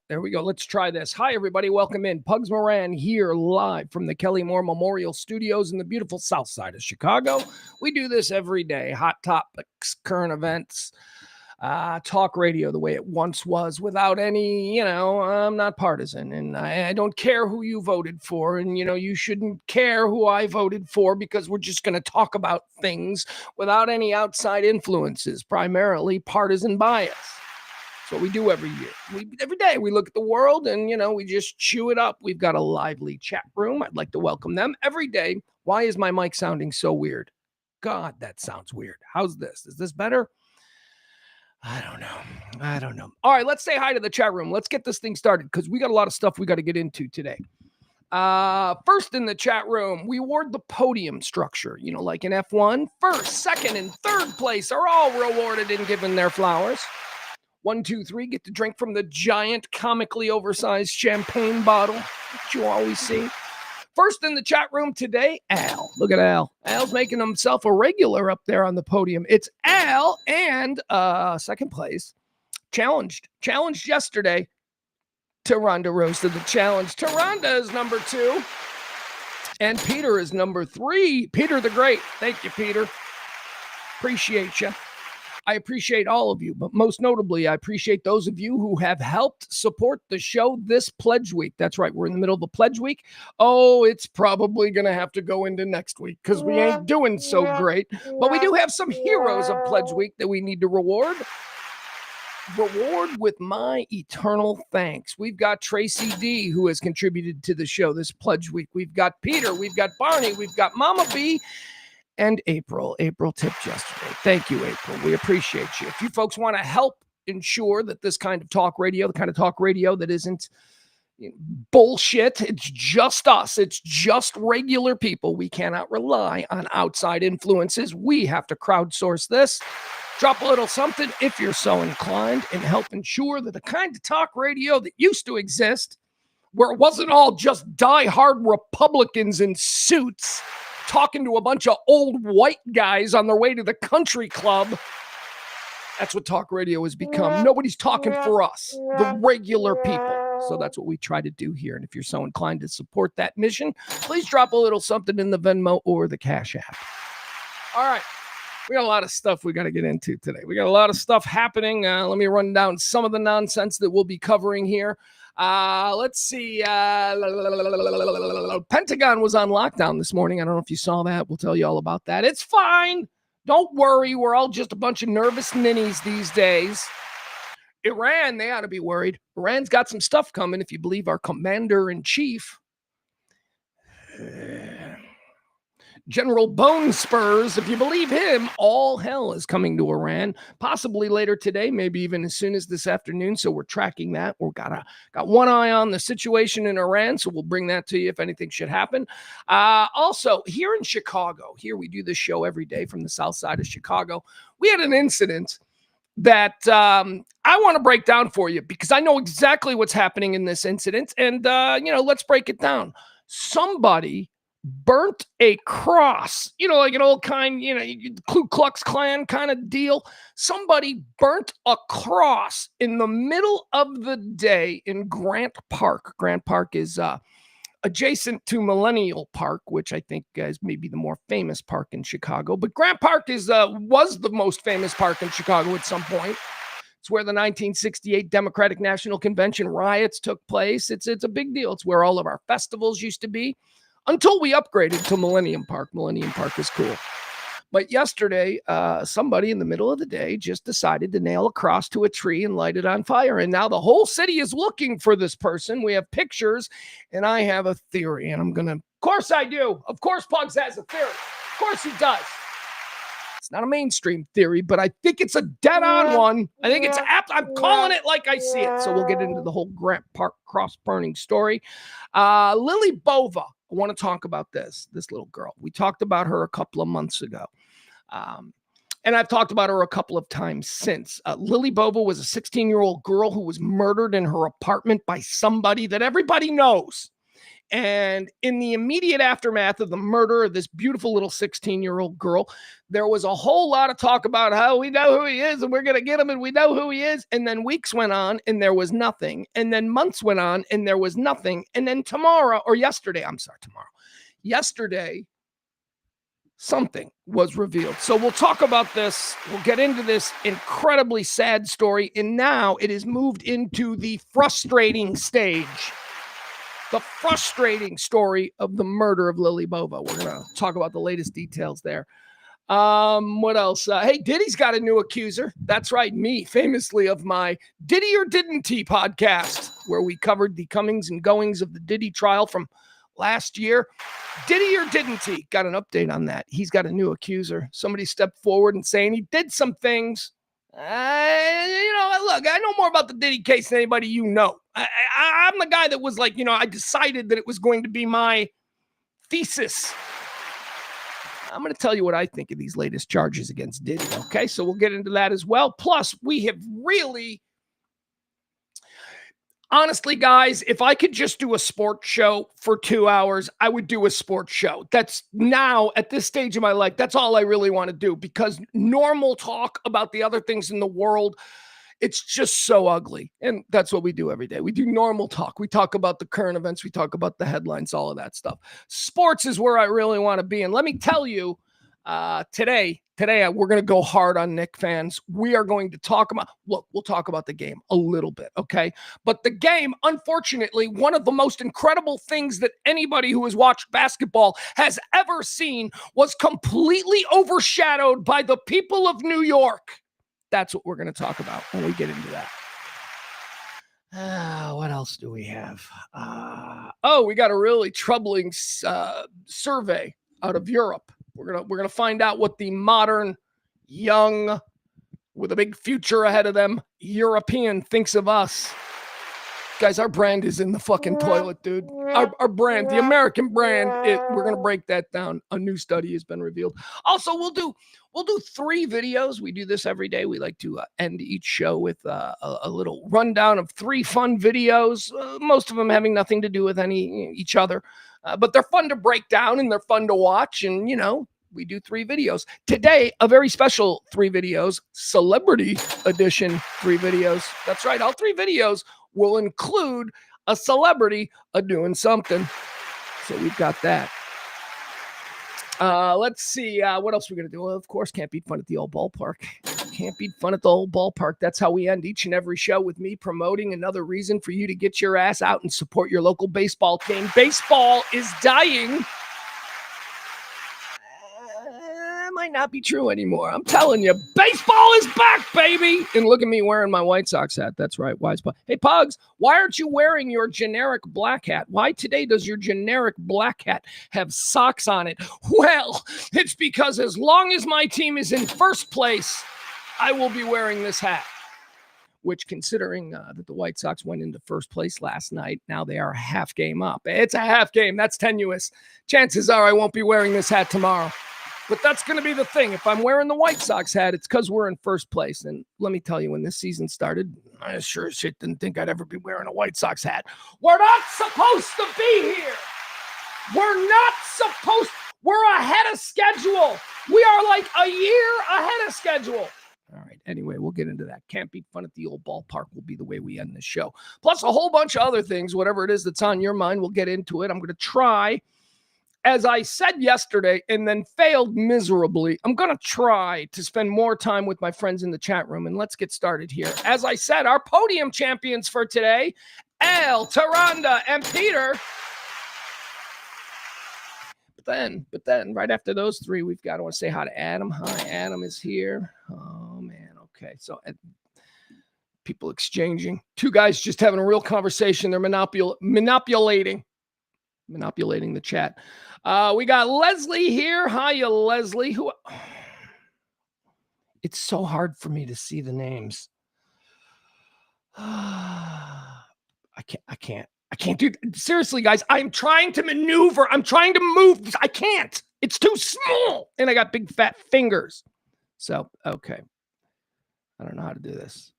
There we go. Let's try this. Hi, everybody. Welcome in. Pugs Moran here live from the Kelly Moore Memorial Studios in the beautiful south side of Chicago. We do this every day. Hot topics, current events, talk radio the way it once was without any, I'm not partisan and I don't care who you voted for. And, you shouldn't care who I voted for because we're just going to talk about things without any outside influences, primarily partisan bias. What we do every year. Every day we look at the world and, we just chew it up. We've got a lively chat room. I'd like to welcome them every day. Why is my mic sounding so weird? God, that sounds weird. How's this? Is this better? I don't know. All right, let's say hi to the chat room. Let's get this thing started because we got a lot of stuff we got to get into today. First in the chat room, we award the podium structure, like in F1. First, second, and third place are all rewarded and given their flowers. 1, 2, 3, get to drink from the giant, comically oversized champagne bottle that you always see. First in the chat room today, Al. Look at Al. Al's making himself a regular up there on the podium. It's Al and second place, challenged yesterday. Taronda rose to the challenge. Taronda is number 2, and Peter is number 3. Peter the Great. Thank you, Peter. Appreciate you. I appreciate all of you, but most notably, I appreciate those of you who have helped support the show this pledge week. That's right. We're in the middle of a pledge week. Oh, it's probably going to have to go into next week because we ain't doing so great. But we do have some heroes of pledge week that we need to reward. Reward with my eternal thanks. We've got Tracy D, who has contributed to the show this pledge week. We've got Peter. We've got Barney. We've got Mama B. And April tipped yesterday. Thank you, April. We appreciate you. If you folks want to help ensure that this kind of talk radio, the kind of talk radio that isn't bullshit, it's just us, it's just regular people. We cannot rely on outside influences. We have to crowdsource this. Drop a little something if you're so inclined and help ensure that the kind of talk radio that used to exist, where it wasn't all just die-hard Republicans in suits talking to a bunch of old white guys on their way to the country club. That's what talk radio has become. Nobody's talking for us, the regular people. So that's what we try to do here. And if you're so inclined to support that mission, please drop a little something in the Venmo or the Cash App. All right. We got a lot of stuff we got to get into today. We got a lot of stuff happening. Let me run down some of the nonsense that we'll be covering here. Let's see. Pentagon was on lockdown this morning. I don't know if you saw that. We'll tell you all about that. It's fine. Don't worry. We're all just a bunch of nervous ninnies these days. Iran, they ought to be worried. Iran's got some stuff coming, if you believe our commander-in-chief. General Bone Spurs, if you believe him, all hell is coming to Iran, possibly later today, maybe even as soon as this afternoon. So we're tracking that. We've got one eye on the situation in Iran, so we'll bring that to you if anything should happen. Also, here in Chicago, here we do this show every day from the south side of Chicago. We had an incident that I want to break down for you because I know exactly what's happening in this incident. And, let's break it down. Somebody burnt a cross, like an old kind, Ku Klux Klan kind of deal. Somebody burnt a cross in the middle of the day in Grant Park. Grant Park is adjacent to Millennial Park, which I think is maybe the more famous park in Chicago. But Grant Park was the most famous park in Chicago at some point. It's where the 1968 Democratic National Convention riots took place. It's a big deal. It's where all of our festivals used to be. Until we upgraded to Millennium Park. Millennium Park is cool. But yesterday, somebody in the middle of the day just decided to nail a cross to a tree and light it on fire. And now the whole city is looking for this person. We have pictures, and I have a theory. And of course I do. Of course Pugs has a theory. Of course he does. It's not a mainstream theory, but I think it's a dead-on one. I think it's apt. I'm calling it like I see it. So we'll get into the whole Grant Park cross-burning story. Lily Bova. I want to talk about this little girl. We talked about her a couple of months ago. And I've talked about her a couple of times since. Lily Bova was a 16-year-old girl who was murdered in her apartment by somebody that everybody knows. And in the immediate aftermath of the murder of this beautiful little 16-year-old girl, there was a whole lot of talk about how we know who he is and we're going to get him and we know who he is. And then weeks went on and there was nothing. And then months went on and there was nothing. And then yesterday, something was revealed. So we'll talk about this. We'll get into this incredibly sad story. And now it is moved into the frustrating stage. The frustrating story of the murder of Lily Bova. We're going to talk about the latest details there. What else? Hey, Diddy's got a new accuser. That's right, me, famously of my Diddy or Didn't He podcast, where we covered the comings and goings of the Diddy trial from last year. Diddy or Didn't He? Got an update on that. He's got a new accuser. Somebody stepped forward and saying he did some things. Look, I know more about the Diddy case than anybody you know. I'm the guy that was like, I decided that it was going to be my thesis. I'm going to tell you what I think of these latest charges against Diddy, okay? So we'll get into that as well. Plus, we have really... Honestly, guys, if I could just do a sports show for 2 hours, I would do a sports show. That's now, at this stage of my life, that's all I really want to do, because normal talk about the other things in the world, it's just so ugly. And that's what we do every day. We do normal talk. We talk about the current events. We talk about the headlines, all of that stuff. Sports is where I really want to be. And let me tell you, today we're going to go hard on Knicks fans. We are going to talk about, we'll talk about the game a little bit, okay? But the game, unfortunately, one of the most incredible things that anybody who has watched basketball has ever seen, was completely overshadowed by the people of New York. That's what we're going to talk about when we get into that. What else do we have? We got a really troubling survey out of Europe. We're gonna find out what the modern, young, with a big future ahead of them, European thinks of us. Guys, our brand is in the fucking toilet, dude. Our brand, the American brand, we're gonna break that down. A new study has been revealed. Also, we'll do 3 videos. We do this every day. We like to end each show with a little rundown of 3 fun videos, most of them having nothing to do with each other. But they're fun to break down and they're fun to watch. And, we do 3 videos. Today, a very special 3 videos, celebrity edition 3 videos. That's right. All 3 videos will include a celebrity doing something. So we've got that. Let's see. What else we're going to do? Well, of course, can't beat fun at the old ballpark. Can't beat fun at the old ballpark. That's how we end each and every show, with me promoting another reason for you to get your ass out and support your local baseball team. Baseball is dying. Might not be true anymore. I'm telling you, baseball is back, baby. And look at me wearing my White Sox hat. That's right. Hey, Pugs, why aren't you wearing your generic black hat? Why today does your generic black hat have socks on it? Well, it's because as long as my team is in first place, I will be wearing this hat. Which, considering that the White Sox went into first place last night, now they are a half game up. It's a half game. That's tenuous. Chances are I won't be wearing this hat tomorrow. But that's going to be the thing. If I'm wearing the White Sox hat, it's because we're in first place. And let me tell you, when this season started, I sure as shit didn't think I'd ever be wearing a White Sox hat. We're not supposed to be here. We're ahead of schedule. We are like a year ahead of schedule. All right. Anyway, we'll get into that. Can't beat fun at the old ballpark will be the way we end this show. Plus a whole bunch of other things, whatever it is that's on your mind, we'll get into it. I'm going to try, as I said yesterday and then failed miserably, I'm going to try to spend more time with my friends in the chat room. And let's get started here. As I said, our podium champions for today, Al, Taranda, and Peter. But then right after those 3, I want to say hi to Adam. Hi, Adam is here. Oh, man. Okay. So people exchanging. 2 guys just having a real conversation. They're manipulating the chat. We got Leslie here. Hiya, Leslie. It's so hard for me to see the names. I can't do it. Seriously, guys, I'm trying to maneuver. I'm trying to move. I can't. It's too small. And I got big fat fingers. So, okay. I don't know how to do this.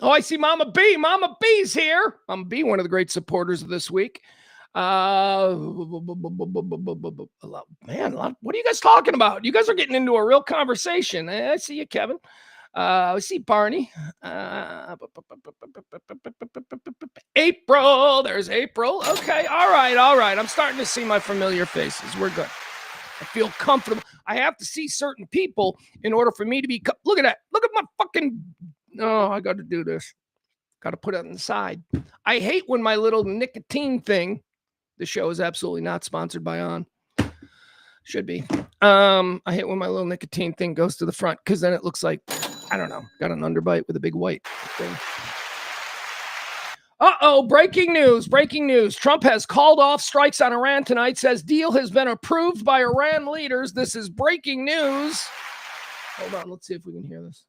Oh, I see Mama B. Mama B's here. Mama B, one of the great supporters of this week. Man, what are you guys talking about? You guys are getting into a real conversation. I see you, Kevin. I see Barney. April. There's April. Okay. All right. I'm starting to see my familiar faces. We're good. I feel comfortable. I have to see certain people in order for me to be. Look at that. Look at my fucking. Oh, I got to do this. Got to put it on the side. I hate when my little nicotine thing. The show is absolutely not sponsored by On. Should be. I hate when my little nicotine thing goes to the front because then it looks like, I don't know, got an underbite with a big white thing. Breaking news. Trump has called off strikes on Iran tonight, says deal has been approved by Iran leaders. This is breaking news. Hold on, let's see if we can hear this.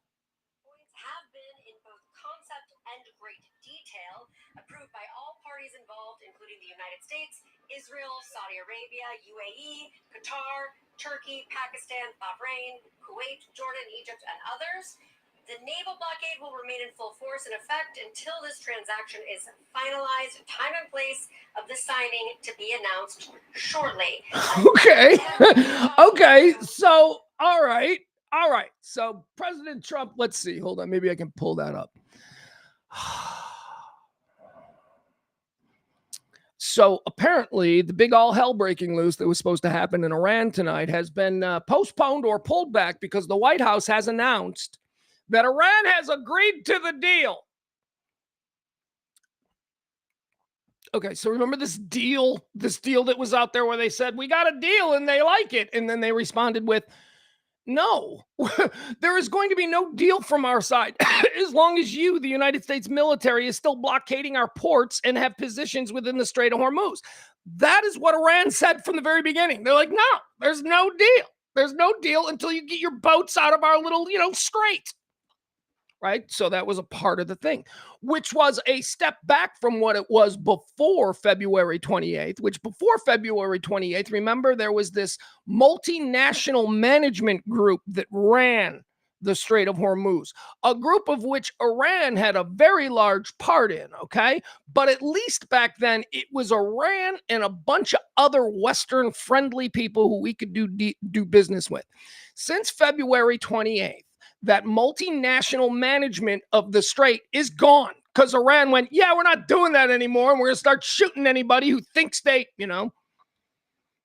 Have been in both concept and great detail, approved by all parties involved, including the United States, Israel, Saudi Arabia, UAE, Qatar, Turkey, Pakistan, Bahrain, Kuwait, Jordan, Egypt, and others. The naval blockade will remain in full force in effect until this transaction is finalized. Time and place of the signing to be announced shortly. Okay. So, all right. So President Trump, let's see. Hold on. Maybe I can pull that up. So apparently the big all hell breaking loose that was supposed to happen in Iran tonight has been postponed or pulled back because the White House has announced that Iran has agreed to the deal. Okay, so remember this deal that was out there where they said, we got a deal and they like it. And then they responded with, no, there is going to be no deal from our side as long as you, the United States military, is still blockading our ports and have positions within the Strait of Hormuz. That is what Iran said from the very beginning. They're like, no, there's no deal. There's no deal until you get your boats out of our little, strait. Right? So that was a part of the thing, which was a step back from what it was before February 28th, which before February 28th, remember, there was this multinational management group that ran the Strait of Hormuz, a group of which Iran had a very large part in, okay? But at least back then, it was Iran and a bunch of other Western-friendly people who we could do business with. Since February 28th, that multinational management of the strait is gone because Iran went, yeah, we're not doing that anymore. And we're going to start shooting anybody who thinks they,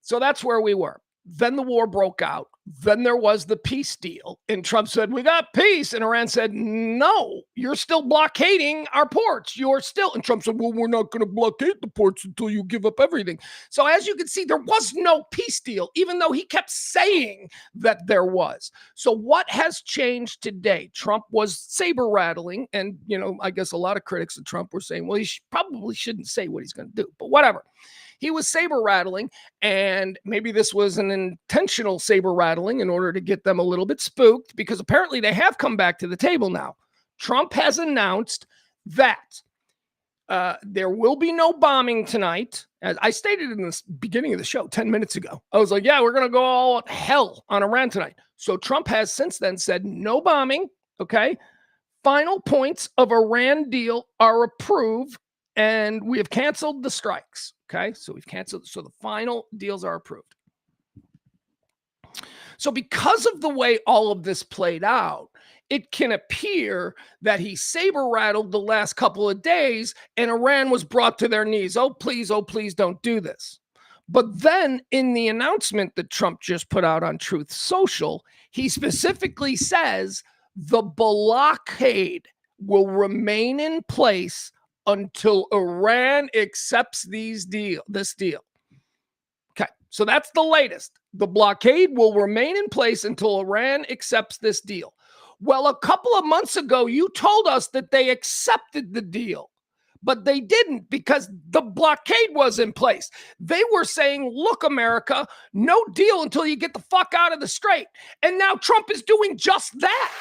So that's where we were. Then the war broke out. Then there was the peace deal. And Trump said, we got peace. And Iran said, no, you're still blockading our ports. You're still. And Trump said, well, we're not going to blockade the ports until you give up everything. So as you can see, there was no peace deal, even though he kept saying that there was. So what has changed today? Trump was saber rattling. And, I guess a lot of critics of Trump were saying, well, he probably shouldn't say what he's going to do, but whatever. He was saber rattling, and maybe this was an intentional saber rattling in order to get them a little bit spooked, because apparently they have come back to the table now. Trump has announced that there will be no bombing tonight. As I stated in the beginning of the show 10 minutes ago, I was like, yeah, we're going to go all hell on Iran tonight. So Trump has since then said no bombing, okay? Final points of Iran deal are approved, and we have canceled the strikes. Okay, so we've canceled. So the final deals are approved. So because of the way all of this played out, it can appear that he saber rattled the last couple of days and Iran was brought to their knees. Oh, please don't do this. But then in the announcement that Trump just put out on Truth Social, he specifically says the blockade will remain in place until Iran accepts this deal. Okay, so that's the latest. The blockade will remain in place until Iran accepts this deal. Well, a couple of months ago, you told us that they accepted the deal, but they didn't because the blockade was in place. They were saying, look, America, no deal until you get the fuck out of the strait. And now Trump is doing just that.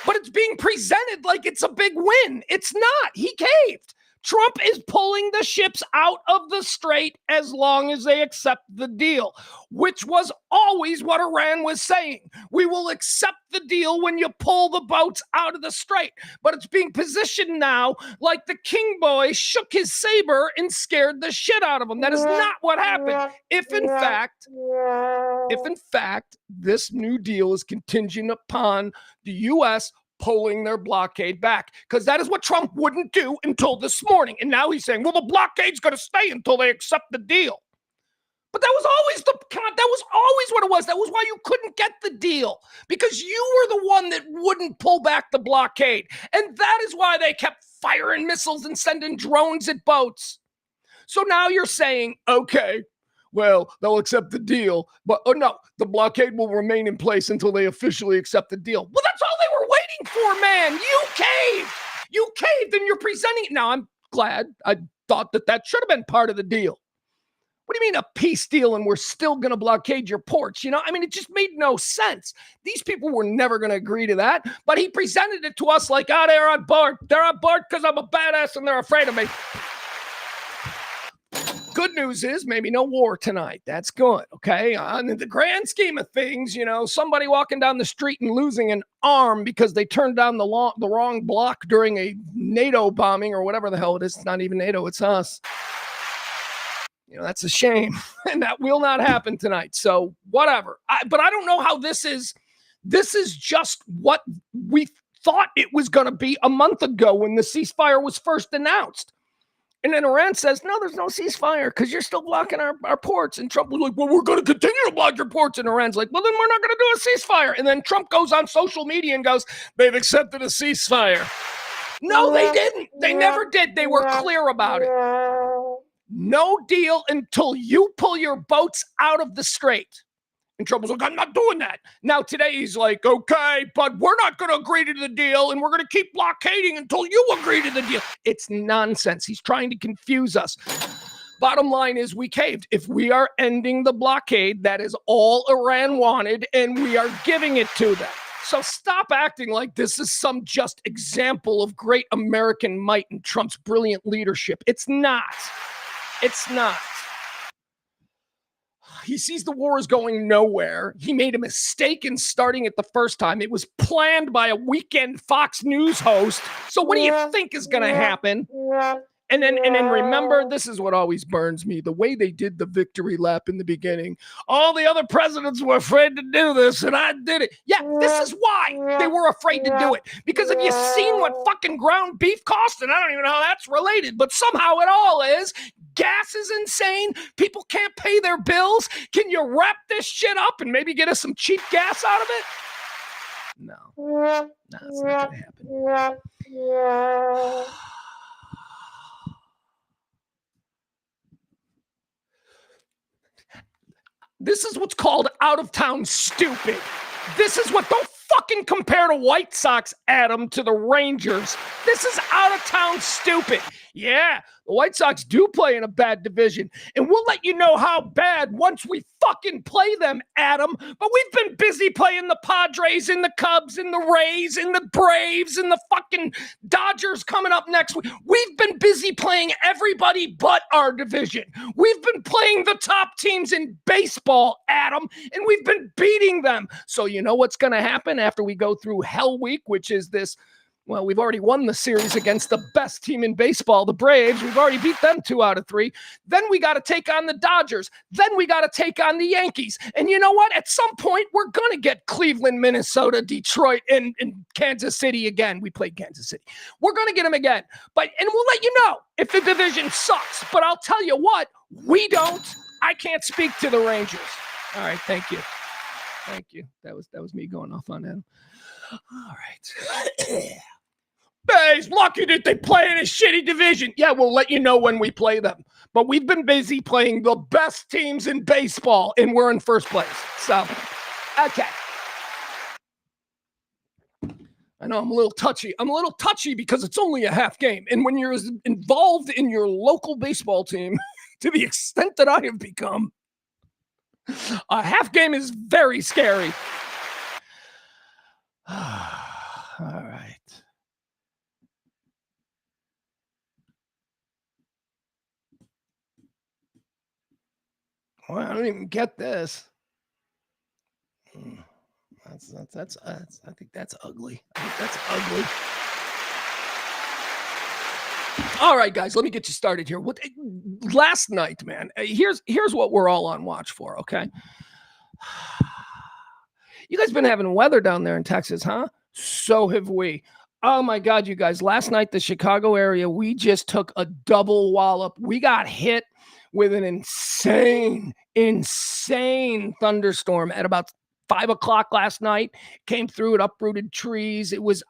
But it's being presented like it's a big win. It's not. He caved. Trump is pulling the ships out of the strait as long as they accept the deal, which was always what Iran was saying. We will accept the deal when you pull the boats out of the strait. But it's being positioned now like the king boy shook his saber and scared the shit out of him. That is not what happened. If in fact, this new deal is contingent upon the U.S. pulling their blockade back, because that is what Trump wouldn't do until this morning. And now he's saying, well, the blockade's going to stay until they accept the deal. But that was always what it was. That was why you couldn't get the deal, because you were the one that wouldn't pull back the blockade. And that is why they kept firing missiles and sending drones at boats. So now you're saying, okay, well, they'll accept the deal, but no, the blockade will remain in place until they officially accept the deal. Well, that's all they were waiting for, man. You caved, and you're presenting it. Now, I'm glad. I thought that should have been part of the deal. What do you mean a peace deal and we're still going to blockade your ports? I mean, it just made no sense. These people were never going to agree to that, but he presented it to us like, they're on board. They're on board because I'm a badass and they're afraid of me. Good news is maybe no war tonight. That's good, okay? In the grand scheme of things, somebody walking down the street and losing an arm because they turned down the wrong block during a NATO bombing or whatever the hell it is. It's not even NATO, it's us. That's a shame, and that will not happen tonight. So whatever. But I don't know how this is just what we thought it was going to be a month ago when the ceasefire was first announced. And then Iran says, no, there's no ceasefire because you're still blocking our ports. And Trump was like, well, we're going to continue to block your ports. And Iran's like, well, then we're not going to do a ceasefire. And then Trump goes on social media and goes, they've accepted a ceasefire. No, they didn't. They never did. They were clear about it. No deal until you pull your boats out of the strait. And Trump was like, I'm not doing that. Now today he's like, okay, but we're not going to agree to the deal and we're going to keep blockading until you agree to the deal. It's nonsense. He's trying to confuse us. Bottom line is we caved. If we are ending the blockade, that is all Iran wanted, and we are giving it to them. So stop acting like this is some just example of great American might and Trump's brilliant leadership. It's not. It's not. He sees the war is going nowhere. He made a mistake in starting it the first time. It was planned by a weekend Fox News host. So what do you think is going to happen? And then remember, this is what always burns me, the way they did the victory lap in the beginning. All the other presidents were afraid to do this, and I did it. Yeah, this is why they were afraid to do it. Because have you seen what fucking ground beef costs? And I don't even know how that's related, but somehow it all is. Gas is insane. People can't pay their bills. Can you wrap this shit up and maybe get us some cheap gas out of it? No, it's not going to happen. This is what's called out-of-town stupid. This is what, don't fucking compare the White Sox, Adam, to the Rangers. This is out-of-town stupid. Yeah, the White Sox do play in a bad division, and we'll let you know how bad once we fucking play them, Adam. But we've been busy playing the Padres and the Cubs and the Rays and the Braves and the fucking Dodgers coming up next week. We've been busy playing everybody but our division. We've been playing the top teams in baseball, Adam, and we've been beating them. So you know what's going to happen after we go through Hell Week, which is this. Well, we've already won the series against the best team in baseball, the Braves. We've already beat them 2 out of 3. Then we got to take on the Dodgers. Then we got to take on the Yankees. And you know what? At some point, we're going to get Cleveland, Minnesota, Detroit, and Kansas City again. We played Kansas City. We're going to get them again. And we'll let you know if the division sucks. But I'll tell you what, we don't. I can't speak to the Rangers. All right, thank you. Thank you. That was me going off on them. All right. He's lucky that they play in a shitty division. Yeah, we'll let you know when we play them. But we've been busy playing the best teams in baseball, and we're in first place. So, okay. I know I'm a little touchy. I'm a little touchy because it's only a half game. And when you're involved in your local baseball team, to the extent that I have become, a half game is very scary. All right. Well, I don't even get this. That's I think that's ugly. I think that's ugly. All right, guys, let me get you started here. What last night, man? Here's what we're all on watch for. Okay, you guys been having weather down there in Texas, huh? So have we. Oh my God, you guys! Last night, the Chicago area, we just took a double wallop. We got hit with an insane thunderstorm at about 5 o'clock last night. Came through, it uprooted trees. It was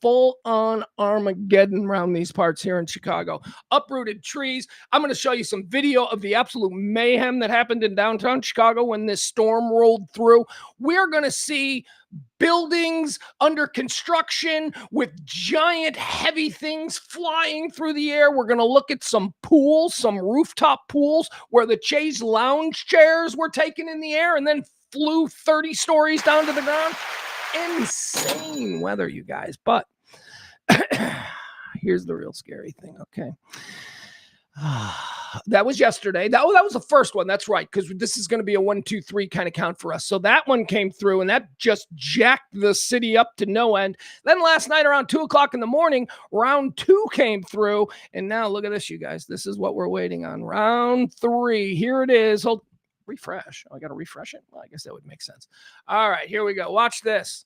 full on Armageddon around these parts here in Chicago. Uprooted trees. I'm going to show you some video of the absolute mayhem that happened in downtown Chicago when this storm rolled through. We're going to see buildings under construction with giant heavy things flying through the air. We're going to look at some pools, some rooftop pools where the chaise lounge chairs were taken in the air and then flew 30 stories down to the ground. Insane weather, you guys. But here's the real scary thing, okay? That was yesterday. That was the first one. That's right, because this is going to be a 1, 2, 3 kind of count for us. So that one came through, and that just jacked the city up to no end. Then last night around 2 o'clock in the morning, round 2 came through. And now look at this, you guys. This is what we're waiting on. Round 3. Here it is. Hold. Refresh. Oh, I got to refresh it. Well, I guess that would make sense. All right, here we go. Watch this.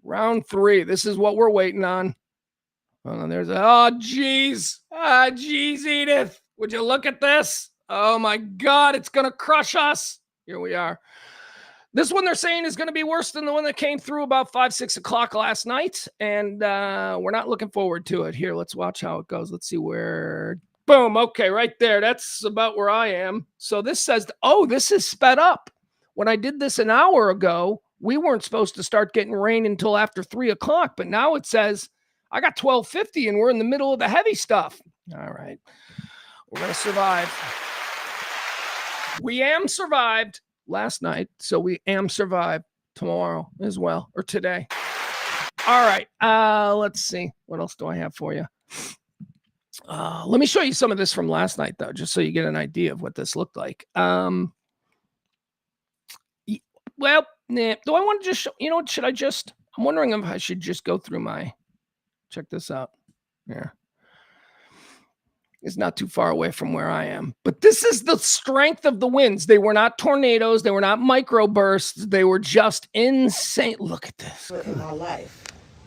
Round 3. This is what we're waiting on. Oh, there's geez. Geez, Edith. Would you look at this? Oh my God, it's going to crush us. Here we are. This one they're saying is going to be worse than the one that came through about 5, 6 o'clock last night. And we're not looking forward to it. Here, let's watch how it goes. Let's see where. Boom. Okay, right there. That's about where I am. So this says, this is sped up. When I did this an hour ago, we weren't supposed to start getting rain until after 3 o'clock. But now it says I got 12:50 and we're in the middle of the heavy stuff. All right. We're going to survive. We survived last night. So we survive tomorrow as well, or today. All right. Let's see. What else do I have for you? Let me show you some of this from last night, though, just so you get an idea of what this looked like. Well, do I want to just show, should I just, I'm wondering if I should just go through check this out. Yeah. It's not too far away from where I am. But this is the strength of the winds. They were not tornadoes. They were not microbursts. They were just insane. Look at this. In my life,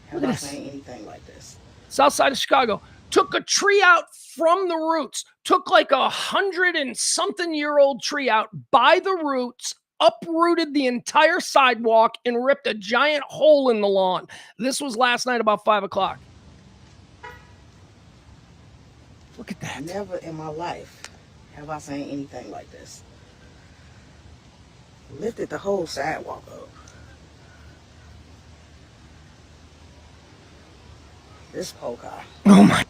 have I seen anything like this? South side of Chicago. Took a tree out from the roots. Took like 100-and-something-year-old tree out by the roots, uprooted the entire sidewalk, and ripped a giant hole in the lawn. This was last night about 5 o'clock. Look at that. Never in my life have I seen anything like this. Lifted the whole sidewalk up. This poor guy. Oh my.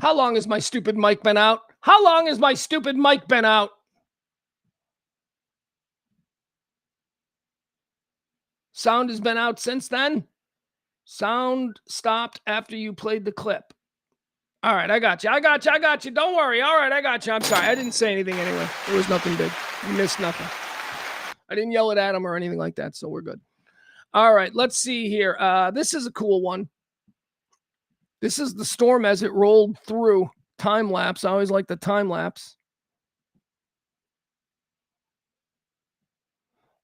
How long has my stupid mic been out? How long has my stupid mic been out? Sound has been out since then? Sound stopped after you played the clip. All right, I got you. Don't worry. All right, I got you. I'm sorry. I didn't say anything anyway. There was nothing big. You missed nothing. I didn't yell it at him or anything like that, so we're good. All right, let's see here. This is a cool one. This is the storm as it rolled through. Time lapse. I always like the time lapse.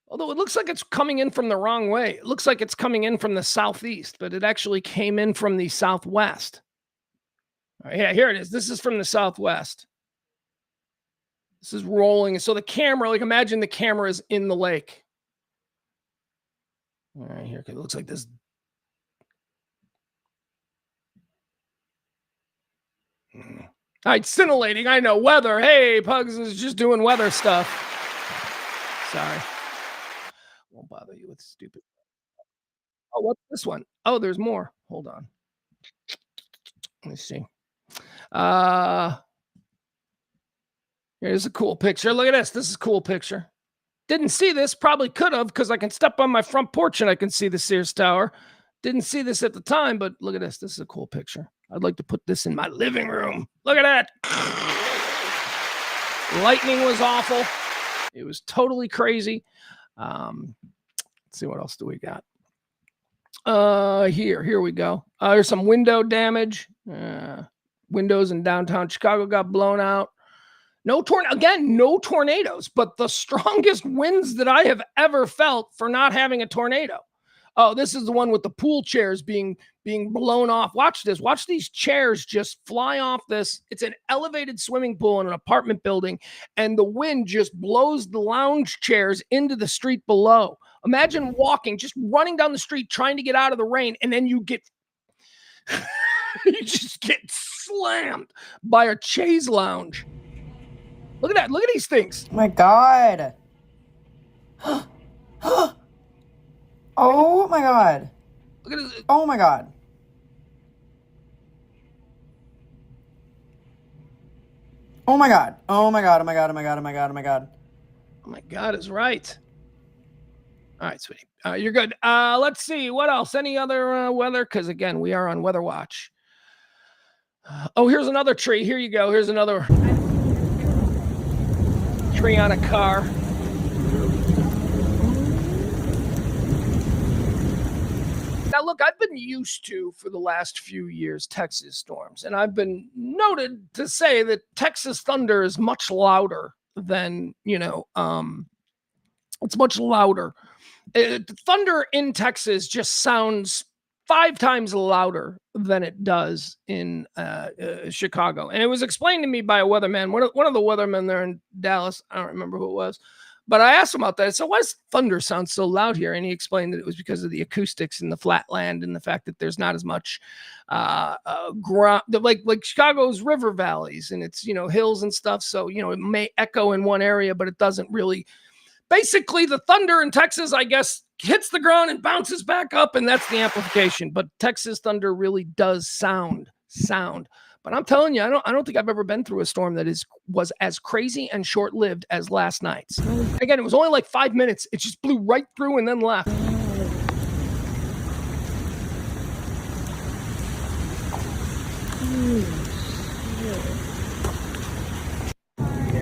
Although it looks like it's coming in from the wrong way. It looks like it's coming in from the southeast, but it actually came in from the southwest. All right, yeah, here it is. This is from the southwest. This is rolling. So the camera, like imagine the camera is in the lake. All right, here it looks like this. All right, scintillating. I know weather. Hey, Pugs is just doing weather stuff. Sorry. Won't bother you with stupid. Oh, what's this one? Oh, there's more. Hold on. Let me see. Here's a cool picture. Look at this. This is a cool picture. Didn't see this. Probably could have because I can step on my front porch and I can see the Sears Tower. Didn't see this at the time, but look at this. This is a cool picture. I'd like to put this in my living room. Look at that. Lightning was awful. It was totally crazy. Let's see what else do we got. Here we go. There's some window damage. Windows in downtown Chicago got blown out. No tornadoes, but the strongest winds that I have ever felt for not having a tornado. Oh, this is the one with the pool chairs being blown off. Watch this. Watch these chairs just fly off this. It's an elevated swimming pool in an apartment building, and the wind just blows the lounge chairs into the street below. Imagine just running down the street trying to get out of the rain, and then you just get slammed by a chaise lounge. Look at that. Look at these things. Oh my God. Oh my God. Look at this. Oh my God. Oh my God. Oh my God. Oh my God. Oh my God. Oh my God. Oh my God. Oh my God is right. All right, sweetie. You're good. Let's see. What else? Any other weather? Because again, we are on Weather Watch. Oh, here's another tree. Here you go. Here's another tree on a car. Now, look, I've been used to, for the last few years, Texas storms. And I've been noted to say that Texas thunder is much louder than, it's much louder. Thunder in Texas just sounds 5 times louder than it does in Chicago. And it was explained to me by a weatherman, one of the weathermen there in Dallas. I don't remember who it was. But I asked him about that. So why does thunder sound so loud here? And he explained that it was because of the acoustics in the flat land and the fact that there's not as much ground, like Chicago's river valleys, and it's, hills and stuff. So, it may echo in one area, but it doesn't really. Basically, the thunder in Texas, I guess, hits the ground and bounces back up, and that's the amplification. But Texas thunder really does sound. But I'm telling you, I don't think I've ever been through a storm that was as crazy and short-lived as last night's. Again, it was only like 5 minutes. It just blew right through and then left. Yeah.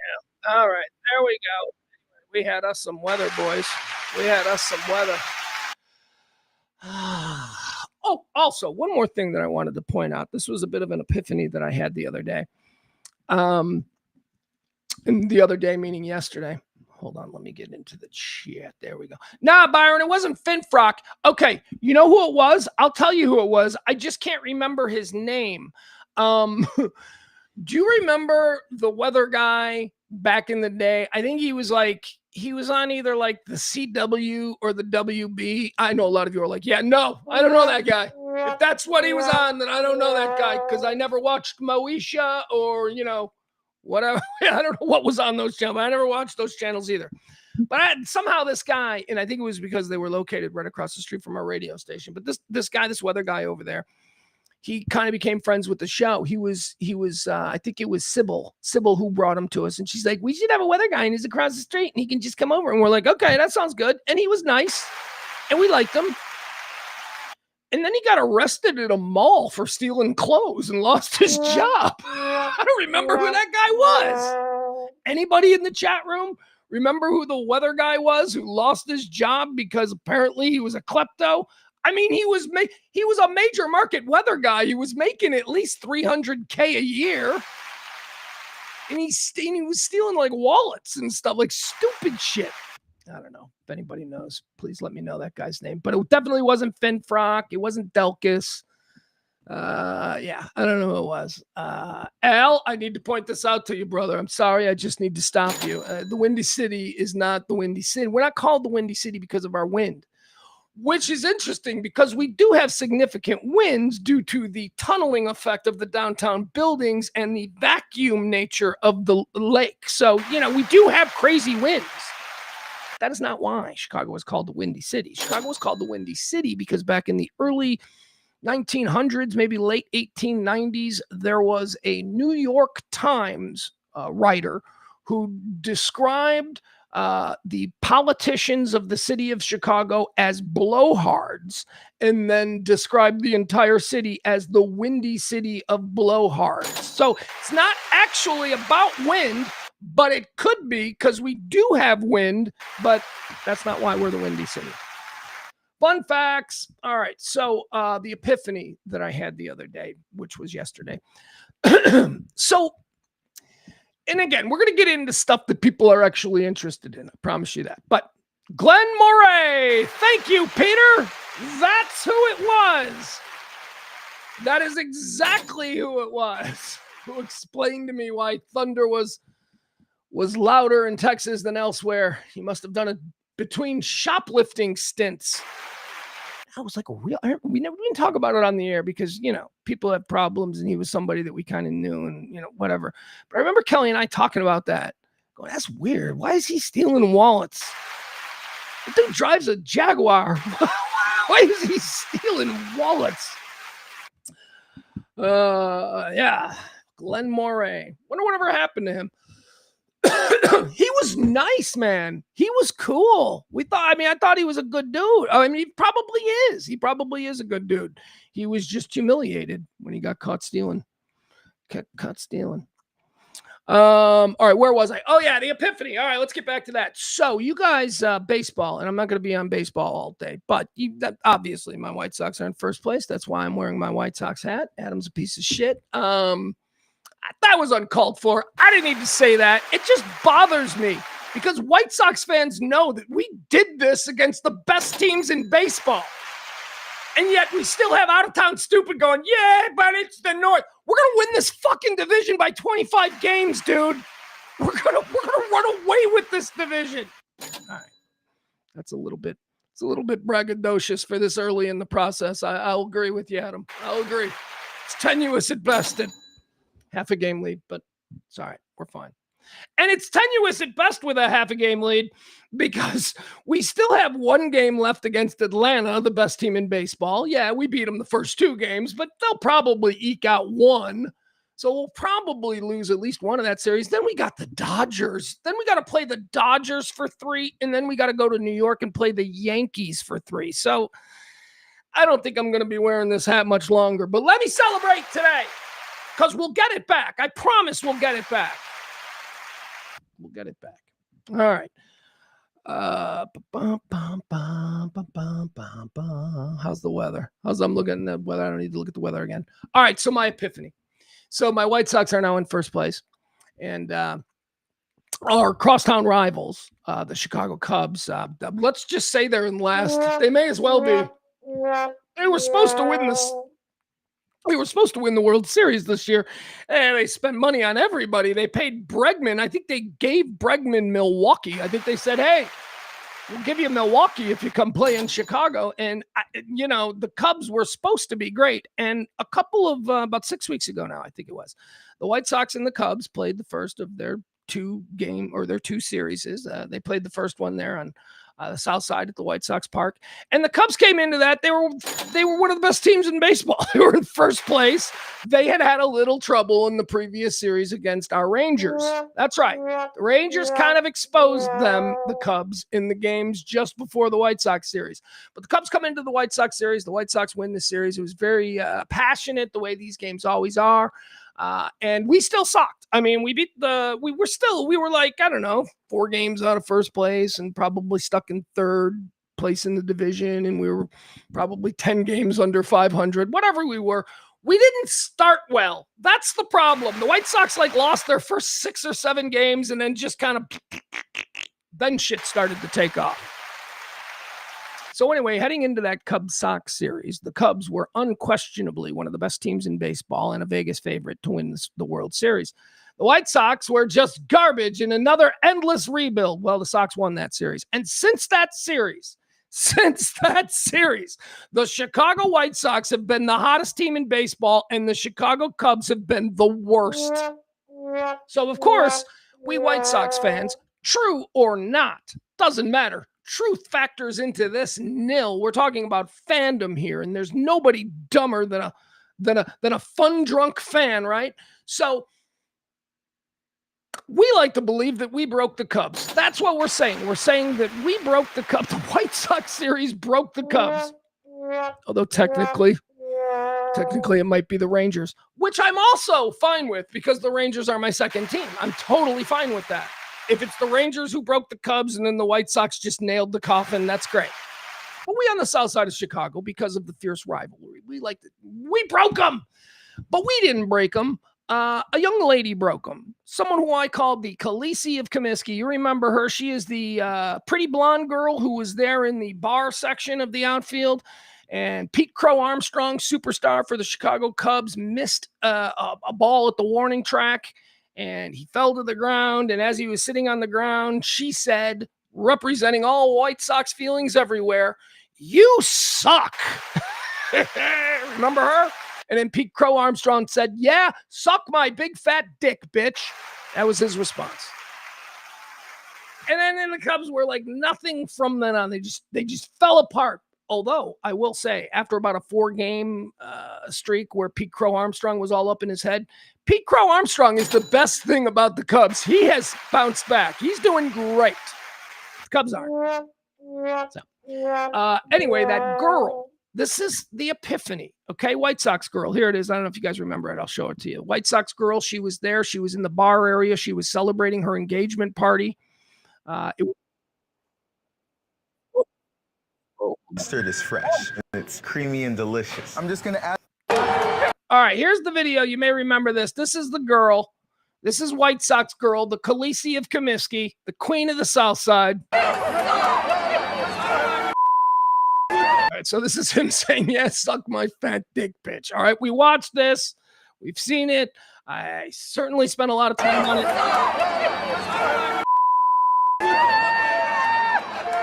All right. There we go. We had us some weather, boys. We had us some weather. Oh, also, one more thing that I wanted to point out. This was a bit of an epiphany that I had the other day. And the other day, meaning yesterday. Hold on, let me get into the chat. There we go. Nah, Byron, it wasn't Finfrock. Okay, you know who it was? I'll tell you who it was. I just can't remember his name. Do you remember the weather guy back in the day? I think he was on either like the CW or the WB. I know a lot of you are like, yeah, no, I don't know that guy. If that's what he was on, then I don't know that guy because I never watched Moesha or, whatever. I don't know what was on those channels. I never watched those channels either. But somehow this guy, and I think it was because they were located right across the street from our radio station. But this guy, this weather guy over there, he kind of became friends with the show. He was I think it was Sybil who brought him to us. And she's like, we should have a weather guy and he's across the street and he can just come over. And we're like, okay, that sounds good. And he was nice and we liked him. And then he got arrested at a mall for stealing clothes and lost his job. I don't remember who that guy was. Anybody in the chat room Remember who the weather guy was who lost his job because apparently he was a klepto? I mean, he was a major market weather guy. He was making at least $300K a year. And he was stealing like wallets and stuff, like stupid shit. I don't know. If anybody knows, please let me know that guy's name. But it definitely wasn't Finfrock. It wasn't Delkus. Yeah, I don't know who it was. Al, I need to point this out to you, brother. I'm sorry. I just need to stop you. The Windy City is not the Windy City. We're not called the Windy City because of our wind, which is interesting because we do have significant winds due to the tunneling effect of the downtown buildings and the vacuum nature of the lake. So, we do have crazy winds. That is not why Chicago was called the Windy City. Chicago was called the Windy City because back in the early 1900s, maybe late 1890s, there was a New York Times writer who described the politicians of the city of Chicago as blowhards, and then described the entire city as the Windy City of blowhards. So it's not actually about wind, but it could be because we do have wind, but that's not why we're the Windy City. Fun facts. All right. So the epiphany that I had the other day, which was yesterday. So, and again, we're going to get into stuff that people are actually interested in. I promise you that. But Glenn Moray, thank you, Peter. That's who it was. That is exactly who it was. Who explained to me why thunder was louder in Texas than elsewhere. He must have done it between shoplifting stints. I was like, we didn't talk about it on the air because, people have problems and he was somebody that we kind of knew and, whatever. But I remember Kelly and I talking about that. Going, that's weird. Why is he stealing wallets? The dude drives a Jaguar. Why is he stealing wallets? Yeah. Glenn Moray. Wonder whatever happened to him. He was nice, man. He was cool. I thought he was a good dude. I mean, he probably is. He probably is a good dude. He was just humiliated when he got caught stealing. Caught stealing. All right, where was I? Oh, yeah, the epiphany. All right, let's get back to that. So, you guys, baseball, and I'm not going to be on baseball all day, but obviously my White Sox are in first place. That's why I'm wearing my White Sox hat. Adam's a piece of shit. That was uncalled for. I didn't need to say that. It just bothers me because White Sox fans know that we did this against the best teams in baseball. And yet we still have out-of-town stupid going, yeah, but it's the North. We're going to win this fucking division by 25 games, dude. We're going to run away with this division. All right. It's a little bit braggadocious for this early in the process. I'll agree with you, Adam. I'll agree. It's tenuous at best at half a game lead, but it's all right. We're fine. And it's tenuous at best with a half a game lead because we still have one game left against Atlanta, the best team in baseball. Yeah, we beat them the first two games, but they'll probably eke out one. So we'll probably lose at least one of that series. Then we got the Dodgers. Then we got to play the Dodgers for 3, and then we got to go to New York and play the Yankees for 3. So I don't think I'm going to be wearing this hat much longer, but let me celebrate today. Because we'll get it back. I promise we'll get it back. We'll get it back. All right. How's the weather? I'm looking at the weather. I don't need to look at the weather again. All right. So my epiphany. So my White Sox are now in first place. And our crosstown rivals, the Chicago Cubs, let's just say they're in last. They may as well be. They were supposed to win this. We were supposed to win the World Series this year, and they spent money on everybody. They paid Bregman. I think they gave Bregman Milwaukee. I think they said, hey, we'll give you Milwaukee if you come play in Chicago. And, the Cubs were supposed to be great. And a couple of, about 6 weeks ago now, I think it was, the White Sox and the Cubs played the first of their two series. They played the first one there on the south side at the White Sox Park. And the Cubs came into that. They were one of the best teams in baseball. They were in first place. They had a little trouble in the previous series against our Rangers. That's right. The Rangers kind of exposed them, the Cubs, in the games just before the White Sox series. But the Cubs come into the White Sox series. The White Sox win the series. It was very passionate, the way these games always are. And we still sucked. I mean, we were like, I don't know, 4 games out of first place and probably stuck in third place in the division. And we were probably 10 games under 500, whatever we were. We didn't start well. That's the problem. The White Sox lost their first 6 or 7 games and then just kind of, then shit started to take off. So anyway, heading into that Cubs-Sox series, the Cubs were unquestionably one of the best teams in baseball and a Vegas favorite to win the World Series. The White Sox were just garbage in another endless rebuild. Well, the Sox won that series. And since that series, the Chicago White Sox have been the hottest team in baseball, and the Chicago Cubs have been the worst. So, of course, we White Sox fans, true or not, doesn't matter. Truth factors into this nil. We're talking about fandom here, and there's nobody dumber than a fun drunk fan, right? So we like to believe that we broke the Cubs. That's what we're saying. We're saying that we broke the Cubs. The White Sox series broke the Cubs. Although technically it might be the Rangers, which I'm also fine with because the Rangers are my second team. I'm totally fine with that. If it's the Rangers who broke the Cubs and then the White Sox just nailed the coffin, that's great. But we on the south side of Chicago, because of the fierce rivalry, we broke them. But we didn't break them. A young lady broke them. Someone who I called the Khaleesi of Comiskey. You remember her? She is the pretty blonde girl who was there in the bar section of the outfield. And Pete Crow Armstrong, superstar for the Chicago Cubs, missed a ball at the warning track. And he fell to the ground. And as he was sitting on the ground, she said, representing all White Sox feelings everywhere, "You suck." Remember her? And then Pete Crow Armstrong said, "Yeah, suck my big fat dick, bitch." That was his response. And then the Cubs were like nothing from then on. They just fell apart. Although I will say, after about a 4-game streak where Pete Crow Armstrong was all up in his head, Pete Crow Armstrong is the best thing about the Cubs. He has bounced back. He's doing great. The Cubs aren't. So, anyway, that girl, this is the epiphany. Okay, White Sox girl. Here it is. I don't know if you guys remember it. I'll show it to you. White Sox girl. She was there. She was in the bar area. She was celebrating her engagement party. Mustard is fresh. It's creamy and delicious. I'm just going to add. All right, here's the video. You may remember this. This is the girl. This is White Sox girl, the Khaleesi of Comiskey, the queen of the South Side. All right, so this is him saying, "Yeah, suck my fat dick, bitch." All right, we watched this. We've seen it. I certainly spent a lot of time on it.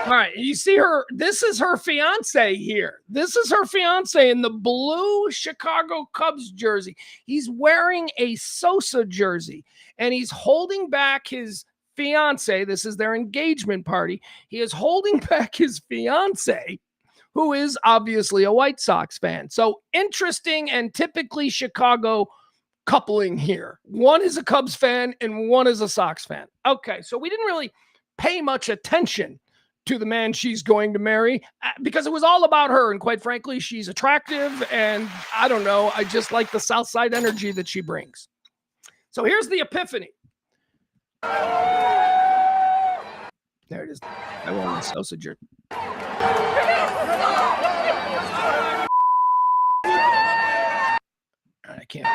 All right, you see her. This is her fiance here. This is her fiance in the blue Chicago Cubs jersey. He's wearing a Sosa jersey, and he's holding back his fiance. This is their engagement party. He is holding back his fiance, who is obviously a White Sox fan. So interesting and typically Chicago coupling here. One is a Cubs fan and one is a Sox fan. Okay, so we didn't really pay much attention to the man she's going to marry because it was all about her. And quite frankly, she's attractive. And I don't know, I just like the South Side energy that she brings. So here's the epiphany. There it is. I want the Sosa jersey. I can't.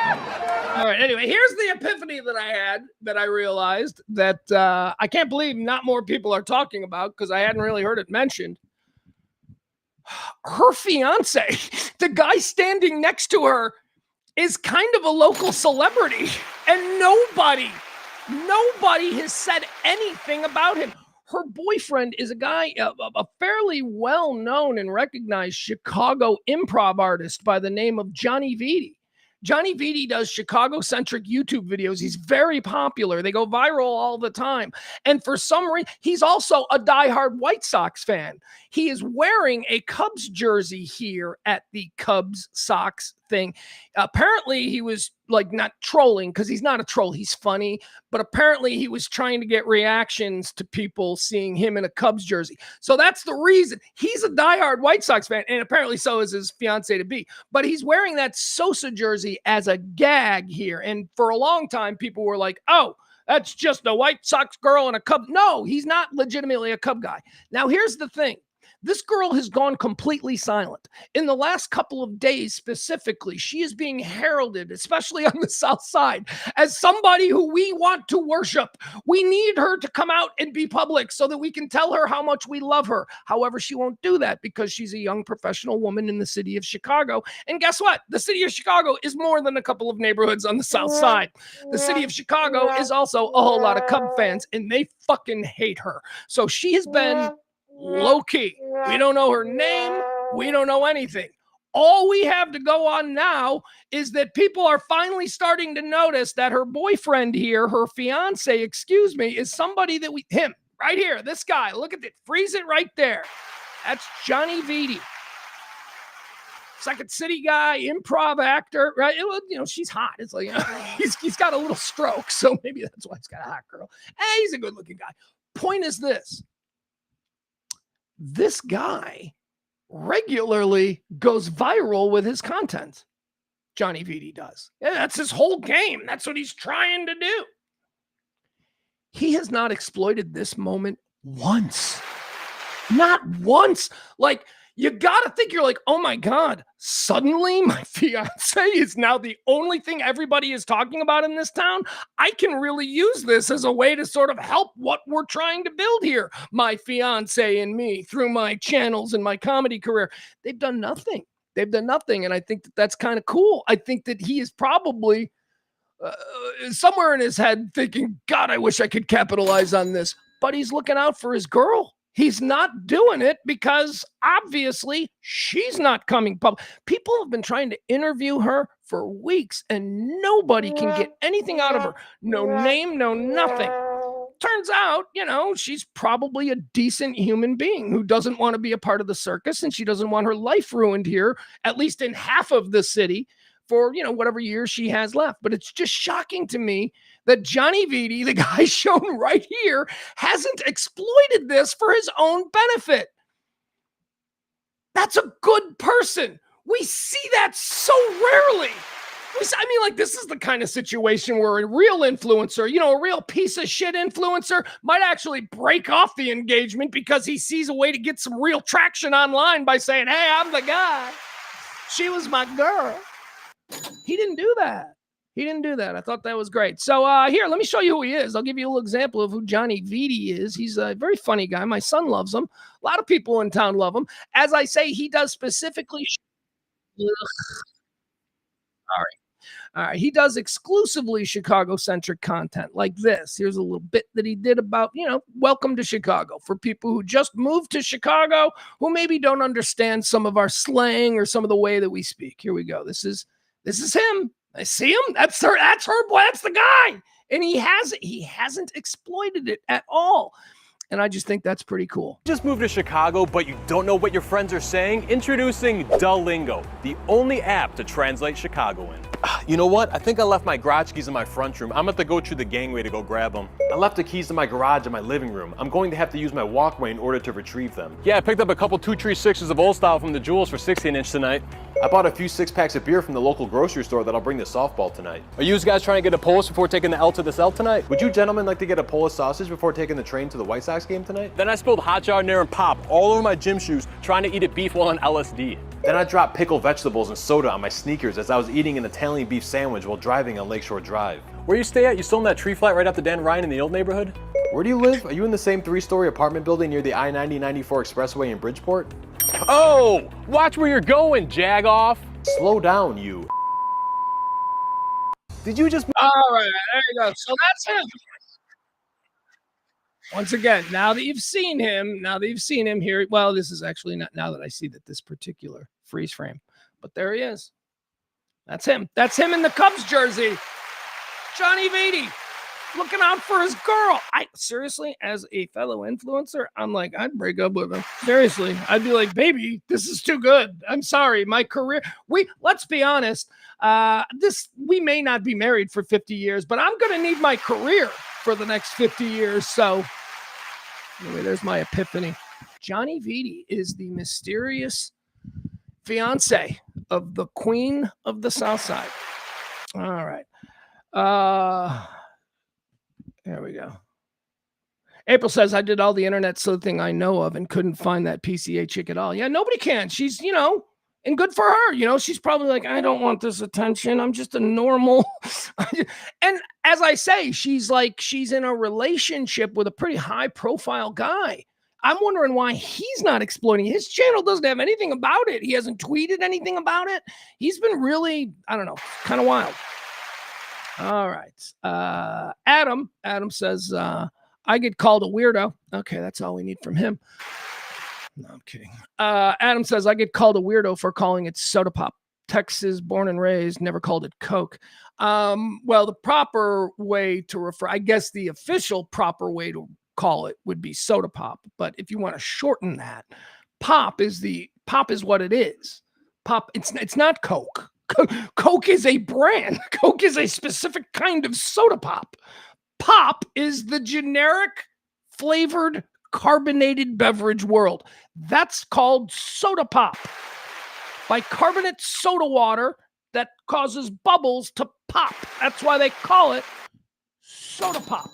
All right. Anyway, here's the epiphany that I had, that I realized that I can't believe not more people are talking about because I hadn't really heard it mentioned. Her fiance, the guy standing next to her, is kind of a local celebrity, and nobody has said anything about him. Her boyfriend is a guy, a fairly well-known and recognized Chicago improv artist by the name of Johnny Vitti. Johnny Vitti does Chicago-centric YouTube videos. He's very popular. They go viral all the time. And for some reason, he's also a diehard White Sox fan. He is wearing a Cubs jersey here at the Cubs-Sox thing. Apparently, he was like not trolling, because he's not a troll, he's funny, but apparently he was trying to get reactions to people seeing him in a Cubs jersey. So that's the reason. He's a diehard White Sox fan, and apparently so is his fiance to be, but he's wearing that Sosa jersey as a gag here. And for a long time, people were like, oh, that's just a White Sox girl and a Cub. No, he's not legitimately a Cub guy. Now, here's the thing. This girl has gone completely silent. In the last couple of days specifically, she is being heralded, especially on the South Side, as somebody who we want to worship. We need her to come out and be public so that we can tell her how much we love her. However, she won't do that because she's a young professional woman in the city of Chicago. And guess what? The city of Chicago is more than a couple of neighborhoods on the South Side. The city of Chicago is also a whole lot of Cub fans, and they fucking hate her. So she has been low key. We don't know her name. We don't know anything. All we have to go on now is that people are finally starting to notice that her boyfriend here, her fiance, excuse me, is somebody that him right here, this guy, look at it, freeze it right there. That's Johnny Vitti. Second City guy, improv actor, right? She's hot. It's like, he's got a little stroke, so maybe that's why he's got a hot girl. Hey, he's a good looking guy. Point is this guy regularly goes viral with his content. Johnny Vitti does. Yeah, that's his whole game. That's what he's trying to do. He has not exploited this moment once. Not once. Like, you got to think, you're like, oh my God, suddenly my fiance is now the only thing everybody is talking about in this town. I can really use this as a way to sort of help what we're trying to build here. My fiance and me through my channels and my comedy career. They've done nothing. They've done nothing. And I think that that's kind of cool. I think that he is probably somewhere in his head thinking, God, I wish I could capitalize on this. But he's looking out for his girl. He's not doing it because obviously she's not coming public. People have been trying to interview her for weeks and nobody can get anything out of her. No name, no nothing. Turns out, she's probably a decent human being who doesn't want to be a part of the circus, and she doesn't want her life ruined here, at least in half of the city, for, whatever years she has left. But it's just shocking to me that Johnny Vitti, the guy shown right here, hasn't exploited this for his own benefit. That's a good person. We see that so rarely. This is the kind of situation where a real influencer, a real piece of shit influencer might actually break off the engagement because he sees a way to get some real traction online by saying, hey, I'm the guy. She was my girl. He didn't do that. I thought that was great. So here, let me show you who he is. I'll give you a little example of who Johnny Vitti is. He's a very funny guy. My son loves him. A lot of people in town love him. As I say, he does specifically. All right. He does exclusively Chicago-centric content like this. Here's a little bit that he did about, welcome to Chicago, for people who just moved to Chicago, who maybe don't understand some of our slang or some of the way that we speak. Here we go. This is him. I see him. That's her boy. That's the guy. And he hasn't exploited it at all. And I just think that's pretty cool. Just moved to Chicago, but you don't know what your friends are saying? Introducing Duolingo, the only app to translate Chicago in. You know what? I think I left my garage keys in my front room. I'm gonna have to go through the gangway to go grab them. I left the keys to my garage in my living room. I'm going to have to use my walkway in order to retrieve them. Yeah, I picked up a couple 236s of Old Style from the Jewels for 16-inch tonight. I bought a few 6-packs of beer from the local grocery store that I'll bring to softball tonight. Are you guys trying to get a Polish before taking the L to this L tonight? Would you gentlemen like to get a Polish sausage before taking the train to the White Sox game tonight? Then I spilled hot jardinere and pop all over my gym shoes trying to eat it beef while on LSD. Then I dropped pickled vegetables and soda on my sneakers as I was eating an Italian beef sandwich while driving on Lakeshore Drive. Where you stay at? You still in that tree flat right after Dan Ryan in the old neighborhood? Where do you live? Are you in the same 3-story apartment building near the I-90-94 expressway in Bridgeport? Oh! Watch where you're going, Jagoff! Slow down, you. Did you just... All right, there you go. So that's him. Once again, now that you've seen him here, well, this is actually not now that I see that this particular freeze frame, but there he is. That's him. That's him in the Cubs jersey. Johnny Vitti. looking out for his girl. I seriously, as a fellow influencer, I'm like, I'd break up with him. Seriously, I'd be like, baby, this is too good. I'm sorry, my career. Let's be honest. We may not be married for 50 years, but I'm gonna need my career for the next 50 years. So anyway, there's my epiphany. Johnny Vitti is the mysterious fiance of the Queen of the South Side. All right. There we go. April says, I did all the internet sleuthing I know of and couldn't find that PCA chick at all. Yeah, nobody can. She's, and good for her. She's probably like, I don't want this attention. I'm just a normal. And as I say, she's in a relationship with a pretty high profile guy. I'm wondering why he's not exploiting. His channel doesn't have anything about it. He hasn't tweeted anything about it. He's been really, I don't know, kind of wild. All right. Adam says, I get called a weirdo. Okay, that's all we need from him. No, I'm kidding. Adam says, I get called a weirdo for calling it soda pop. Texas, born and raised, never called it Coke. Well, the proper way to refer, I guess the official proper way to call it would be soda pop. But if you want to shorten that, pop is what it is. Pop, it's not Coke. Coke is a brand. Coke is a specific kind of soda pop. Pop is the generic flavored carbonated beverage world. That's called soda pop. Bicarbonate soda water that causes bubbles to pop. That's why they call it soda pop.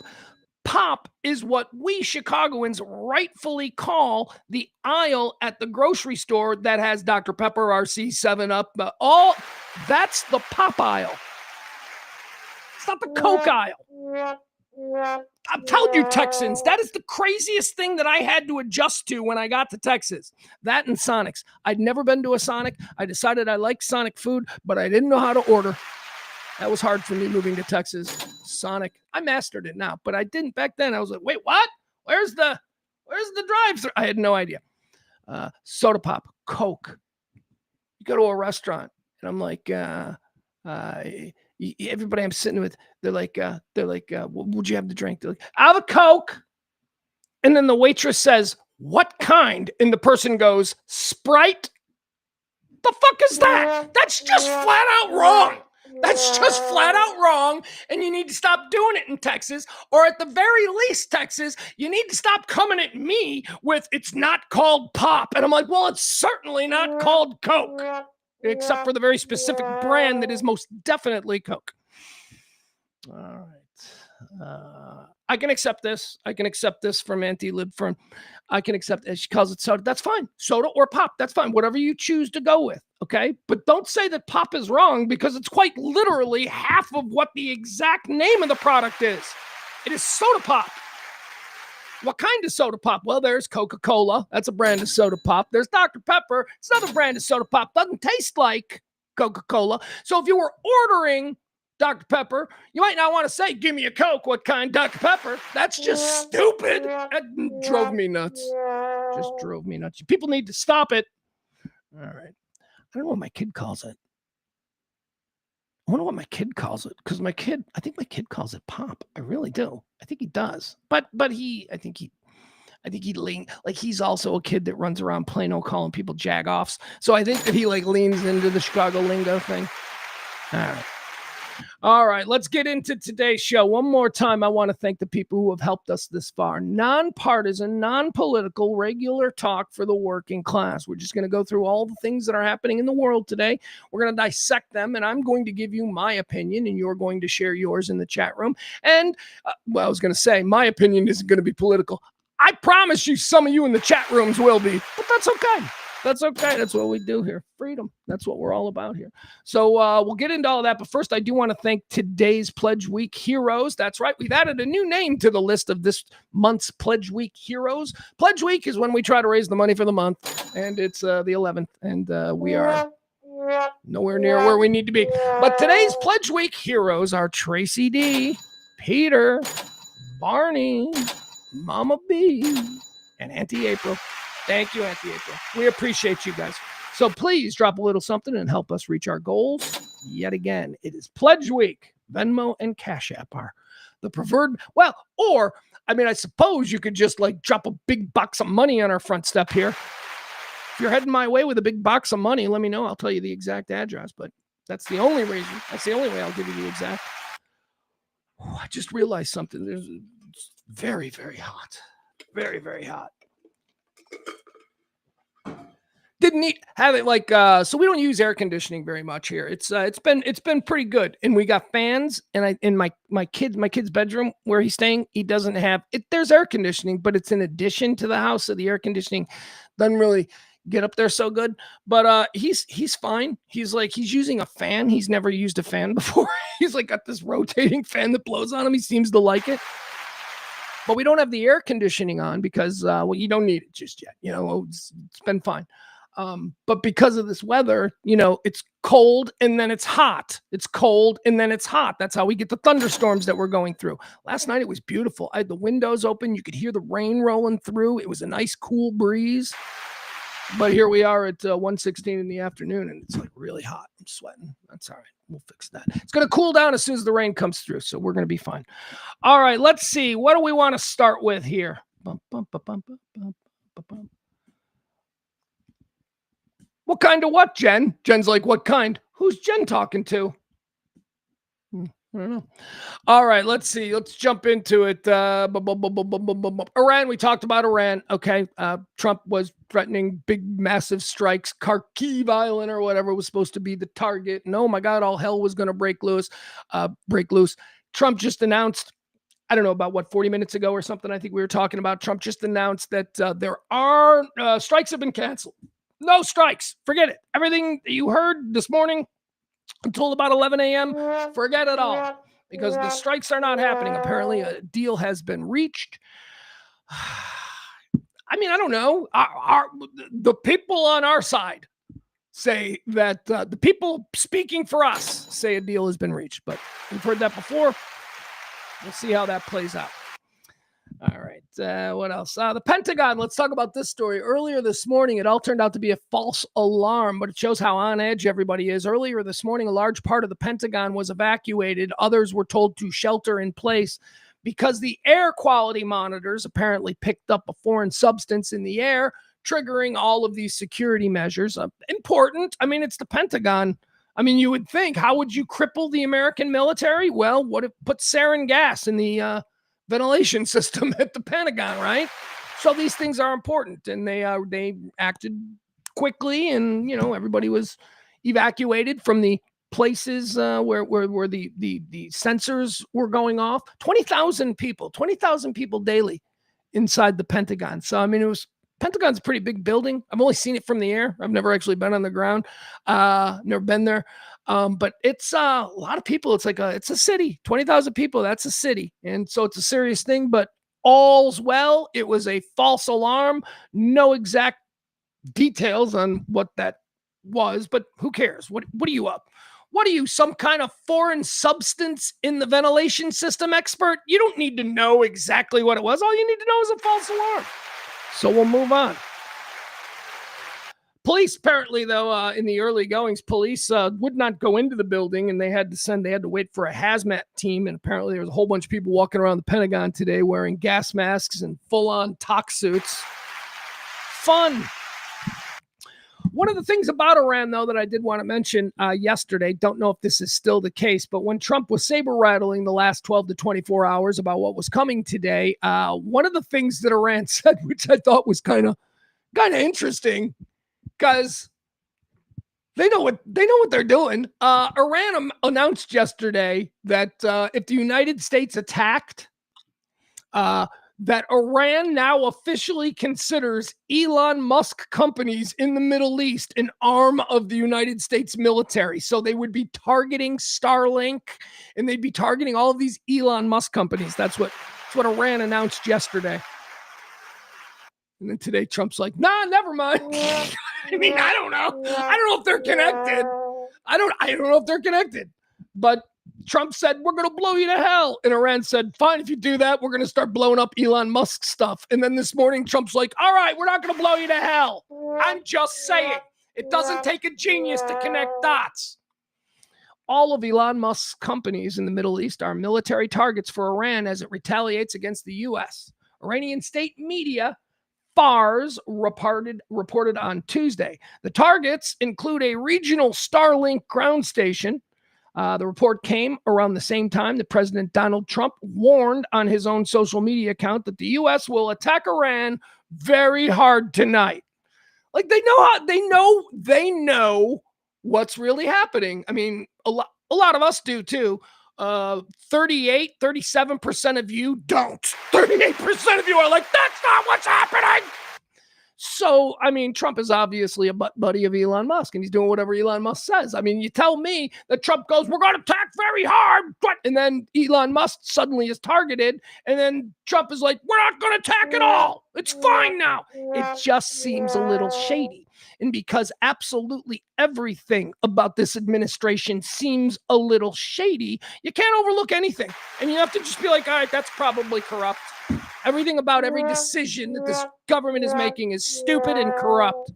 Pop is what we Chicagoans rightfully call the aisle at the grocery store that has Dr. Pepper, RC, 7-Up, that's the pop aisle. It's not the Coke aisle. I'm telling you, Texans, that is the craziest thing that I had to adjust to when I got to Texas. That and Sonic's. I'd never been to a Sonic. I decided I liked Sonic food, but I didn't know how to order. That was hard for me moving to Texas. Sonic. I mastered it now, but I didn't back then. I was like, wait, what? Where's the drive-thru? I had no idea. Soda pop, Coke. You go to a restaurant, and I'm like, everybody I'm sitting with, they're like, what would you have to drink? They're like, I'll have a Coke. And then the waitress says, what kind? And the person goes, Sprite. The fuck is that? That's just flat out wrong. That's just flat out wrong. And you need to stop doing it in Texas, or at the very least, Texas, you need to stop coming at me with, it's not called pop. And I'm like, well, it's certainly not called Coke, except for the very specific brand that is most definitely Coke. All right. I can accept this. I can accept this from Anti-Lib Fern. I can accept it. She calls it soda. That's fine. Soda or pop. That's fine. Whatever you choose to go with. Okay. But don't say that pop is wrong, because it's quite literally half of what the exact name of the product is. It is soda pop. What kind of soda pop? Well, there's Coca-Cola. That's a brand of soda pop. There's Dr. Pepper. It's another brand of soda pop. Doesn't taste like Coca-Cola. So if you were ordering Dr. Pepper, you might not want to say, give me a Coke. What kind, Dr. Pepper? That's just stupid. That drove me nuts. Just drove me nuts. People need to stop it. All right. I don't know what my kid calls it. I wonder what my kid calls it, because I think my kid calls it pop. I really do. I think he does. But I think he leans, like, he's also a kid that runs around Plano calling people jagoffs. So I think that he leans into the Chicago lingo thing. All right, let's get into today's show. One more time, I want to thank the people who have helped us this far. Nonpartisan, non-political, regular talk for the working class. We're just going to go through all the things that are happening in the world today. We're going to dissect them, and I'm going to give you my opinion, and you're going to share yours in the chat room. And, I was going to say, my opinion isn't going to be political. I promise you some of you in the chat rooms will be, but that's okay. That's okay. That's what we do here. Freedom. That's what we're all about here. So we'll get into all of that. But first, I do want to thank today's Pledge Week heroes. That's right. We've added a new name to the list of this month's Pledge Week heroes. Pledge Week is when we try to raise the money for the month. And it's the 11th. And we are nowhere near where we need to be. But today's Pledge Week heroes are Tracy D, Peter, Barney, Mama B, and Auntie April. Thank you, Auntie April. We appreciate you guys. So please drop a little something and help us reach our goals. Yet again, it is Pledge Week. Venmo and Cash App are the preferred. Well, or I mean, I suppose you could just like drop a big box of money on our front step here. If you're heading my way with a big box of money, let me know. I'll tell you the exact address, but that's the only reason. That's the only way I'll give you the exact. Oh, I just realized something. It's very, very hot. Very, very hot. Didn't have it like so we don't use air conditioning very much here. It's been pretty good, and we got fans. And I in my kid's bedroom where he's staying, he doesn't have it. There's air conditioning, but it's in addition to the house, so the air conditioning doesn't really get up there so good. But he's fine. He's using a fan. He's never used a fan before. He's like got this rotating fan that blows on him. He seems to like it. But we don't have the air conditioning on because you don't need it just yet. It's been fine. But because of this weather, it's cold and then it's hot. It's cold and then it's hot. That's how we get the thunderstorms that we're going through. Last night, it was beautiful. I had the windows open. You could hear the rain rolling through. It was a nice cool breeze. But here we are at 1:16 in the afternoon, and it's like really hot. I'm sweating. That's all right. We'll fix that. It's going to cool down as soon as the rain comes through, so we're going to be fine. All right, let's see. What do we want to start with here? What kind of what, Jen? Jen's like, what kind? Who's Jen talking to? I don't know. All right, let's see. Let's jump into it. Iran, we talked about Iran. Okay. Trump was threatening big, massive strikes. Kharkiv Island or whatever was supposed to be the target. And oh my God, all hell was going to break loose. Trump just announced, I don't know, about 40 minutes ago or something. I think we were talking about Trump just announced that there are strikes have been canceled. No strikes. Forget it. Everything that you heard this morning until about 11 a.m., forget it all, because the strikes are not happening. Apparently, a deal has been reached. I mean, I don't know. The people on our side say that the people speaking for us say a deal has been reached, but we've heard that before. We'll see how that plays out. All right. What else? The Pentagon. Let's talk about this story. Earlier this morning, it all turned out to be a false alarm, but it shows how on edge everybody is. Earlier this morning, a large part of the Pentagon was evacuated. Others were told to shelter in place because the air quality monitors apparently picked up a foreign substance in the air, triggering all of these security measures. Important. I mean, it's the Pentagon. I mean, you would think, how would you cripple the American military? Well, what if put sarin gas in the ventilation system at the Pentagon, right? So these things are important, and they acted quickly, and everybody was evacuated from the places where the sensors were going off. 20,000 people daily inside the Pentagon. So I mean, Pentagon's a pretty big building. I've only seen it from the air. I've never actually been on the ground. Never been there. But it's a lot of people. It's a city, 20,000 people. That's a city. And so it's a serious thing, but all's well. It was a false alarm. No exact details on what that was, but who cares? What are you up? What are you, some kind of foreign substance in the ventilation system expert? You don't need to know exactly what it was. All you need to know is a false alarm. So we'll move on. Police, apparently, though, in the early goings, police would not go into the building, and they had to wait for a hazmat team. And apparently there was a whole bunch of people walking around the Pentagon today wearing gas masks and full-on tox suits. Fun. One of the things about Iran, though, that I did want to mention yesterday, don't know if this is still the case, but when Trump was saber-rattling the last 12 to 24 hours about what was coming today, one of the things that Iran said, which I thought was kind of interesting, because they know what they're doing. Iran announced yesterday that if the United States attacked, that Iran now officially considers Elon Musk companies in the Middle East an arm of the United States military. So they would be targeting Starlink, and they'd be targeting all of these Elon Musk companies. That's what Iran announced yesterday. And then today Trump's like, nah, never mind. I mean, I don't know. I don't know if they're connected. I don't know if they're connected. But Trump said, we're going to blow you to hell. And Iran said, fine, if you do that, we're going to start blowing up Elon Musk stuff. And then this morning, Trump's like, all right, we're not going to blow you to hell. I'm just saying. It doesn't take a genius to connect dots. all of Elon Musk's companies in the Middle East are military targets for Iran as it retaliates against the U.S. Iranian state media, Thurs, reported on Tuesday. The targets include a regional Starlink ground station. The report came around the same time that President Donald Trump warned on his own social media account that the U.S. will attack Iran very hard tonight. Like they know what's really happening. I mean, a lot of us do too. 37% of you don't. 38% of you are like, that's not what's happening. So, I mean, Trump is obviously a butt buddy of Elon Musk, and he's doing whatever Elon Musk says. I mean, you tell me that Trump goes, we're going to attack very hard, and then Elon Musk suddenly is targeted, and then Trump is like, we're not going to attack at all. It's fine now. It just seems a little shady. And because absolutely everything about this administration seems a little shady, you can't overlook anything. And you have to just be like, all right, that's probably corrupt. Everything about every decision that this government is making is stupid and corrupt.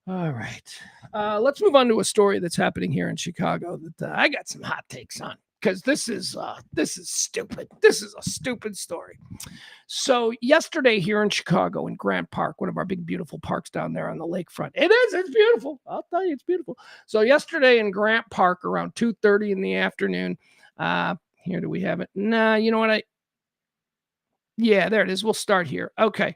All right. Let's move on to a story that's happening here in Chicago that I got some hot takes on, because this is stupid. This is a stupid story. So yesterday here in Chicago in Grant Park, one of our big, beautiful parks down there on the lakefront. It's beautiful. I'll tell you, it's beautiful. So yesterday in Grant Park around 2:30 in the afternoon, here, do we have it? Nah, you know what? Yeah, there it is. We'll start here. Okay.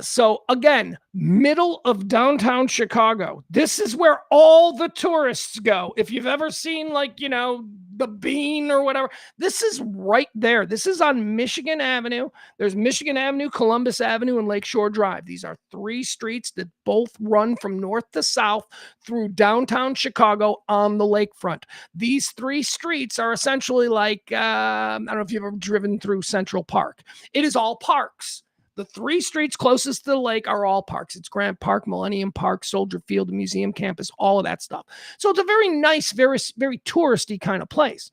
So again, middle of downtown Chicago. This is where all the tourists go. If you've ever seen, like, you know, the Bean or whatever, this is right there. This is on Michigan Avenue. There's Michigan Avenue, Columbus Avenue, and Lakeshore Drive. These are three streets that both run from north to south through downtown Chicago on the lakefront. These three streets are essentially like, I don't know if you've ever driven through Central Park. It is all parks. The three streets closest to the lake are all parks. It's Grant Park, Millennium Park, Soldier Field, Museum Campus, all of that stuff. So it's a very nice, very, very touristy kind of place.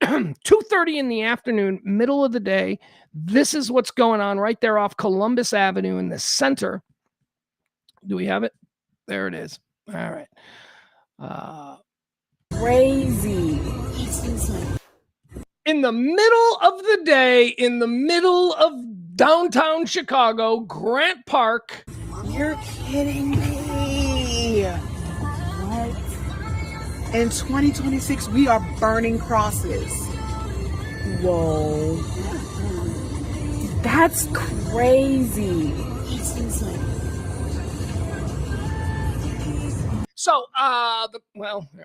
2:30 in the afternoon, middle of the day. This is what's going on right there off Columbus Avenue in the center. Do we have it? There it is. All right. Crazy. It's insane. In the middle of the day, in the middle of downtown Chicago, Grant Park. You're kidding me. What? In 2026, we are burning crosses. Whoa. That's crazy. It's insane. So, oh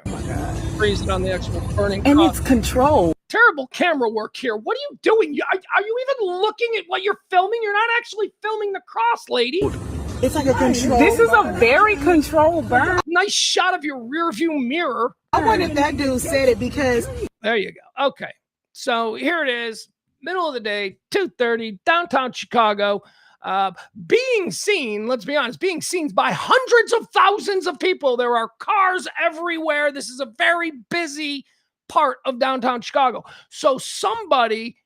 my God, freeze it on the actual burning. And it's controlled. Terrible camera work here. What are you doing? Are you even looking at what you're filming? You're not actually filming the cross, lady. It's like a control. This is a very controlled burn. Nice shot of your rear view mirror. I wonder if that dude said it because. There you go. Okay. So here it is, middle of the day, 2:30, downtown Chicago. Being seen, let's be honest, being seen by hundreds of thousands of people. There are cars everywhere. This is a very busy part of downtown Chicago. So somebody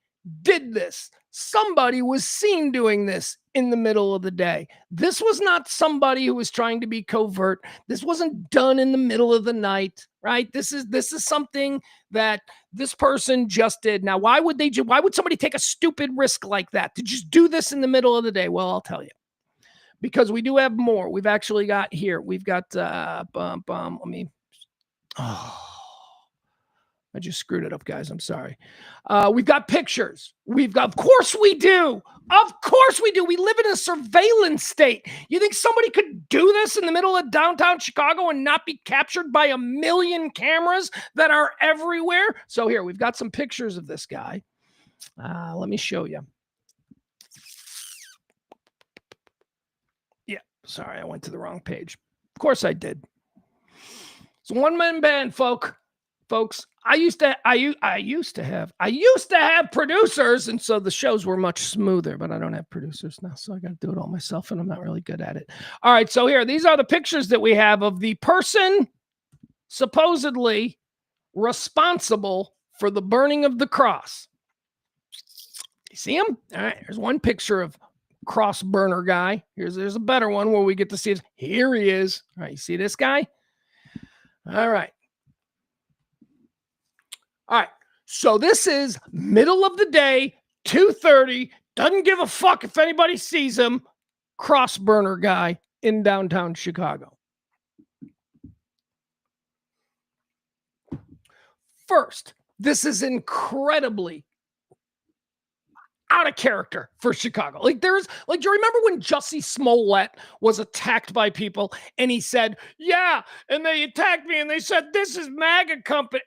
did this. Somebody was seen doing this in the middle of the day. This was not somebody who was trying to be covert. This wasn't done in the middle of the night, right? This is something that this person just did. Now, why would somebody take a stupid risk like that to just do this in the middle of the day? Well, I'll tell you. Because we do have more. We've actually got here. We've got I just screwed it up, guys. I'm sorry. We've got pictures. Of course we do. Of course we do. We live in a surveillance state. You think somebody could do this in the middle of downtown Chicago and not be captured by a million cameras that are everywhere? So here, we've got some pictures of this guy. Let me show you. Yeah, sorry, I went to the wrong page. Of course I did. It's a one-man band, folks. I used to have producers, and so the shows were much smoother, but I don't have producers now, so I got to do it all myself, and I'm not really good at it. All right, so here, these are the pictures that we have of the person supposedly responsible for the burning of the cross. You see him? All right, here's one picture of cross burner guy. There's a better one where we get to see it. Here he is. All right, you see this guy? All right. All right. So this is middle of the day, 2:30. Doesn't give a fuck if anybody sees him. Cross burner guy in downtown Chicago. First, this is incredibly out of character for Chicago. Like do you remember when Jussie Smollett was attacked by people and he said, yeah, and they attacked me and they said, this is MAGA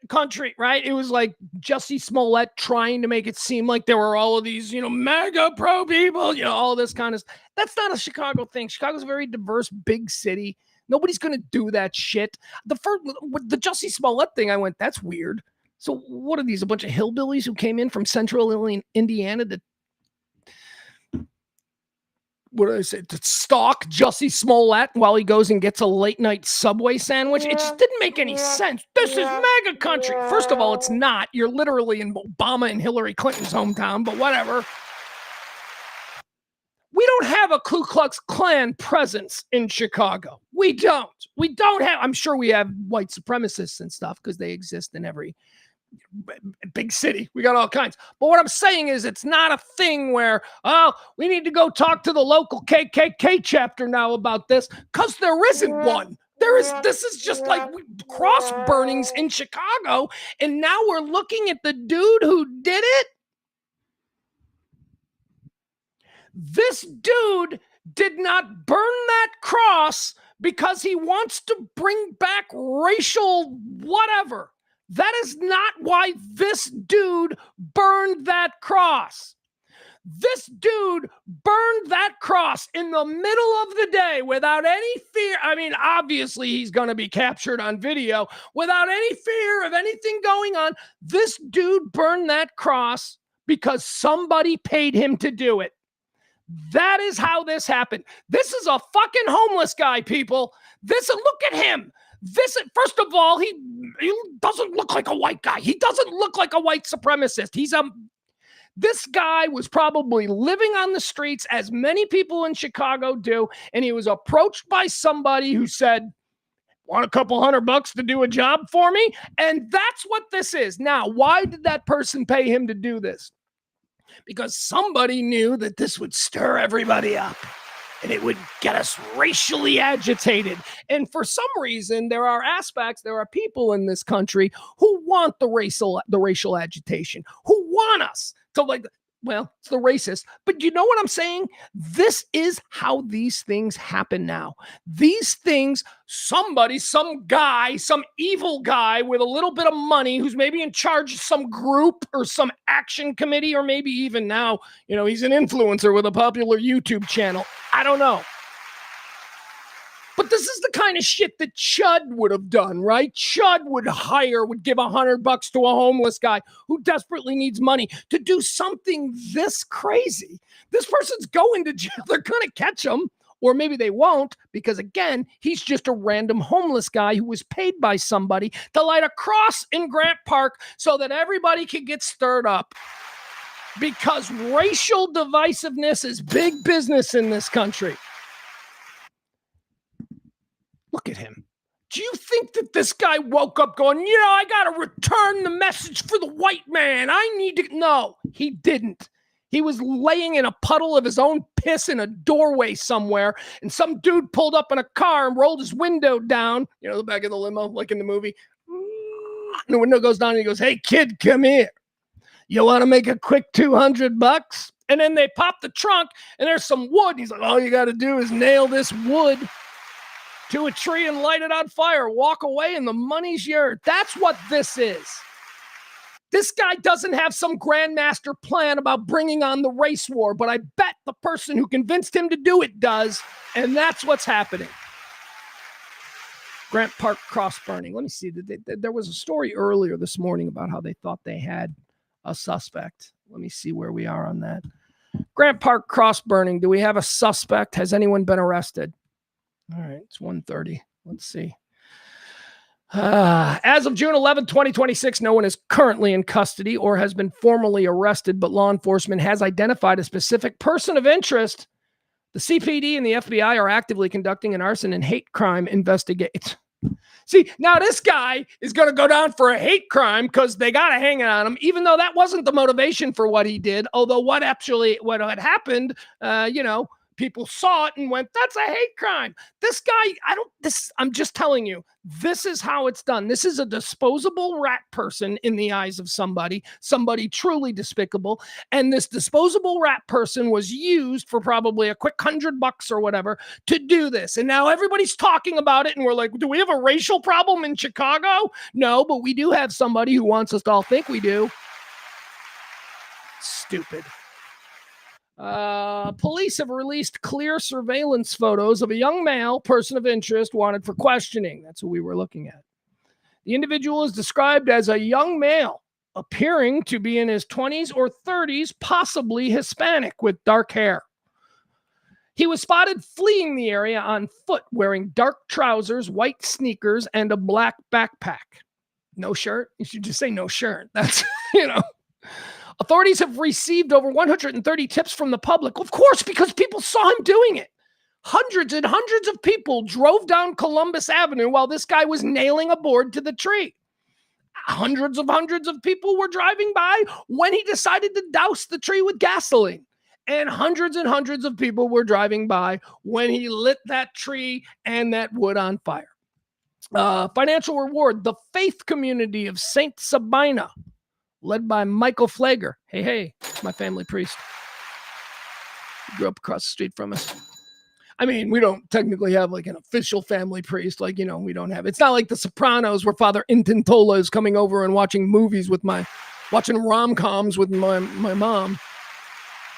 country, right? It was like Jussie Smollett trying to make it seem like there were all of these, MAGA pro people, all this kind of stuff. That's not a Chicago thing. Chicago's a very diverse, big city. Nobody's going to do that shit. The Jussie Smollett thing, I went, that's weird. So what are these? A bunch of hillbillies who came in from central Indiana to to stalk Jussie Smollett while he goes and gets a late night Subway sandwich? It just didn't make any sense. This is MAGA country. First of all, it's not. You're literally in Obama and Hillary Clinton's hometown, but whatever. We don't have a Ku Klux Klan presence in Chicago. We don't have, I'm sure we have white supremacists and stuff because they exist in every big city. We got all kinds. But what I'm saying is it's not a thing where, we need to go talk to the local KKK chapter now about this, because there isn't one. This is just like cross burnings in Chicago. And now we're looking at the dude who did it. This dude did not burn that cross because he wants to bring back racial whatever. That is not why this dude burned that cross. This dude burned that cross in the middle of the day without any fear. I mean, obviously he's going to be captured on video without any fear of anything going on. This dude burned that cross because somebody paid him to do it. That is how this happened. This is a fucking homeless guy, people. Look at him. First of all, he doesn't look like a white guy. He doesn't look like a white supremacist. This guy was probably living on the streets, as many people in Chicago do, and he was approached by somebody who said, want a couple $100 to do a job for me? And that's what this is. Now, why did that person pay him to do this? Because somebody knew that this would stir everybody up and it would get us racially agitated. And for some reason, there are people in this country who want the racial agitation, who want us to it's the racist. But you know what I'm saying? This is how these things happen now. These things, some guy, some evil guy with a little bit of money who's maybe in charge of some group or some action committee, or maybe even now, he's an influencer with a popular YouTube channel. I don't know. But this is the kind of shit that Chud would have done, right? Chud would give $100 to a homeless guy who desperately needs money to do something this crazy. This person's going to jail. They're going to catch him, or maybe they won't, because again, he's just a random homeless guy who was paid by somebody to light a cross in Grant Park so that everybody can get stirred up. Because racial divisiveness is big business in this country. Look at him. Do you think that this guy woke up going, I got to return the message for the white man? No, he didn't. He was laying in a puddle of his own piss in a doorway somewhere, and some dude pulled up in a car and rolled his window down, the back of the limo, like in the movie. And the window goes down and he goes, hey, kid, come here. You want to make a quick $200? And then they pop the trunk and there's some wood. And he's like, all you got to do is nail this wood to a tree and light it on fire, walk away, and the money's yours. That's what this is. This guy doesn't have some grandmaster plan about bringing on the race war, but I bet the person who convinced him to do it does, and that's what's happening. Grant Park cross burning. Let me see. There was a story earlier this morning about how they thought they had a suspect. Let me see where we are on that. Grant Park cross burning. Do we have a suspect? Has anyone been arrested? All right, it's 1:30. Let's see. As of June 11, 2026, no one is currently in custody or has been formally arrested, but law enforcement has identified a specific person of interest. The CPD and the FBI are actively conducting an arson and hate crime investigation. See, now this guy is going to go down for a hate crime because they got to hang it on him, even though that wasn't the motivation for what he did. Although what had happened, people saw it and went, that's a hate crime. This guy, I'm just telling you, this is how it's done. This is a disposable rat person in the eyes of somebody truly despicable. And this disposable rat person was used for probably a quick $100 or whatever to do this. And now everybody's talking about it. And we're like, do we have a racial problem in Chicago? No, but we do have somebody who wants us to all think we do. Stupid. Police have released clear surveillance photos of a young male person of interest wanted for questioning. That's what we were looking at. The individual is described as a young male, appearing to be in his 20s or 30s, possibly Hispanic with dark hair. He was spotted fleeing the area on foot, wearing dark trousers, white sneakers, and a black backpack. No shirt? You should just say no shirt. That's, Authorities have received over 130 tips from the public. Of course, because people saw him doing it. Hundreds and hundreds of people drove down Columbus Avenue while this guy was nailing a board to the tree. Hundreds of people were driving by when he decided to douse the tree with gasoline. And hundreds of people were driving by when he lit that tree and that wood on fire. Financial reward, the faith community of St. Sabina, led by Michael Flager. Hey, my family priest. He grew up across the street from us. I mean, we don't technically have like an official family priest. Like, we don't have, it's not like The Sopranos where Father Intintola is coming over and watching movies with watching rom-coms with my mom.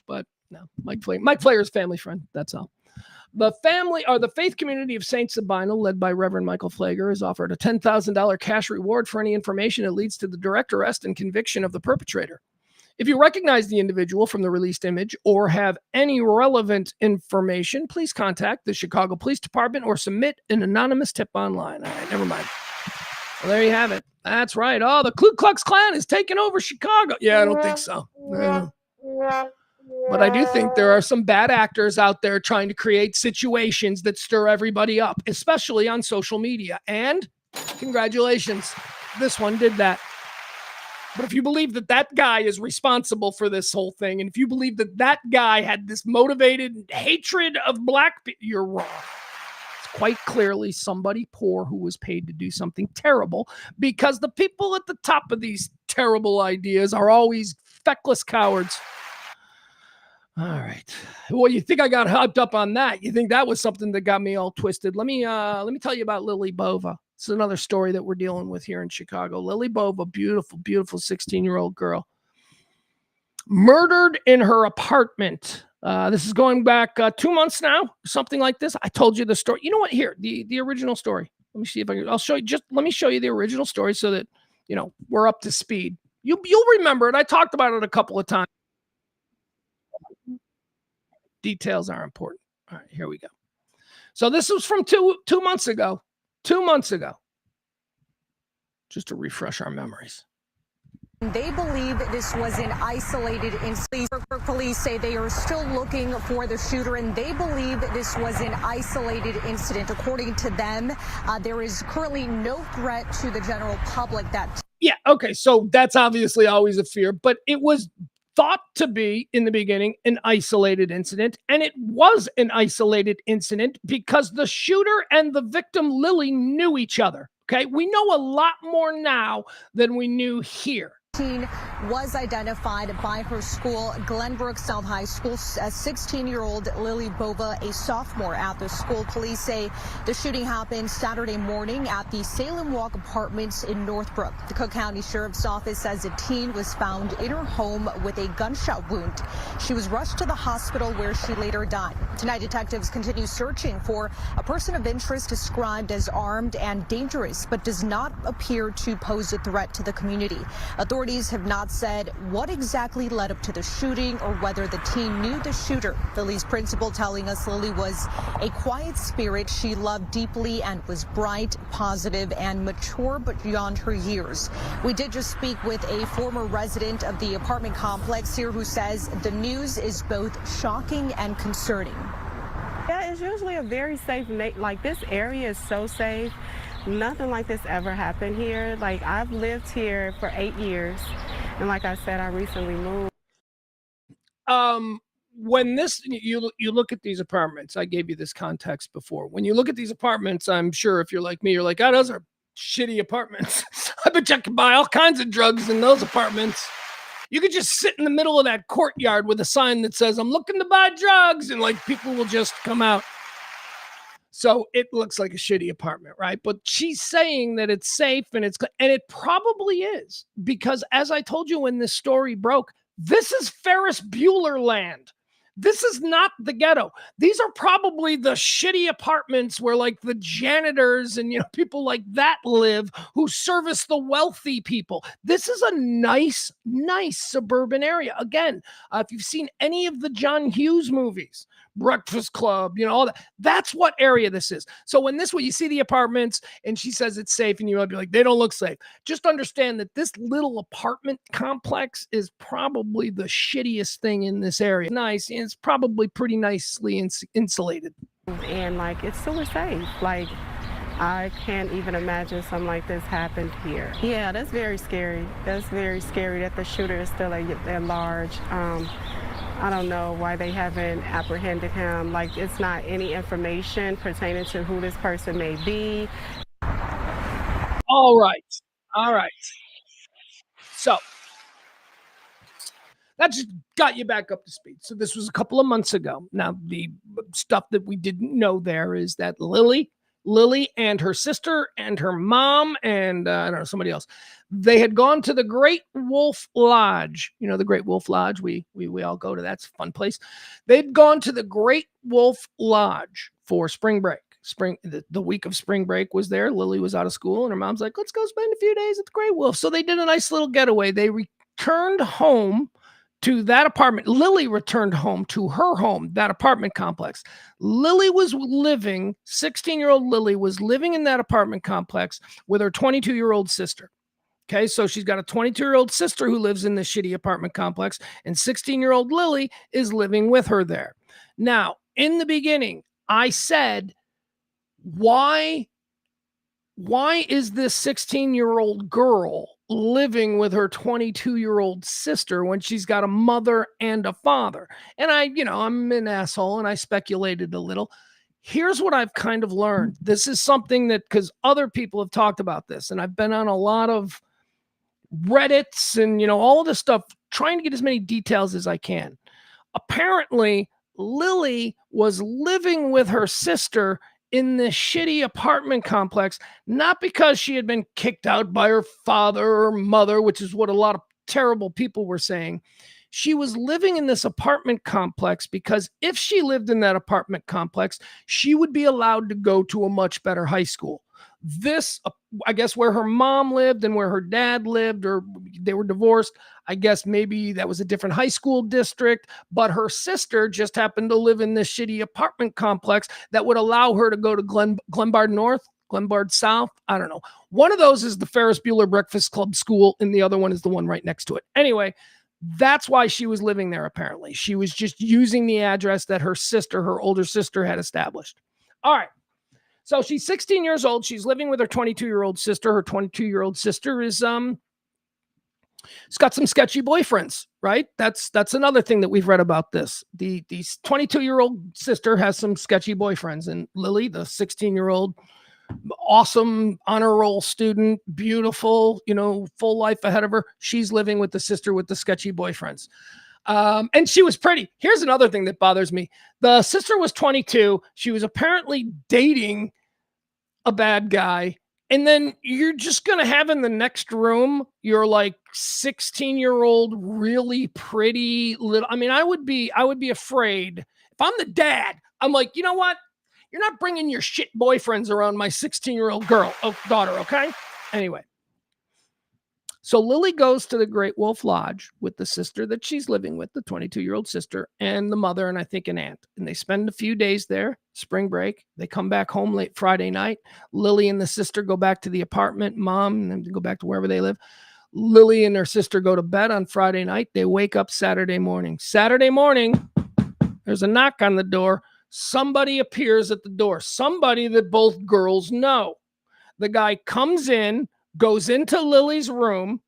But no, Mike Flager's family friend. That's all. The faith community of St. Sabina, led by Reverend Michael Flager, has offered a $10,000 cash reward for any information that leads to the direct arrest and conviction of the perpetrator. If you recognize the individual from the released image or have any relevant information, please contact the Chicago Police Department or submit an anonymous tip online. All right, never mind. Well, there you have it. That's right. Oh, the Ku Klux Klan is taking over Chicago. Yeah, I don't think so. But I do think there are some bad actors out there trying to create situations that stir everybody up, especially on social media. And congratulations, this one did that. But if you believe that guy is responsible for this whole thing, and if you believe that guy had this motivated hatred of black people, you're wrong. It's quite clearly somebody poor who was paid to do something terrible, because the people at the top of these terrible ideas are always feckless cowards. All right. Well, you think I got hyped up on that? You think that was something that got me all twisted? Let me tell you about Lily Bova. This is another story that we're dealing with here in Chicago. Lily Bova, beautiful 16-year-old girl, murdered in her apartment. This is going back 2 months now, something like this. I told you the story. You know what? Here, the original story. Let me see if I'll show you. Let me show you the original story so that we're up to speed. You'll remember it. I talked about it a couple of times. Details are important. All right, here we go. So this was from two months ago. 2 months ago. Just to refresh our memories. They believe this was an isolated incident. Police say they are still looking for the shooter, and they believe this was an isolated incident. According to them, there is currently no threat to the general public. Yeah, okay, so that's obviously always a fear, but it was thought to be, in the beginning, an isolated incident, and it was an isolated incident because the shooter and the victim, Lily, knew each other. Okay, we know a lot more now than we knew here. Was identified by her school, Glenbrook South High School. 16-year-old Lily Bova, a sophomore at the school. Police say the shooting happened Saturday morning at the Salem Walk Apartments in Northbrook. The Cook County Sheriff's Office says a teen was found in her home with a gunshot wound. She was rushed to the hospital where she later died. Tonight, detectives continue searching for a person of interest described as armed and dangerous, but does not appear to pose a threat to the community. Authorities have not said what exactly led up to the shooting or whether the teen knew the shooter. Lily's principal telling us Lily was a quiet spirit she loved deeply and was bright, positive, and mature, but beyond her years. We did just speak with a former resident of the apartment complex here who says the news is both shocking and concerning. Yeah, it's usually a very safe, like this area is so safe. Nothing like this ever happened here. Like, I've lived here for 8 years, and like I said, I recently moved. When this you look at these apartments, I gave you this context before. When you look at these apartments, I'm sure if you're like me, you're like, oh, those are shitty apartments. I bet you can buy all kinds of drugs in those apartments. You could just sit in the middle of that courtyard with a sign that says, I'm looking to buy drugs, and like people will just come out. So it looks like a shitty apartment, right? But she's saying that it's safe and it probably is, because as I told you when this story broke, this is Ferris Bueller land. This is not the ghetto. These are probably the shitty apartments where like the janitors and, people like that live who service the wealthy people. This is a nice suburban area. Again, if you've seen any of the John Hughes movies, Breakfast Club, all that, that's what area this is. So when you see the apartments and she says it's safe and you might be like, they don't look safe. Just understand that this little apartment complex is probably the shittiest thing in this area. Nice. And it's probably pretty nicely insulated. And like, it's super safe. Like, I can't even imagine something like this happened here. Yeah, that's very scary. That's very scary that the shooter is still at large. I don't know why they haven't apprehended him. Like, it's not any information pertaining to who this person may be. All right. So that just got you back up to speed. So this was a couple of months ago. Now, the stuff that we didn't know there is that Lily and her sister and her mom and I don't know, somebody else, they had gone to the Great Wolf Lodge. The Great Wolf Lodge, we all go to. That's a fun place. They'd gone to the Great Wolf Lodge for spring break. The week of spring break was there. Lily was out of school and her mom's like, let's go spend a few days at the Great Wolf. So they did a nice little getaway. They returned home to that apartment. Lily returned home to her home, that apartment complex. 16-year-old Lily was living in that apartment complex with her 22-year-old sister. Okay, so she's got a 22-year-old sister who lives in this shitty apartment complex, and 16-year-old Lily is living with her there. Now, in the beginning, I said, why is this 16-year-old girl living with her 22-year-old sister when she's got a mother and a father? And I'm an asshole and I speculated a little. Here's what I've kind of learned. This is something that, because other people have talked about this, and I've been on a lot of Reddits and, all of this stuff, trying to get as many details as I can. Apparently, Lily was living with her sister in this shitty apartment complex, not because she had been kicked out by her father or mother, which is what a lot of terrible people were saying. She was living in this apartment complex because if she lived in that apartment complex, she would be allowed to go to a much better high school. This, I guess, where her mom lived and where her dad lived, or they were divorced, I guess maybe that was a different high school district, but her sister just happened to live in this shitty apartment complex that would allow her to go to Glenbard North, Glenbard South. I don't know. One of those is the Ferris Bueller Breakfast Club school, and the other one is the one right next to it. Anyway, that's why she was living there, apparently. She was just using the address that her older sister, had established. All right. So she's 16 years old. She's living with her 22-year-old sister. Her 22-year-old sister is she's got some sketchy boyfriends, right? That's another thing that we've read about this. The 22-year-old sister has some sketchy boyfriends, and Lily, the 16-year-old, awesome honor roll student, beautiful, full life ahead of her, she's living with the sister with the sketchy boyfriends. And she was pretty. Here's another thing that bothers me. The sister was 22. She was apparently dating a bad guy. And then you're just going to have in the next room your like 16-year-old, really pretty little. I mean, I would be afraid if I'm the dad. I'm like, you know what? You're not bringing your shit boyfriends around my 16-year-old daughter. Okay. Anyway. So Lily goes to the Great Wolf Lodge with the sister that she's living with, the 22-year-old sister, and the mother, and I think an aunt. And they spend a few days there, spring break. They come back home late Friday night. Lily and the sister go back to the apartment, mom, and then go back to wherever they live. Lily and her sister go to bed on Friday night. They wake up Saturday morning. Saturday morning, there's a knock on the door. Somebody appears at the door. Somebody that both girls know. The guy comes in, goes into Lily's room,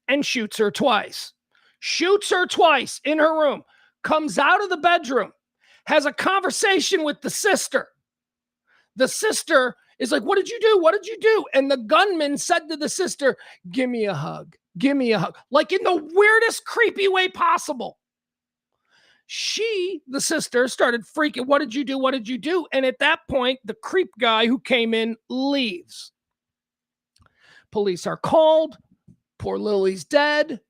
and shoots her twice. Shoots her twice in her room. Comes out of the bedroom. Has a conversation with the sister. The sister is like, what did you do? What did you do? And the gunman said to the sister, give me a hug. Give me a hug. Like in the weirdest, creepy way possible. The sister, started freaking. What did you do? What did you do? And at that point, the creep guy who came in leaves. Police are called. Poor Lily's dead.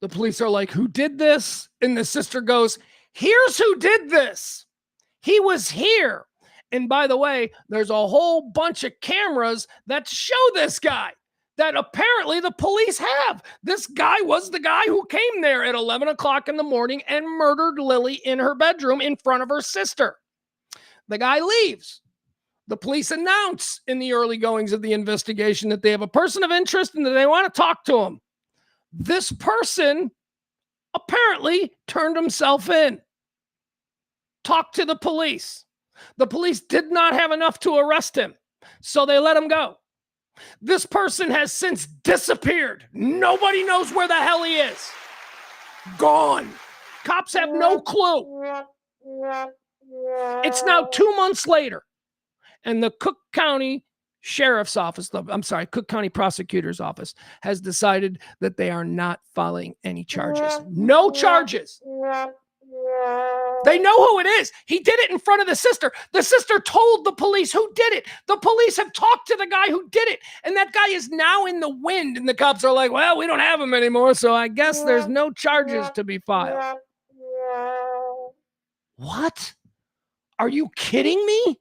The police are like, who did this? And the sister goes, here's who did this. He was here. And by the way, there's a whole bunch of cameras that show this guy that apparently the police have. This guy was the guy who came there at 11 o'clock in the morning and murdered Lily in her bedroom in front of her sister. The guy leaves. The police announce in the early goings of the investigation that they have a person of interest and that they want to talk to him. This person apparently turned himself in. Talked to the police. The police did not have enough to arrest him, so they let him go. This person has since disappeared. Nobody knows where the hell he is. Gone. Cops have no clue. It's now 2 months later, and the Cook County Sheriff's Office, Cook County Prosecutor's Office has decided that they are not filing any charges. No charges. They know who it is. He did it in front of the sister. The sister told the police who did it. The police have talked to the guy who did it. And that guy is now in the wind. And the cops are like, well, we don't have him anymore. So I guess there's no charges to be filed. What? Are you kidding me?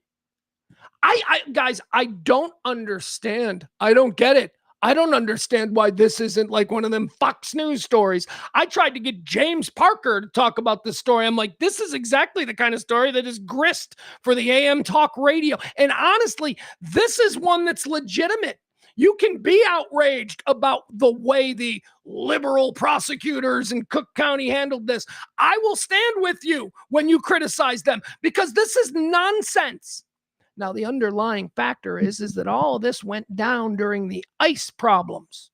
Guys, I don't understand. I don't get it. I don't understand why this isn't like one of them Fox News stories. I tried to get James Parker to talk about this story. I'm like, this is exactly the kind of story that is grist for the AM talk radio. And honestly, this is one that's legitimate. You can be outraged about the way the liberal prosecutors in Cook County handled this. I will stand with you when you criticize them because this is nonsense. Now, the underlying factor is that all of this went down during the ICE problems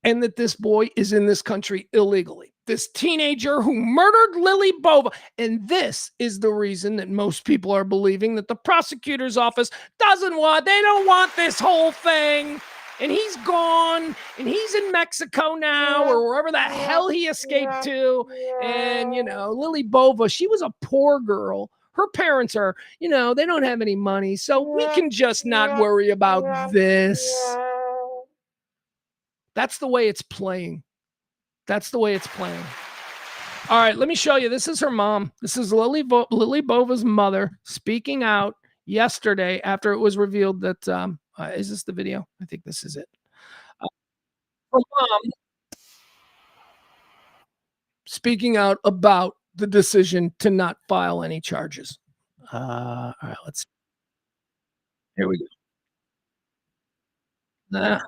and that this boy is in this country illegally. This teenager who murdered Lily Bova. And this is the reason that most people are believing that the prosecutor's office they don't want this whole thing. And he's gone and he's in Mexico now or wherever the hell he escaped to. And, Lily Bova, she was a poor girl. Her parents are, they don't have any money, so we can just not worry about this. That's the way it's playing. That's the way it's playing. All right, let me show you. This is her mom. This is Lily Bova's mother speaking out yesterday after it was revealed that, is this the video? I think this is it. Her mom speaking out about the decision to not file any charges. All right, here we go.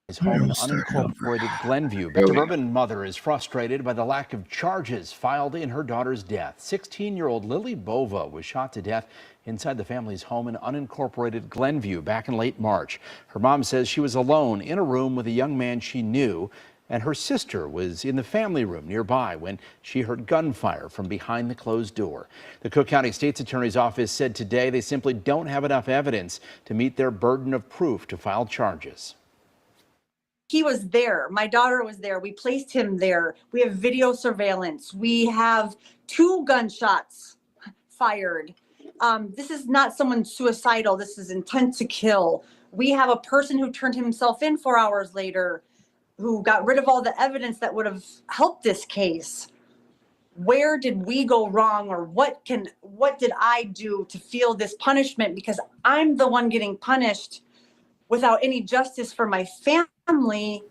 His home in unincorporated Glenview. But the urban mother is frustrated by the lack of charges filed in her daughter's death. 16-year-old Lily Bova was shot to death inside the family's home in unincorporated Glenview back in late March. Her mom says she was alone in a room with a young man she knew, and her sister was in the family room nearby when she heard gunfire from behind the closed door. The Cook County State's Attorney's Office said today they simply don't have enough evidence to meet their burden of proof to file charges. He was there. My daughter was there. We placed him there. We have video surveillance. We have 2 gunshots fired. This is not someone suicidal. This is intent to kill. We have a person who turned himself in 4 hours later, who got rid of all the evidence that would have helped this case. Where did we go wrong, or what did I do to feel this punishment? Because I'm the one getting punished without any justice for my family.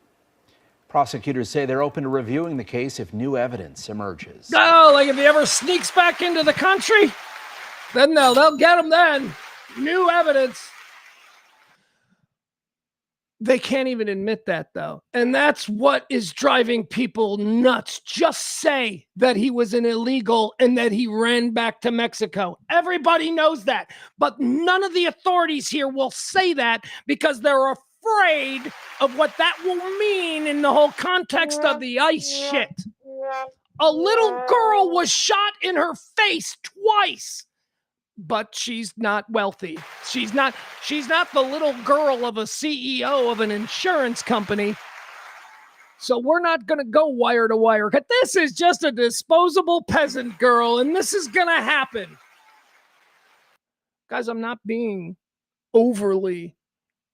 Prosecutors say they're open to reviewing the case if new evidence emerges. Oh, like if he ever sneaks back into the country, then they'll get him then. New evidence. They can't even admit that, though. And that's what is driving people nuts. Just say that he was an illegal and that he ran back to Mexico. Everybody knows that. But none of the authorities here will say that because they're afraid of what that will mean in the whole context of the ICE shit. A little girl was shot in her face twice. But she's not wealthy. She's not the little girl of a CEO of an insurance company. So we're not going to go wire to wire. This is just a disposable peasant girl, and this is going to happen. Guys, I'm not being overly.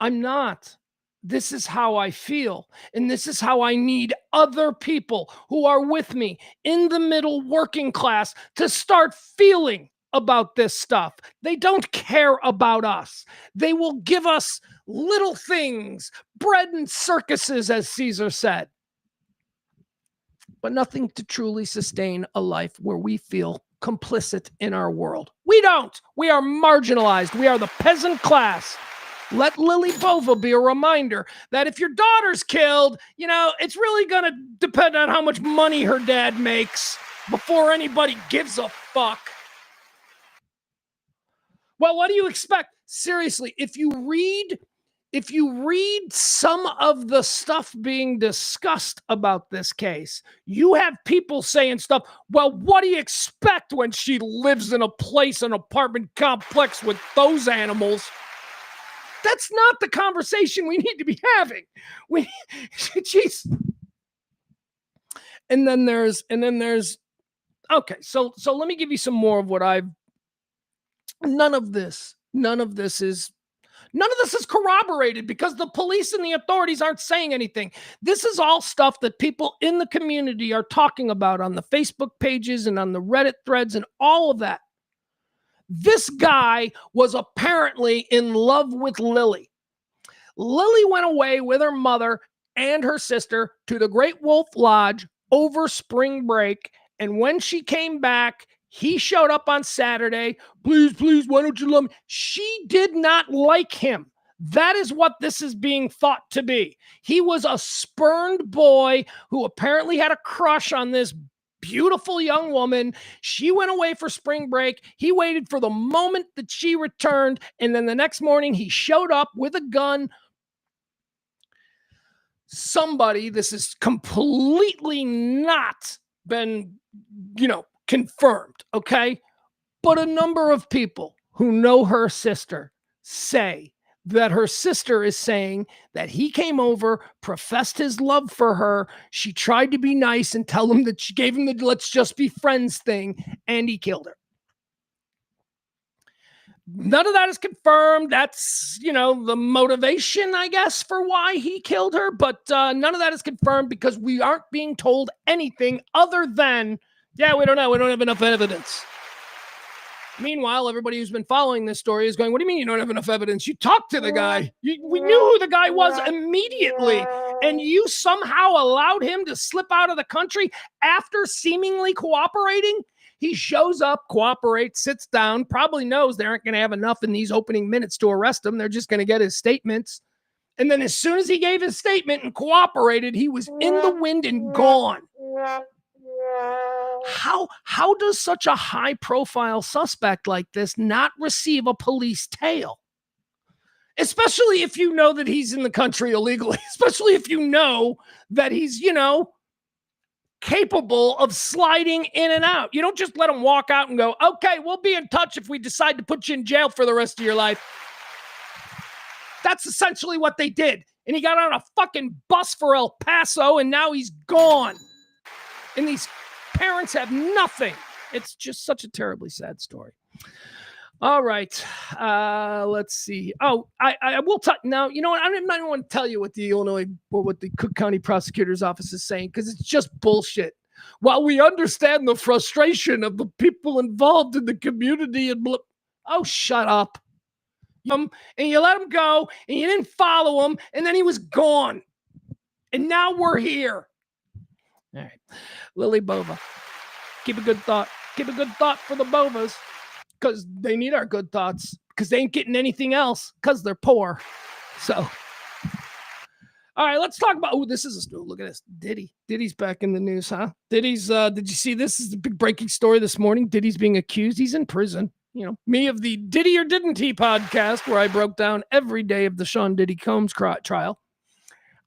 I'm not. This is how I feel, and this is how I need other people who are with me in the middle working class to start feeling about this stuff. They don't care about us. They will give us little things, bread and circuses, as Caesar said, but nothing to truly sustain a life where we feel complicit in our world. We don't. We are marginalized. We are the peasant class. Let Lily Bova be a reminder that if your daughter's killed, it's really going to depend on how much money her dad makes before anybody gives a fuck. Well, what do you expect? Seriously, if you read some of the stuff being discussed about this case, you have people saying stuff, well, what do you expect when she lives in an apartment complex with those animals? That's not the conversation we need to be having. Jeez. And then there's, okay, so let me give you some more of what none of this is corroborated because the police and the authorities aren't saying anything. This is all stuff that people in the community are talking about on the Facebook pages and on the Reddit threads and all of that. This guy was apparently in love with Lily. Lily went away with her mother and her sister to the Great Wolf Lodge over spring break. And when she came back, he showed up on Saturday. Please, why don't you love me? She did not like him. That is what this is being thought to be. He was a spurned boy who apparently had a crush on this beautiful young woman. She went away for spring break. He waited for the moment that she returned. And then the next morning he showed up with a gun. This is completely not been, confirmed, okay? But a number of people who know her sister say that her sister is saying that he came over, professed his love for her. She tried to be nice and tell him that she gave him the let's just be friends thing, and he killed her. None of that is confirmed. That's, the motivation, I guess, for why he killed her. But none of that is confirmed because we aren't being told anything other than, we don't know. We don't have enough evidence. Meanwhile, everybody who's been following this story is going, what do you mean you don't have enough evidence? You talked to the guy. We knew who the guy was immediately. And you somehow allowed him to slip out of the country after seemingly cooperating? He shows up, cooperates, sits down, probably knows they aren't going to have enough in these opening minutes to arrest him. They're just going to get his statements. And then as soon as he gave his statement and cooperated, he was in the wind and gone. How does such a high-profile suspect like this not receive a police tail? Especially if you know that he's in the country illegally. Especially if you know that he's, capable of sliding in and out. You don't just let him walk out and go, okay, we'll be in touch if we decide to put you in jail for the rest of your life. That's essentially what they did. And he got on a fucking bus for El Paso, and now he's gone. And these parents have nothing. It's just such a terribly sad story. All right. Let's see. Oh, I will talk now. You know what? I don't want to tell you what the Illinois or what the Cook County Prosecutor's Office is saying because it's just bullshit. While we understand the frustration of the people involved in the community and shut up. And you let him go and you didn't follow him and then he was gone. And now we're here. All right. Lily Bova. Keep a good thought. Keep a good thought for the Bovas. Because they need our good thoughts. Because they ain't getting anything else. Because they're poor. So, All right, let's talk about. Oh, this is look at this. Diddy's back in the news, huh? Diddy's. Did you see this? This is the big breaking story this morning. Diddy's being accused. He's in prison. You know, me of the Diddy or Didn't He podcast, where I broke down every day of the Sean Diddy Combs trial.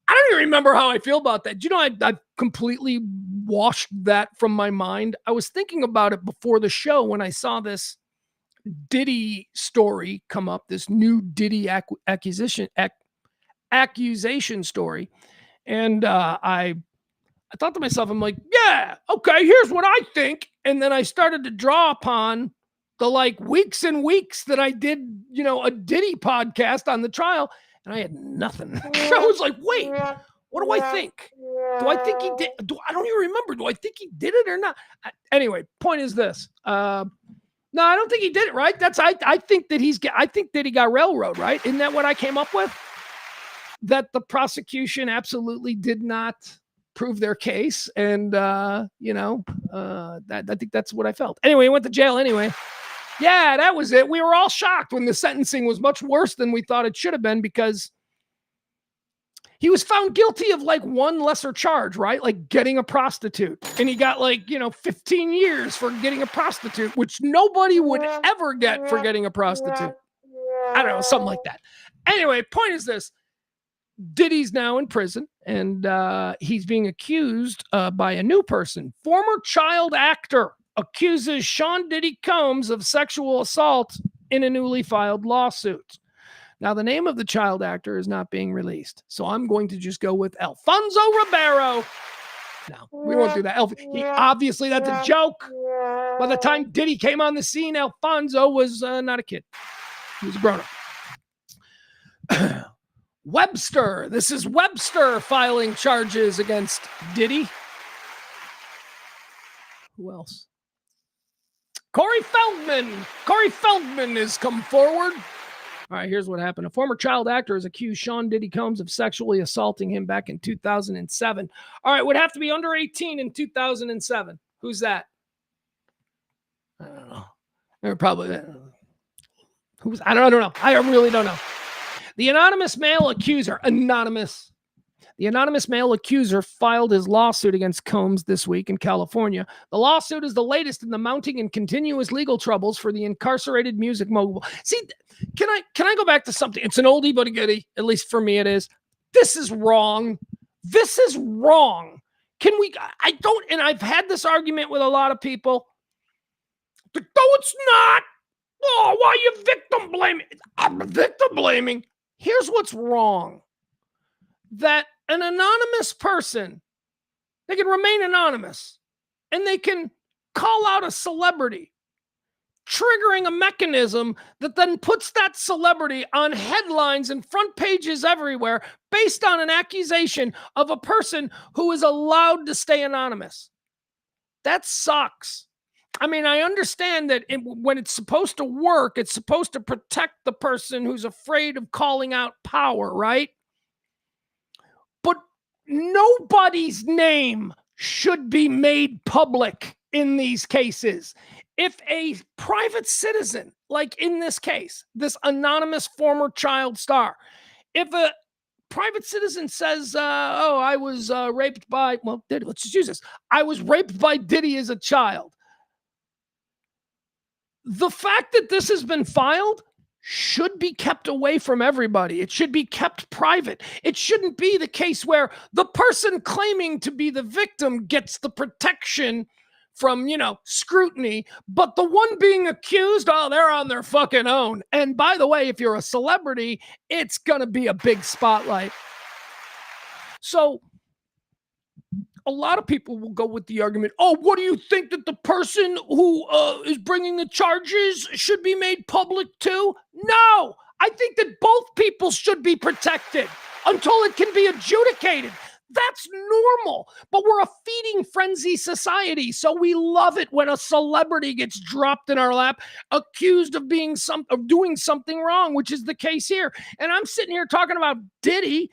I don't even remember how I feel about that. You know, I completely washed that from my mind. I was thinking about it before the show when I saw this Diddy story come up, this new Diddy accusation story. And I thought to myself, I'm like, yeah, okay, here's what I think. And then I started to draw upon the like weeks and weeks that I did, you know, a Diddy podcast on the trial, and I had nothing. I was like, wait, what do I think? Do I think he did? I don't even remember. Do I think he did it or not? Anyway, point is this. No, I don't think he did it, right? I think that he got railroad, right? Isn't that what I came up with? That the prosecution absolutely did not prove their case. And, I think that's what I felt. Anyway, he went to jail anyway. Yeah, that was it. We were all shocked when the sentencing was much worse than we thought it should have been, because he was found guilty of like one lesser charge, right? Like getting a prostitute. And he got 15 years for getting a prostitute, which nobody would ever get for getting a prostitute. I don't know, something like that. Anyway, point is this. Diddy's now in prison, and he's being accused by a new person. Former child actor accuses Sean Diddy Combs of sexual assault in a newly filed lawsuit. Now, the name of the child actor is not being released, so I'm going to just go with Alfonso Ribeiro. No, we won't do that. Obviously, that's a joke. By the time Diddy came on the scene, Alfonso was not a kid. He was a grown-up. Webster. This is Webster filing charges against Diddy. Who else? Corey Feldman. Corey Feldman has come forward. All right, here's what happened. A former child actor has accused Sean Diddy Combs of sexually assaulting him back in 2007. All right, would have to be under 18 in 2007. Who's that? I don't know. Probably. Who's? I don't know. I really don't know. The anonymous male accuser filed his lawsuit against Combs this week in California. The lawsuit is the latest in the mounting and continuous legal troubles for the incarcerated music mogul. See, can I go back to something? It's an oldie but a goodie. At least for me, it is. This is wrong. This is wrong. And I've had this argument with a lot of people. No, it's not. Oh, why are you victim blaming? I'm victim blaming. Here's what's wrong. That an anonymous person, they can remain anonymous, and they can call out a celebrity, triggering a mechanism that then puts that celebrity on headlines and front pages everywhere based on an accusation of a person who is allowed to stay anonymous. That sucks. I mean, I understand that when it's supposed to work, it's supposed to protect the person who's afraid of calling out power, right? But nobody's name should be made public in these cases. If a private citizen, like in this case, this anonymous former child star, if a private citizen says, I was raped by, let's just use this. I was raped by Diddy as a child. The fact that this has been filed should be kept away from everybody. It should be kept private. It shouldn't be the case where the person claiming to be the victim gets the protection from, scrutiny, but the one being accused, they're on their fucking own. And by the way, if you're a celebrity, it's going to be a big spotlight. So a lot of people will go with the argument, what do you think that the person who is bringing the charges should be made public too? No, I think that both people should be protected until it can be adjudicated. That's normal, but we're a feeding frenzy society, so we love it when a celebrity gets dropped in our lap, accused of doing something wrong, which is the case here. And I'm sitting here talking about Diddy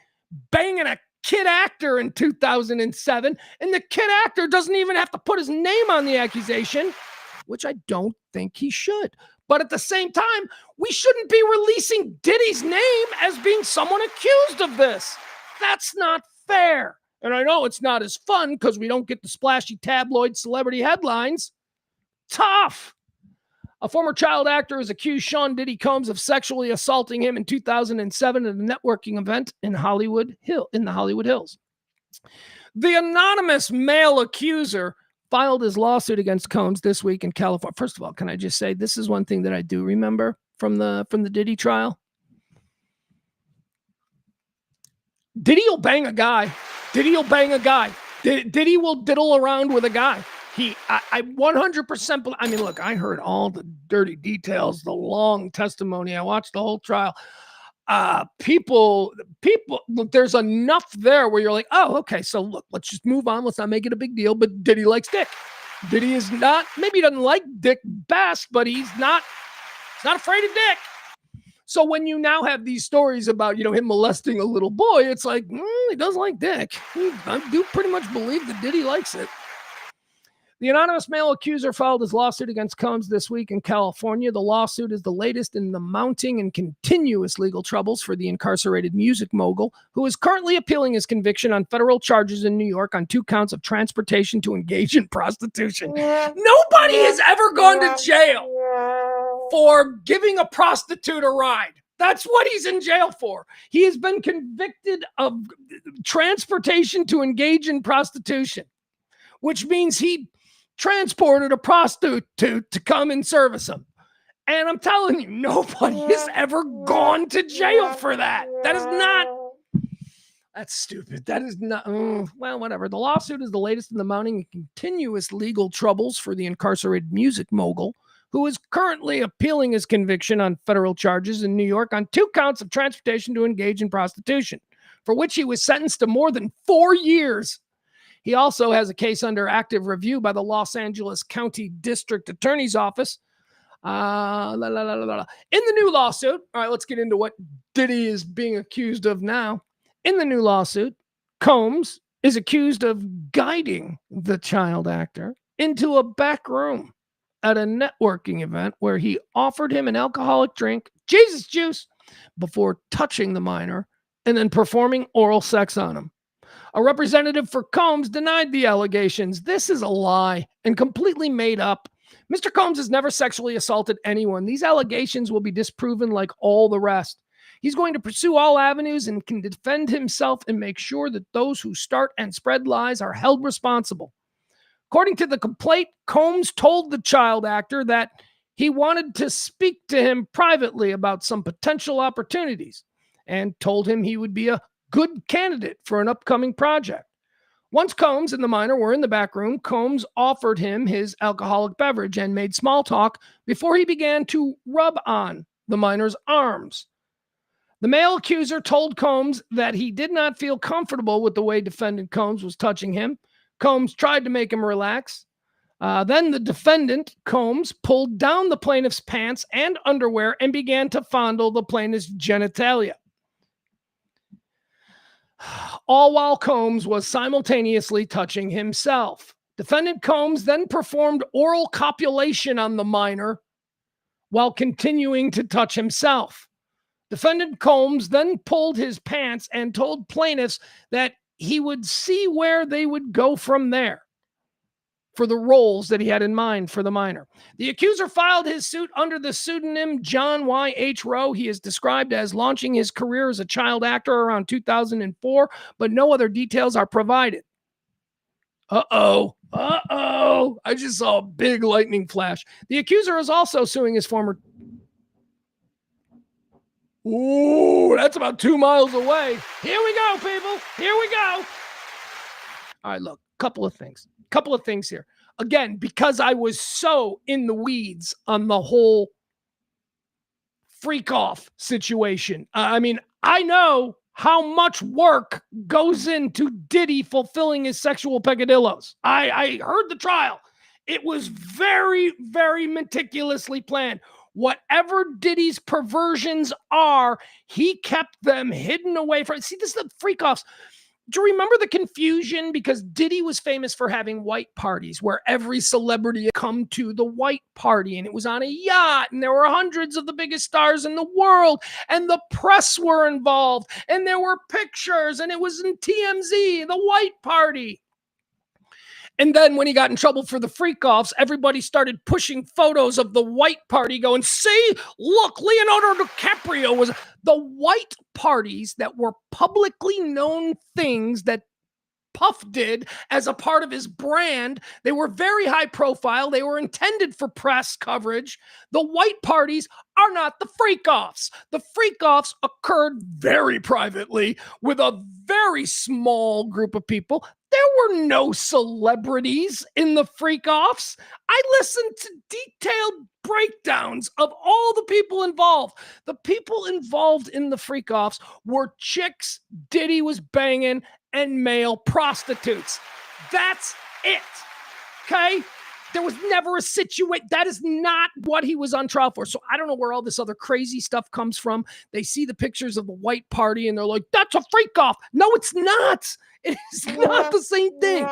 banging a kid actor in 2007, and the kid actor doesn't even have to put his name on the accusation, which I don't think he should. But at the same time, we shouldn't be releasing Diddy's name as being someone accused of this. That's not fair. And I know it's not as fun because we don't get the splashy tabloid celebrity headlines. Tough. A former child actor has accused Sean Diddy Combs of sexually assaulting him in 2007 at a networking event in the Hollywood Hills. The anonymous male accuser filed his lawsuit against Combs this week in California. First of all, can I just say this is one thing that I do remember from the Diddy trial? Diddy will bang a guy. Diddy will bang a guy. Diddy will diddle around with a guy. I 100%. I mean, look, I heard all the dirty details, the long testimony. I watched the whole trial. People, look, there's enough there where you're like, oh, okay, so look, let's just move on. Let's not make it a big deal. But Diddy likes dick. Diddy is not, maybe he doesn't like dick best, but he's not afraid of dick. So when you now have these stories about, him molesting a little boy, it's like, he does like dick. I do pretty much believe that Diddy likes it. The anonymous male accuser filed his lawsuit against Combs this week in California. The lawsuit is the latest in the mounting and continuous legal troubles for the incarcerated music mogul, who is currently appealing his conviction on federal charges in New York on 2 counts of transportation to engage in prostitution. Nobody has ever gone to jail for giving a prostitute a ride. That's what he's in jail for. He has been convicted of transportation to engage in prostitution, which means he transported a prostitute to come and service him. And I'm telling you, nobody has ever gone to jail for that. That's stupid. That is not, well, whatever. The lawsuit is the latest in the mounting and continuous legal troubles for the incarcerated music mogul, who is currently appealing his conviction on federal charges in New York on 2 counts of transportation to engage in prostitution, for which he was sentenced to more than 4 years. He also has a case under active review by the Los Angeles County District Attorney's Office. In the new lawsuit, all right, let's get into what Diddy is being accused of now. In the new lawsuit, Combs is accused of guiding the child actor into a back room at a networking event where he offered him an alcoholic drink, Jesus juice, before touching the minor and then performing oral sex on him. A representative for Combs denied the allegations. This is a lie and completely made up. Mr. Combs has never sexually assaulted anyone. These allegations will be disproven like all the rest. He's going to pursue all avenues and can defend himself and make sure that those who start and spread lies are held responsible. According to the complaint, Combs told the child actor that he wanted to speak to him privately about some potential opportunities and told him he would be a good candidate for an upcoming project. Once Combs and the minor were in the back room, Combs offered him his alcoholic beverage and made small talk before he began to rub on the minor's arms. The male accuser told Combs that he did not feel comfortable with the way defendant Combs was touching him. Combs tried to make him relax. Then the defendant, Combs, pulled down the plaintiff's pants and underwear and began to fondle the plaintiff's genitalia, all while Combs was simultaneously touching himself. Defendant Combs then performed oral copulation on the minor while continuing to touch himself. Defendant Combs then pulled his pants and told plaintiffs that he would see where they would go from there for the roles that he had in mind for the minor. The accuser filed his suit under the pseudonym John Y.H. Rowe. He is described as launching his career as a child actor around 2004, but no other details are provided. Uh-oh. I just saw a big lightning flash. The accuser is also suing his former... Ooh, that's about 2 miles away. Here we go, people. Here we go. All right, look, couple of things here. Again, because I was so in the weeds on the whole freak off situation. I mean, I know how much work goes into Diddy fulfilling his sexual peccadillos. I heard the trial. It was very, very meticulously planned. Whatever Diddy's perversions are, he kept them hidden away from. See, this is the freak offs. Do you remember the confusion? Because Diddy was famous for having white parties where every celebrity had come to the white party, and it was on a yacht, and there were hundreds of the biggest stars in the world, and the press were involved, and there were pictures, and it was in TMZ, the white party. And then when he got in trouble for the freak-offs, everybody started pushing photos of the white party going, see, look, Leonardo DiCaprio was... The white parties that were publicly known things that Puff did as a part of his brand, they were very high profile. They were intended for press coverage. The white parties are not the freak-offs. The freak-offs occurred very privately with a very small group of people. There were no celebrities in the freak-offs. I listened to detailed breakdowns of all the people involved. The people involved in the freak-offs were chicks Diddy was banging and male prostitutes. That's it. Okay? There was never a situation. That is not what he was on trial for. So I don't know where all this other crazy stuff comes from. They see the pictures of the white party and they're like, that's a freak off. No, it's not. It is not the same thing.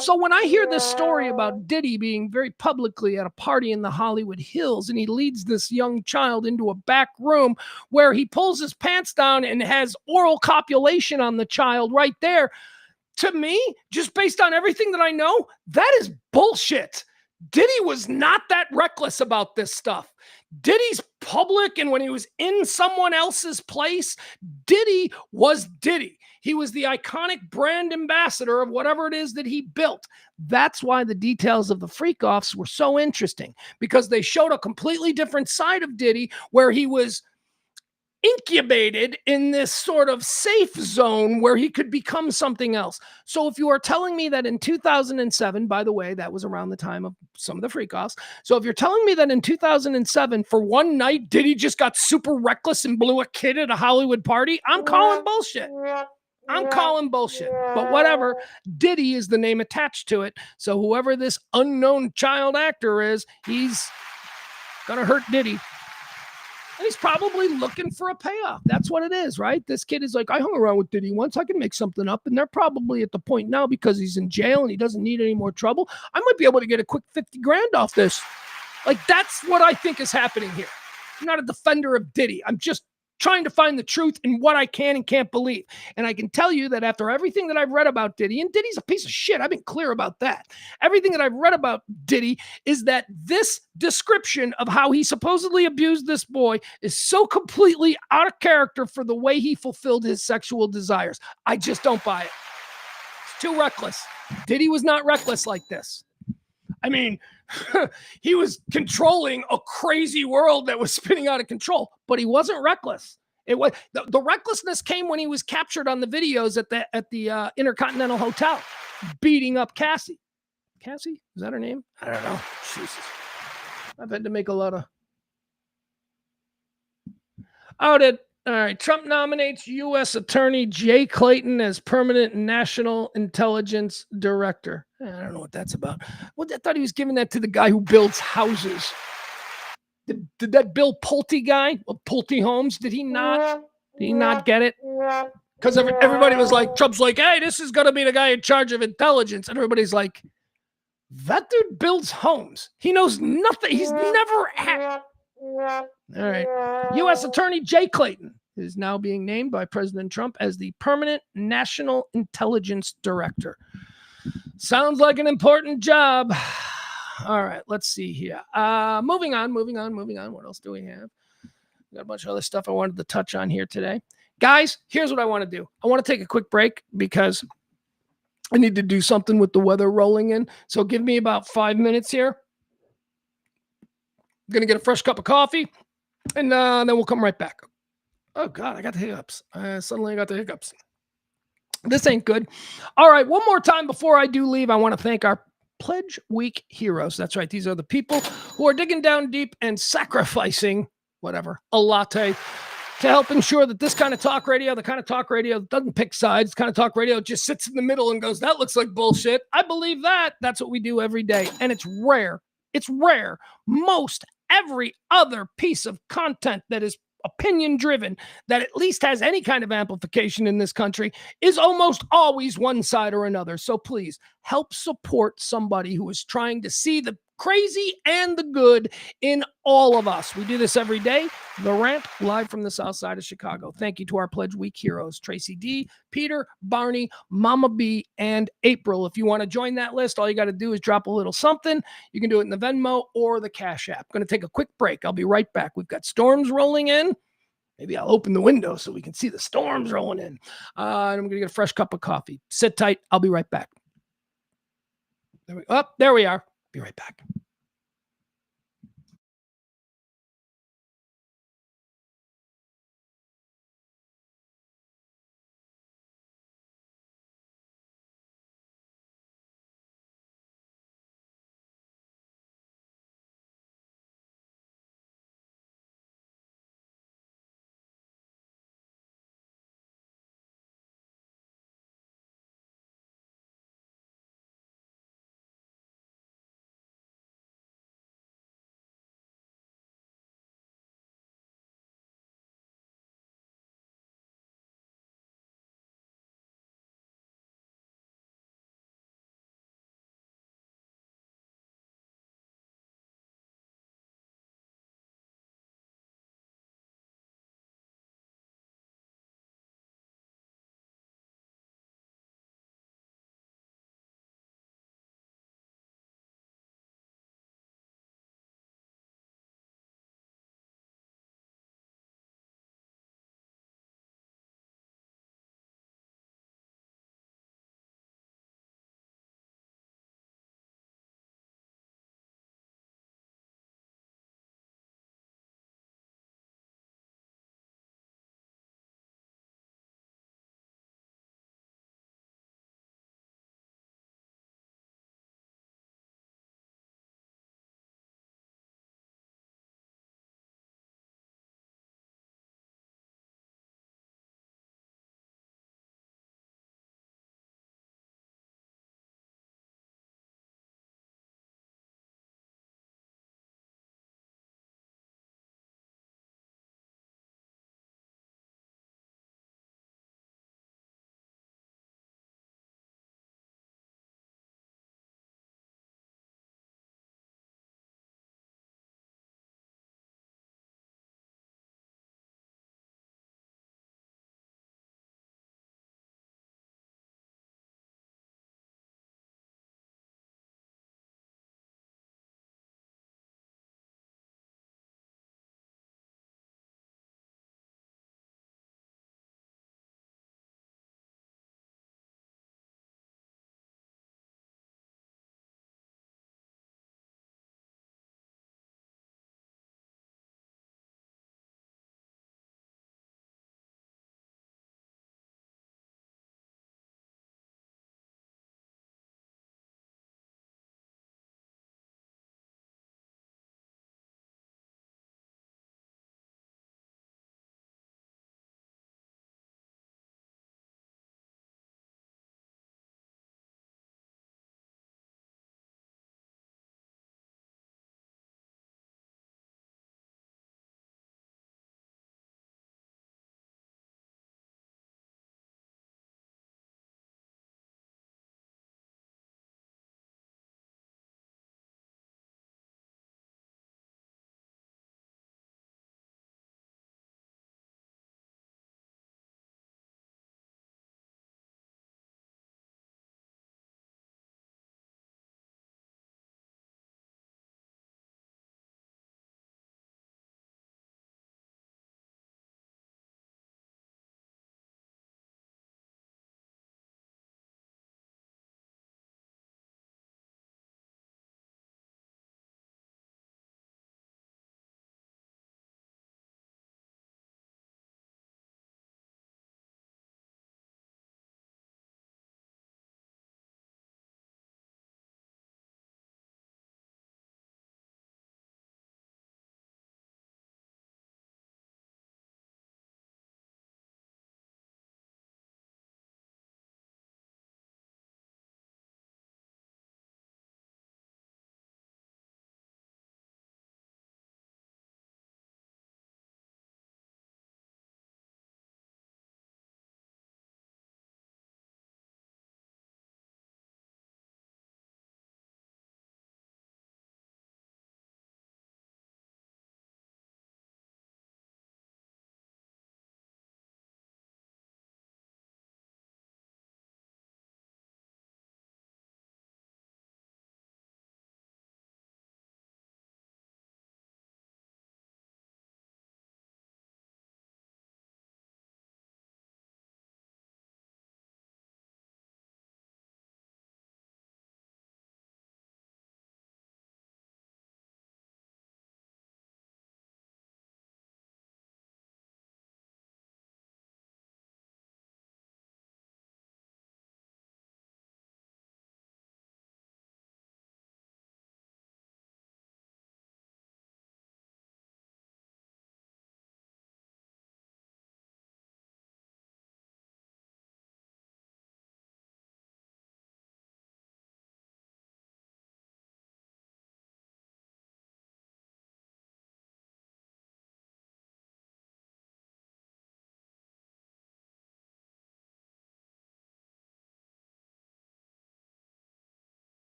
So when I hear this story about Diddy being very publicly at a party in the Hollywood Hills and he leads this young child into a back room where he pulls his pants down and has oral copulation on the child right there, to me, just based on everything that I know, that is bullshit. Diddy was not that reckless about this stuff. Diddy's public, and when he was in someone else's place, Diddy was Diddy. He was the iconic brand ambassador of whatever it is that he built. That's why the details of the freak-offs were so interesting, because they showed a completely different side of Diddy where he was incubated in this sort of safe zone where he could become something else. So if you are telling me that in 2007, by the way, that was around the time of some of the freak-offs. So if you're telling me that in 2007, for one night, Diddy just got super reckless and blew a kid at a Hollywood party, I'm calling bullshit. I'm calling bullshit. But whatever, Diddy is the name attached to it. So whoever this unknown child actor is, he's gonna hurt Diddy. And he's probably looking for a payoff. That's what it is, right? This kid is like, I hung around with Diddy once. I can make something up. And they're probably at the point now, because he's in jail and he doesn't need any more trouble, I might be able to get a quick 50 grand off this. Like, that's what I think is happening here. I'm not a defender of Diddy. I'm just trying to find the truth in what I can and can't believe. And I can tell you that after everything that I've read about Diddy, and Diddy's a piece of shit, I've been clear about that. Everything that I've read about Diddy is that this description of how he supposedly abused this boy is so completely out of character for the way he fulfilled his sexual desires. I just don't buy it. It's too reckless. Diddy was not reckless like this. I mean, he was controlling a crazy world that was spinning out of control, but he wasn't reckless. It was the recklessness came when he was captured on the videos at the Intercontinental Hotel, beating up Cassie. Cassie, is that her name? I don't know. Jesus, I've had to make a lot of. All right. Trump nominates U.S. Attorney Jay Clayton as permanent National Intelligence Director. I don't know what that's about. Well, I thought he was giving that to the guy who builds houses. Did that Bill Pulte guy of Pulte Homes? Did he not get it? Because everybody was like, Trump's like, hey, this is going to be the guy in charge of intelligence. And everybody's like, that dude builds homes. He knows nothing. He's never had. All right. U.S. Attorney Jay Clayton is now being named by President Trump as the permanent National Intelligence Director. Sounds like an important job. All right, let's see here. Moving on. What else do we have? Got a bunch of other stuff I wanted to touch on here today. Guys, here's what I want to do. I want to take a quick break because I need to do something with the weather rolling in. So give me about 5 minutes here. I'm going to get a fresh cup of coffee, and then we'll come right back. Oh, God, I got the hiccups. Suddenly I got the hiccups. This ain't good. All right, one more time before I do leave, I want to thank our Pledge Week heroes. That's right. These are the people who are digging down deep and sacrificing, a latte to help ensure that this kind of talk radio, the kind of talk radio that doesn't pick sides, kind of talk radio just sits in the middle and goes, that looks like bullshit. I believe that. That's what we do every day. And it's rare. It's rare. Most every other piece of content that is opinion driven that at least has any kind of amplification in this country is almost always one side or another. So please help support somebody who is trying to see the crazy and the good in all of us. We do this every day. The Rant, live from the south side of Chicago. Thank you to our Pledge Week heroes, Tracy D, Peter, Barney, Mama B, and April. If you want to join that list, all you got to do is drop a little something. You can do it in the Venmo or the Cash App. I'm going to take a quick break. I'll be right back. We've got storms rolling in. Maybe I'll open the window so we can see the storms rolling in. And I'm going to get a fresh cup of coffee. Sit tight. I'll be right back. There we are. Be right back.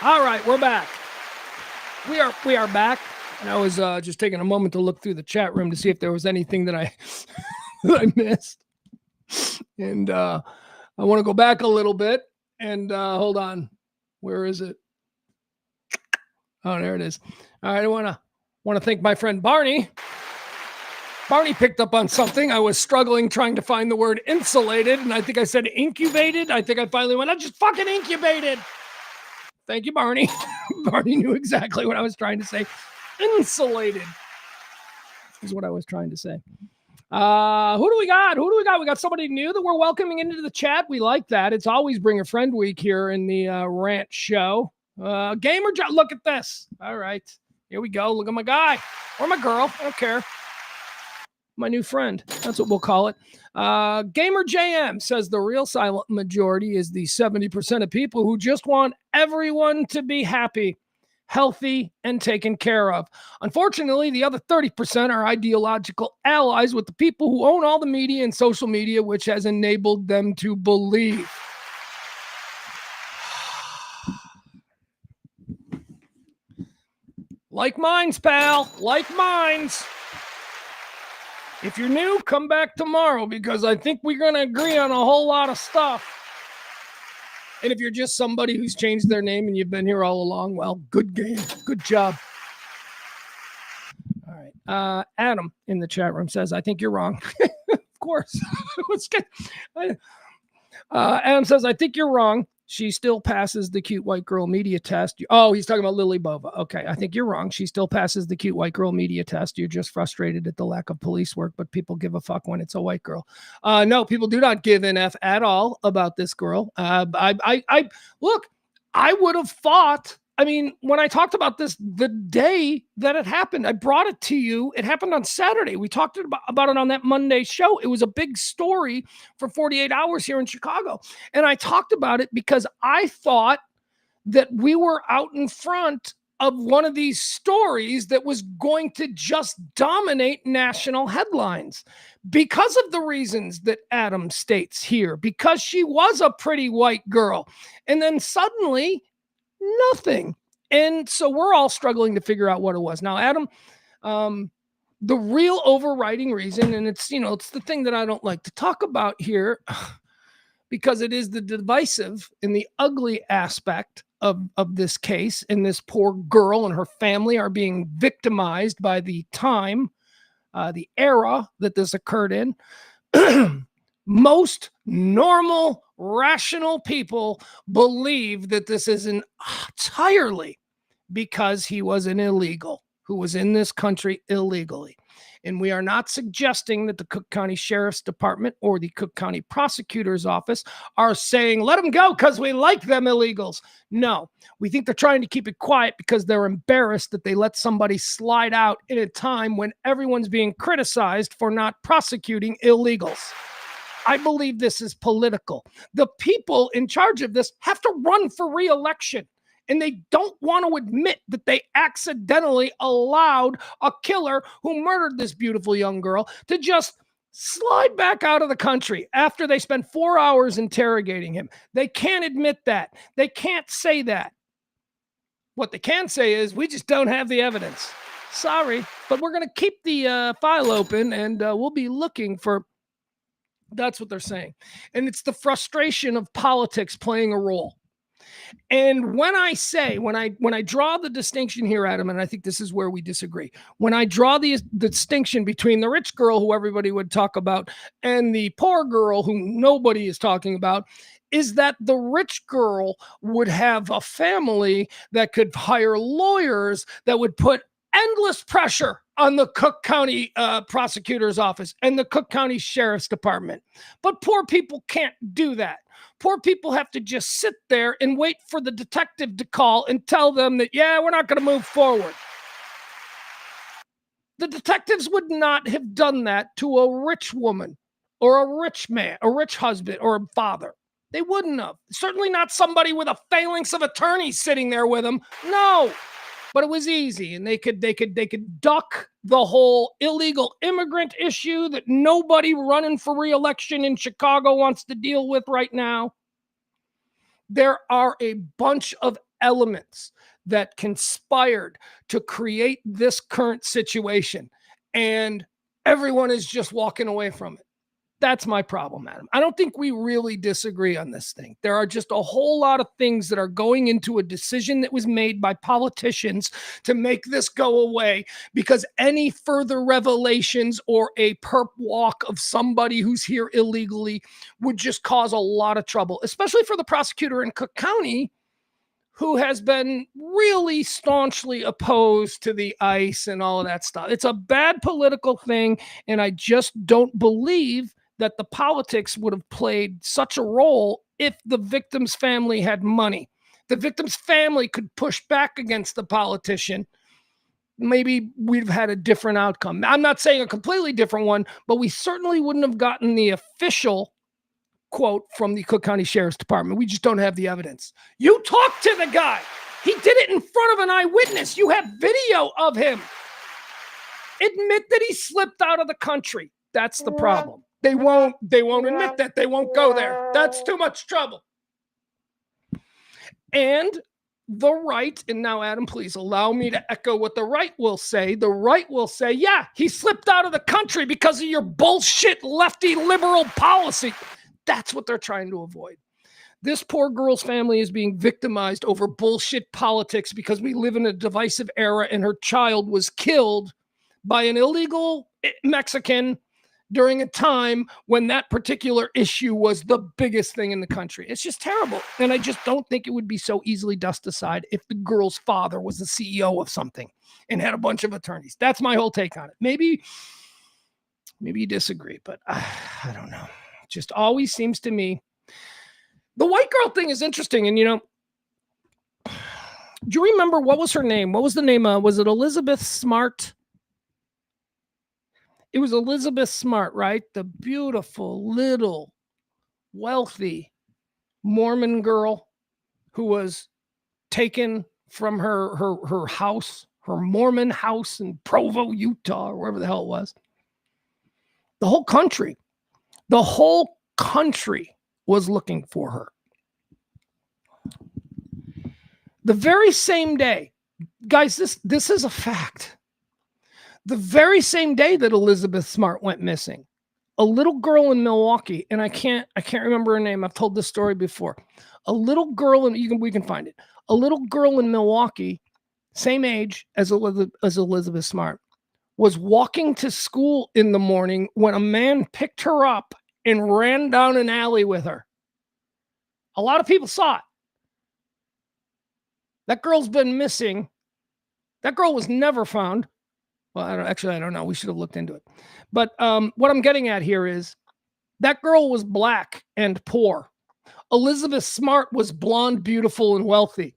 All right, we're back. We are back. And I was just taking a moment to look through the chat room to see if there was anything that I that I missed. And I want to go back a little bit and hold on. Where is it? Oh, there it is. All right, I want to thank my friend Barney. Barney picked up on something. I was struggling trying to find the word insulated, and I think I said incubated. I think I finally went, I just fucking incubated. Thank you, Barney. Barney knew exactly what I was trying to say. Insulated is what I was trying to say. Who do we got? We got somebody new that we're welcoming into the chat. We like that. It's always Bring a Friend week here in the Rant Show. Gamer, look at this. All right. Here we go. Look at my guy or my girl. I don't care. My new friend. That's what we'll call it. Gamer JM says the real silent majority is the 70% of people who just want everyone to be happy, healthy, and taken care of. Unfortunately, the other 30% are ideological allies with the people who own all the media and social media, which has enabled them to believe. Like minds, pal. Like minds. If you're new, come back tomorrow because I think we're going to agree on a whole lot of stuff. And if you're just somebody who's changed their name and you've been here all along, well, good game. Good job. All right. Adam in the chat room says, I think you're wrong. Of course. Let's get. Adam says, I think you're wrong. She still passes the cute white girl media test. Oh, he's talking about Lily Bova. Okay, I think you're wrong. She still passes the cute white girl media test. You're just frustrated at the lack of police work, but people give a fuck when it's a white girl. No, people do not give an F at all about this girl. Look, I would have thought, I mean, when I talked about this the day that it happened, I brought it to you. It happened on Saturday. We talked about it on that Monday show. It was a big story for 48 hours here in Chicago. And I talked about it because I thought that we were out in front of one of these stories that was going to just dominate national headlines because of the reasons that Adam states here, because she was a pretty white girl. And then suddenly, nothing. And so we're all struggling to figure out what it was. Now, Adam, the real overriding reason, and it's, it's the thing that I don't like to talk about here because it is the divisive and the ugly aspect of this case. And this poor girl and her family are being victimized by the time, the era that this occurred in. Most normal, rational people believe that this is entirely because he was an illegal who was in this country illegally. And we are not suggesting that the Cook County Sheriff's Department or the Cook County Prosecutor's Office are saying, let them go because we like them illegals. No, we think they're trying to keep it quiet because they're embarrassed that they let somebody slide out in a time when everyone's being criticized for not prosecuting illegals. I believe this is political. The people in charge of this have to run for re-election, and they don't want to admit that they accidentally allowed a killer who murdered this beautiful young girl to just slide back out of the country after they spent 4 hours interrogating him. They can't admit that. They can't say that. What they can say is, we just don't have the evidence. Sorry, but we're going to keep the file open, and we'll be looking for. That's what they're saying. And it's the frustration of politics playing a role. And when I draw the distinction here, Adam, and I think this is where we disagree. When I draw the distinction between the rich girl who everybody would talk about and the poor girl who nobody is talking about, is that the rich girl would have a family that could hire lawyers that would put endless pressure on the Cook County Prosecutor's Office and the Cook County Sheriff's Department. But poor people can't do that. Poor people have to just sit there and wait for the detective to call and tell them that, yeah, we're not going to move forward. The detectives would not have done that to a rich woman or a rich man, a rich husband or a father. They wouldn't have. Certainly not somebody with a phalanx of attorneys sitting there with them. No. But it was easy, and they could duck the whole illegal immigrant issue that nobody running for re-election in Chicago wants to deal with right now. There are a bunch of elements that conspired to create this current situation, and everyone is just walking away from it. That's my problem, Adam. I don't think we really disagree on this thing. There are just a whole lot of things that are going into a decision that was made by politicians to make this go away, because any further revelations or a perp walk of somebody who's here illegally would just cause a lot of trouble, especially for the prosecutor in Cook County, who has been really staunchly opposed to the ICE and all of that stuff. It's a bad political thing, and I just don't believe that the politics would have played such a role if the victim's family had money. The victim's family could push back against the politician. Maybe we'd have had a different outcome. I'm not saying a completely different one, but we certainly wouldn't have gotten the official quote from the Cook County Sheriff's Department. We just don't have the evidence. You talked to the guy. He did it in front of an eyewitness. You have video of him. Admit that he slipped out of the country. That's the problem. They won't admit that. They won't go there. That's too much trouble. And the right, and now Adam, please allow me to echo what the right will say. The right will say, yeah, he slipped out of the country because of your bullshit lefty liberal policy. That's what they're trying to avoid. This poor girl's family is being victimized over bullshit politics because we live in a divisive era, and her child was killed by an illegal Mexican during a time when that particular issue was the biggest thing in the country. It's just terrible. And I just don't think it would be so easily dust aside if the girl's father was the CEO of something and had a bunch of attorneys. That's my whole take on it. Maybe you disagree, but I don't know. It just always seems to me. The white girl thing is interesting. And, do you remember what was her name? What was the name? Was it Elizabeth Smart? It was Elizabeth Smart, right? The beautiful, little, wealthy Mormon girl who was taken from her house, her Mormon house in Provo, Utah, or wherever the hell it was. The whole country was looking for her. The very same day, guys, this is a fact. The very same day that Elizabeth Smart went missing, a little girl in Milwaukee, and I can't remember her name. I've told this story before. A little girl, and we can find it. A little girl in Milwaukee, same age as Elizabeth Smart, was walking to school in the morning when a man picked her up and ran down an alley with her. A lot of people saw it. That girl's been missing. That girl was never found. Well, I don't know. We should have looked into it. But what I'm getting at here is that girl was black and poor. Elizabeth Smart was blonde, beautiful, and wealthy.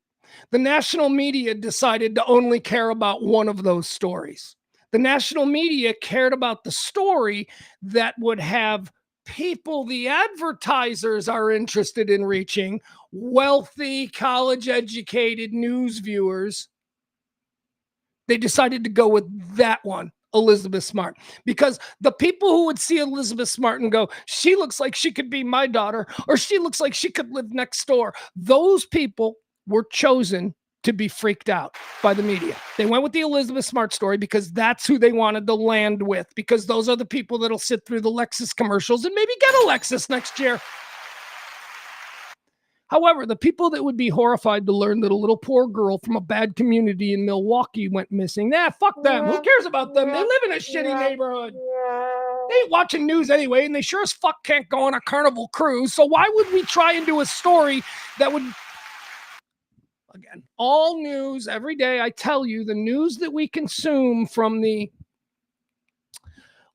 The national media decided to only care about one of those stories. The national media cared about the story that would have people the advertisers are interested in reaching, wealthy, college-educated news viewers. They decided to go with that one, Elizabeth Smart, because the people who would see Elizabeth Smart and go, she looks like she could be my daughter, or she looks like she could live next door. Those people were chosen to be freaked out by the media. They went with the Elizabeth Smart story because that's who they wanted to land with, because those are the people that'll sit through the Lexus commercials and maybe get a Lexus next year. However, the people that would be horrified to learn that a little poor girl from a bad community in Milwaukee went missing, fuck them. Who cares about them? They live in a shitty neighborhood. They ain't watching news anyway, and they sure as fuck can't go on a Carnival cruise. So why would we try and do a story that would... Again, all news every day. I tell you, the news that we consume from the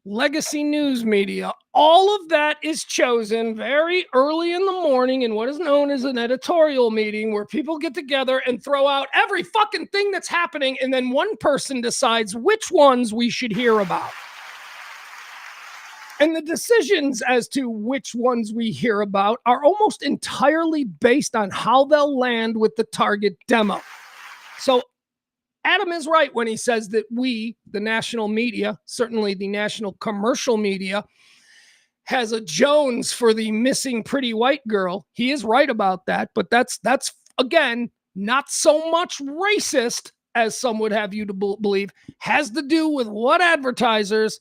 legacy news media, all of that is chosen very early in the morning in what is known as an editorial meeting, where people get together and throw out every fucking thing that's happening, and then one person decides which ones we should hear about. And the decisions as to which ones we hear about are almost entirely based on how they'll land with the target demo. So Adam is right when he says that we, the national media, certainly the national commercial media, has a Jones for the missing pretty white girl. He is right about that, but that's again, not so much racist as some would have you to believe, has to do with what advertisers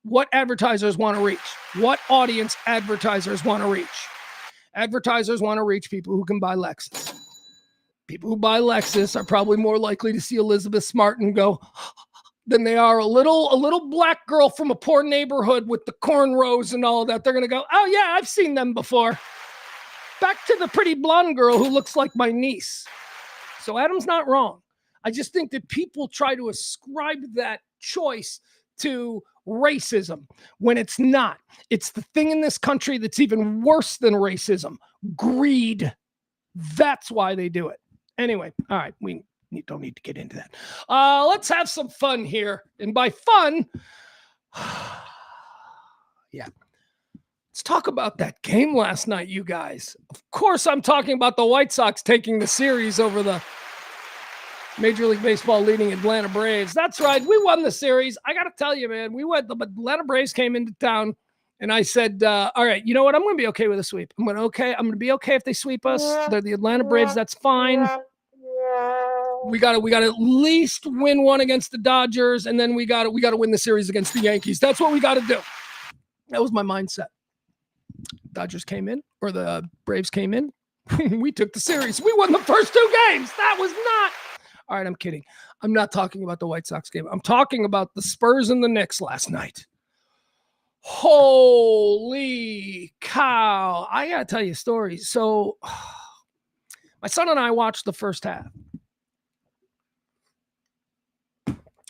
want to reach, what audience advertisers want to reach. Advertisers want to reach people who can buy Lexus. People who buy Lexus are probably more likely to see Elizabeth Smart and go than they are a little black girl from a poor neighborhood with the cornrows and all that. They're going to go, oh yeah, I've seen them before. Back to the pretty blonde girl who looks like my niece. So Adam's not wrong. I just think that people try to ascribe that choice to racism when it's not. It's the thing in this country that's even worse than racism: greed. That's why they do it. Anyway, all right, we don't need to get into that. Let's have some fun here. And by fun, yeah, let's talk about that game last night, you guys. Of course, I'm talking about the White Sox taking the series over the Major League Baseball leading Atlanta Braves. That's right. We won the series. I got to tell you, man, we went. The Atlanta Braves came into town, and I said, all right, you know what? I'm going to be okay with a sweep. I'm going to be okay if they sweep us. They're the Atlanta Braves. That's fine. We got to at least win one against the Dodgers, and then we got to win the series against the Yankees. That's what we got to do. That was my mindset. Dodgers came in, or the Braves came in. We took the series. We won the first two games. That was not. All right, I'm kidding. I'm not talking about the White Sox game. I'm talking about the Spurs and the Knicks last night. Holy cow. I got to tell you a story. So my son and I watched the first half.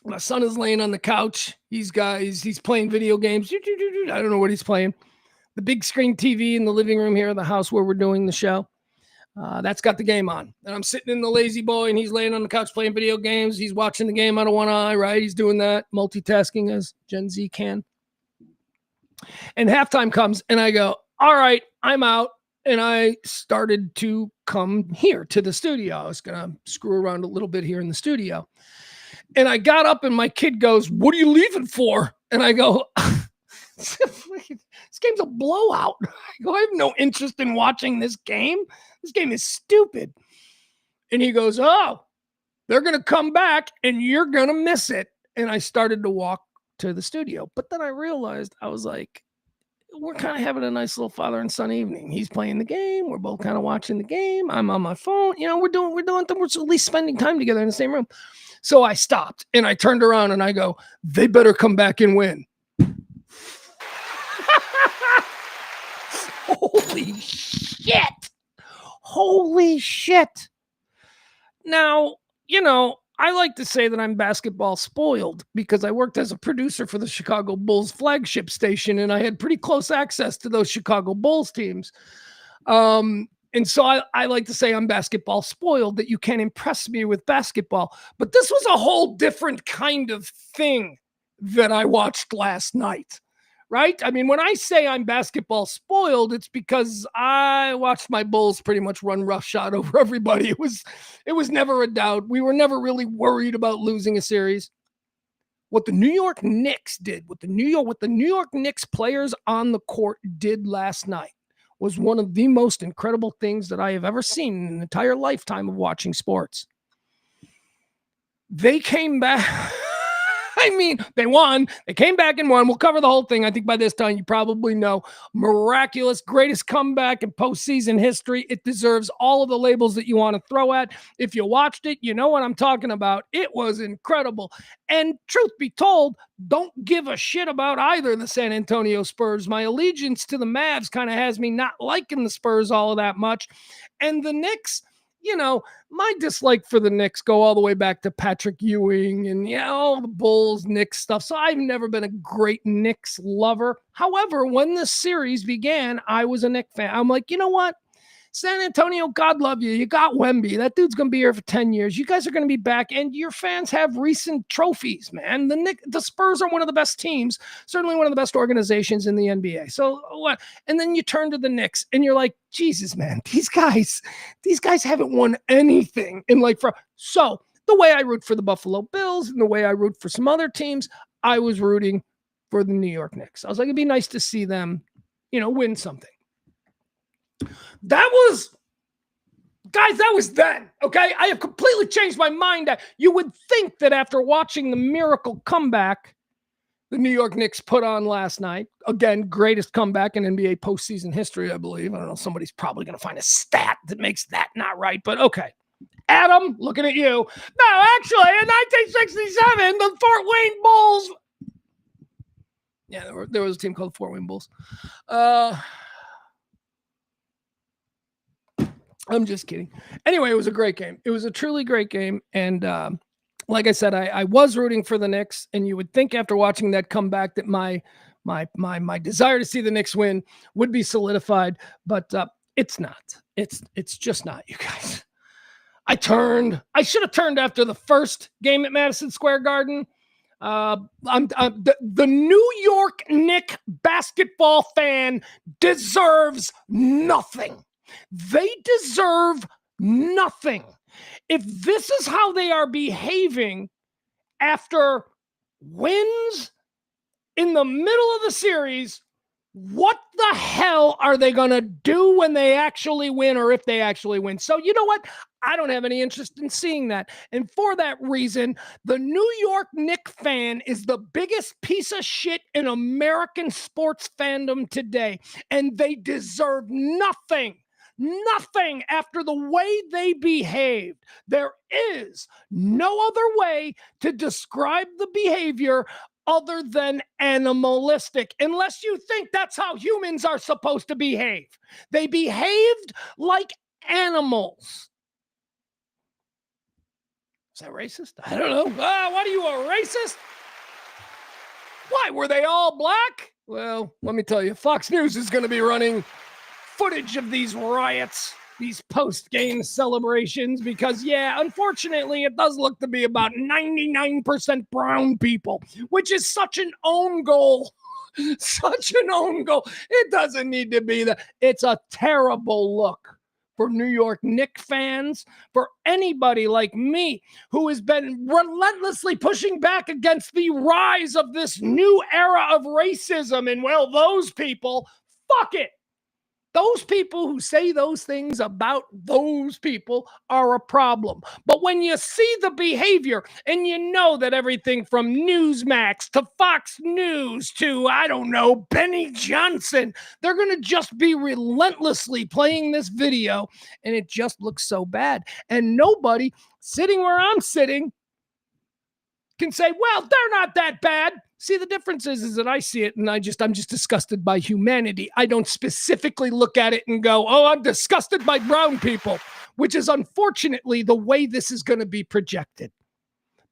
My son is laying on the couch. He's playing video games. I don't know what he's playing. The big screen TV in the living room here in the house where we're doing the show. That's got the game on. And I'm sitting in the lazy boy, and he's laying on the couch playing video games. He's watching the game out of one eye, right? He's doing that, multitasking as Gen Z can. And halftime comes, and I go, all right, I'm out. And I started to come here to the studio. I was going to screw around a little bit here in the studio. And I got up, and my kid goes, what are you leaving for? And I go, this game's a blowout. I go, I have no interest in watching this game. This game is stupid. And he goes, oh, they're going to come back, and you're going to miss it. And I started to walk to the studio. But then I realized, I was like, we're kind of having a nice little father and son evening. He's playing the game. We're both kind of watching the game. I'm on my phone. You know, we're at least spending time together in the same room. So I stopped, and I turned around, and I go, they better come back and win. Holy shit. Holy shit. Now, you know, I like to say that I'm basketball spoiled because I worked as a producer for the Chicago Bulls flagship station, and I had pretty close access to those Chicago Bulls teams. And so I like to say I'm basketball spoiled, that you can't impress me with basketball. But this was a whole different kind of thing that I watched last night, right? I mean, when I say I'm basketball spoiled, it's because I watched my Bulls pretty much run roughshod over everybody. It was never a doubt. We were never really worried about losing a series. What the New York Knicks did, what the New York Knicks players on the court did last night, was one of the most incredible things that I have ever seen in an entire lifetime of watching sports. They came back. I mean, they won. They came back and won. We'll cover the whole thing. I think by this time you probably know. Miraculous, greatest comeback in postseason history. It deserves all of the labels that you want to throw at. If you watched it, you know what I'm talking about. It was incredible. And truth be told, don't give a shit about either the San Antonio Spurs. My allegiance to the Mavs kind of has me not liking the Spurs all that much. And the Knicks, you know, my dislike for the Knicks go all the way back to Patrick Ewing and, you know, all the Bulls, Knicks stuff. So I've never been a great Knicks lover. However, when the series began, I was a Knicks fan. I'm like, you know what? San Antonio, God love you. You got Wemby. That dude's going to be here for 10 years. You guys are going to be back, and your fans have recent trophies, man. The Spurs are one of the best teams, certainly one of the best organizations in the NBA. So what? And then you turn to the Knicks, and you're like, Jesus, man, these guys haven't won anything so the way I root for the Buffalo Bills and the way I root for some other teams, I was rooting for the New York Knicks. I was like, it'd be nice to see them, you know, win something. That was Guys, that was then, okay? I have completely changed my mind. You would think that after watching the miracle comeback the New York Knicks put on last night, again, greatest comeback in NBA postseason history, I believe. I don't know, somebody's probably going to find a stat that makes that not right, but okay. Adam, looking at you. No, actually, in 1967, the Fort Wayne Bulls. Yeah, there was a team called the Fort Wayne Bulls. I'm just kidding. Anyway, it was a great game. It was a truly great game. And like I said, I was rooting for the Knicks. And you would think after watching that comeback that my desire to see the Knicks win would be solidified. But it's not. It's just not, you guys. I should have turned after the first game at Madison Square Garden. The New York Knicks basketball fan deserves nothing. They deserve nothing. If this is how they are behaving after wins in the middle of the series, what the hell are they going to do when they actually win, or if they actually win? So you know what? I don't have any interest in seeing that. And for that reason, the New York Knicks fan is the biggest piece of shit in American sports fandom today. And they deserve nothing after the way they behaved. There is no other way to describe the behavior other than animalistic, unless you think that's how humans are supposed to behave. They behaved like animals. Is that racist? I don't know. What are you, a racist? Why, were they all black? Well, let me tell you, Fox News is going to be running footage of these riots, these post-game celebrations, because, yeah, unfortunately, it does look to be about 99% brown people, which is such an own goal. Such an own goal. It doesn't need to be that. It's a terrible look for New York Knicks fans, for anybody like me who has been relentlessly pushing back against the rise of this new era of racism. And, well, those people, fuck it. Those people who say those things about those people are a problem. But when you see the behavior and you know that everything from Newsmax to Fox News to, I don't know, Benny Johnson, they're going to just be relentlessly playing this video, and it just looks so bad. And nobody sitting where I'm sitting can say, well, they're not that bad. See, the difference is that I see it and I'm just disgusted by humanity. I don't specifically look at it and go, oh, I'm disgusted by brown people, which is unfortunately the way this is going to be projected.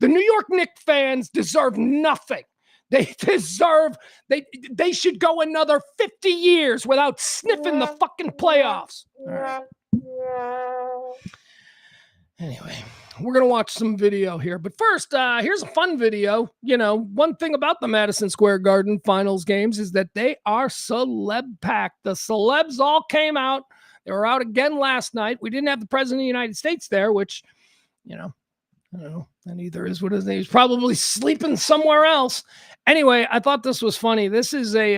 The New York Knicks fans deserve nothing. They should go another 50 years without sniffing the fucking playoffs. All right. Anyway, we're going to watch some video here. But first, here's a fun video. You know, one thing about the Madison Square Garden finals games is that they are celeb-packed. The celebs all came out. They were out again last night. We didn't have the President of the United States there, which, you know, I don't know. And either is what his name is, probably sleeping somewhere else. Anyway, I thought this was funny. This is a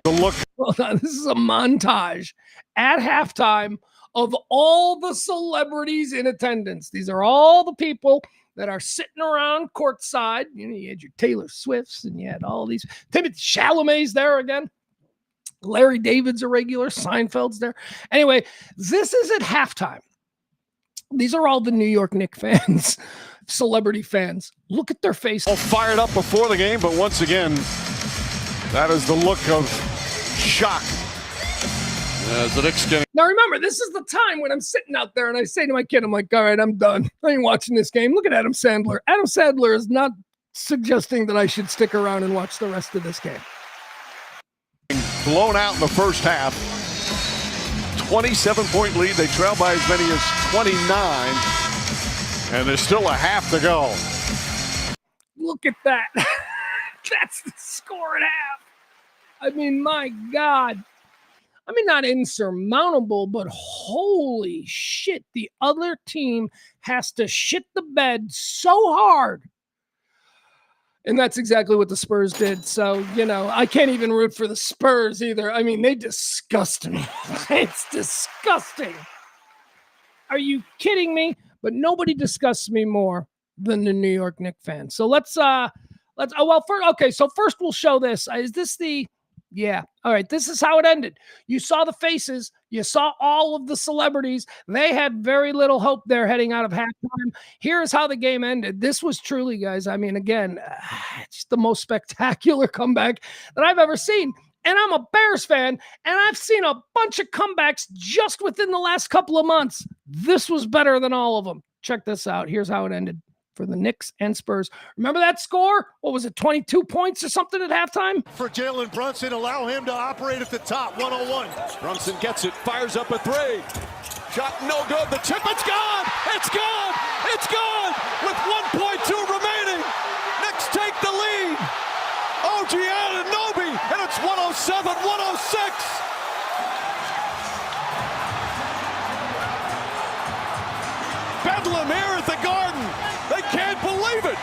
montage at halftime of all the celebrities in attendance. These are all the people that are sitting around courtside. You know, you had your Taylor Swifts and you had all these. Timothée Chalamet's there again. Larry David's a regular. Seinfeld's there. Anyway, this is at halftime. These are all the New York Knicks fans, celebrity fans. Look at their faces. All fired up before the game, but once again, that is the look of shock. As the Knicks getting. Now remember, this is the time when I'm sitting out there and I say to my kid, I'm like, all right, I'm done. I ain't watching this game. Look at Adam Sandler. Adam Sandler is not suggesting that I should stick around and watch the rest of this game. Blown out in the first half. 27-point lead. They trail by as many as 29. And there's still a half to go. Look at that. That's the score at half. I mean, my God. I mean, not insurmountable, but holy shit. The other team has to shit the bed so hard. And that's exactly what the Spurs did. So, you know, I can't even root for the Spurs either. I mean, they disgust me. It's disgusting. Are you kidding me? But nobody disgusts me more than the New York Knicks fan. So let's so first we'll show this. Is this the, yeah. All right. This is how it ended. You saw the faces. You saw all of the celebrities. They had very little hope there heading out of halftime. Here's how the game ended. This was truly, guys, I mean, again, it's the most spectacular comeback that I've ever seen. And I'm a Bears fan, and I've seen a bunch of comebacks just within the last couple of months. This was better than all of them. Check this out. Here's how it ended for the Knicks and Spurs. Remember that score? What was it, 22 points or something at halftime? For Jalen Brunson, allow him to operate at the top, 101. Brunson gets it, fires up a three. Shot no good, the chip, it's gone! It's gone! It's gone! With 1.2 remaining, Knicks take the lead. OG Anunoby, and it's 107-106. Bedlam here at the Garden. They can't believe it.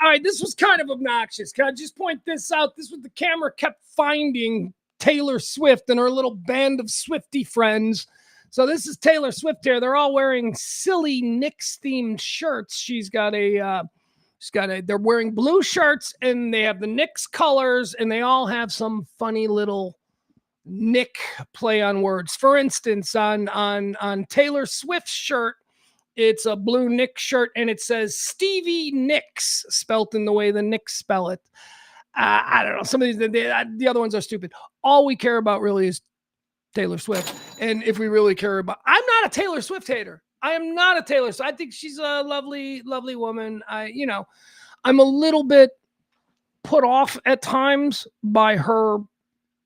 All right, this was kind of obnoxious. Can I just point this out? This was the camera kept finding Taylor Swift and her little band of Swiftie friends. So this is Taylor Swift here. They're all wearing silly Knicks-themed shirts. They're wearing blue shirts, and they have the Knicks colors, and they all have some funny little Nick play on words. For instance, on Taylor Swift's shirt, it's a blue Knicks shirt, and it says Stevie Nicks, spelt in the way the Knicks spell it. I don't know. Some of these, the other ones are stupid. All we care about really is Taylor Swift. And if we really care about, I'm not a Taylor Swift hater. I am not a Taylor Swift. I think she's a lovely, lovely woman. I'm a little bit put off at times by her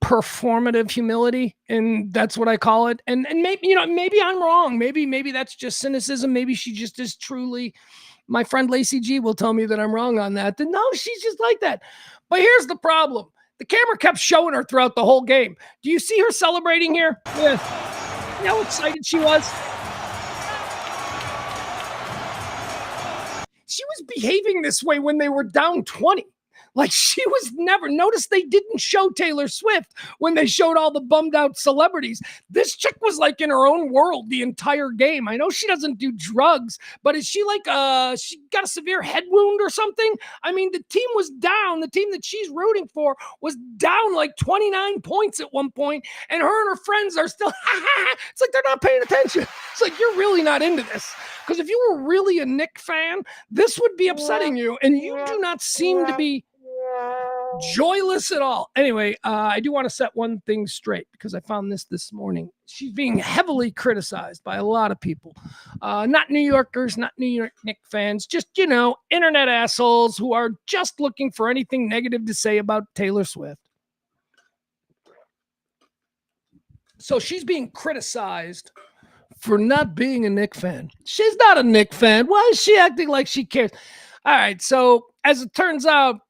performative humility, and that's what I call it. And maybe, maybe I'm wrong. Maybe that's just cynicism. Maybe she just is truly, my friend Lacey G will tell me that I'm wrong on that. Then no, she's just like that. But here's the problem. The camera kept showing her throughout the whole game. Do you see her celebrating here? Yeah. You know how excited she was? She was behaving this way when they were down 20. Like, she was never. Notice they didn't show Taylor Swift when they showed all the bummed out celebrities. This chick was like in her own world the entire game. I know she doesn't do drugs, but is she like, she got a severe head wound or something? I mean, the team was down. The team that she's rooting for was down like 29 points at one point, and her and her friends are still, it's like they're not paying attention. It's like, you're really not into this. Because if you were really a Knicks fan, this would be upsetting you, and you do not seem to be joyless at all. Anyway, I do want to set one thing straight, because I found this morning. She's being heavily criticized by a lot of people. Not New Yorkers, not New York Knicks fans, just, internet assholes who are just looking for anything negative to say about Taylor Swift. So she's being criticized for not being a Knicks fan. She's not a Knicks fan. Why is she acting like she cares? All right, so as it turns out,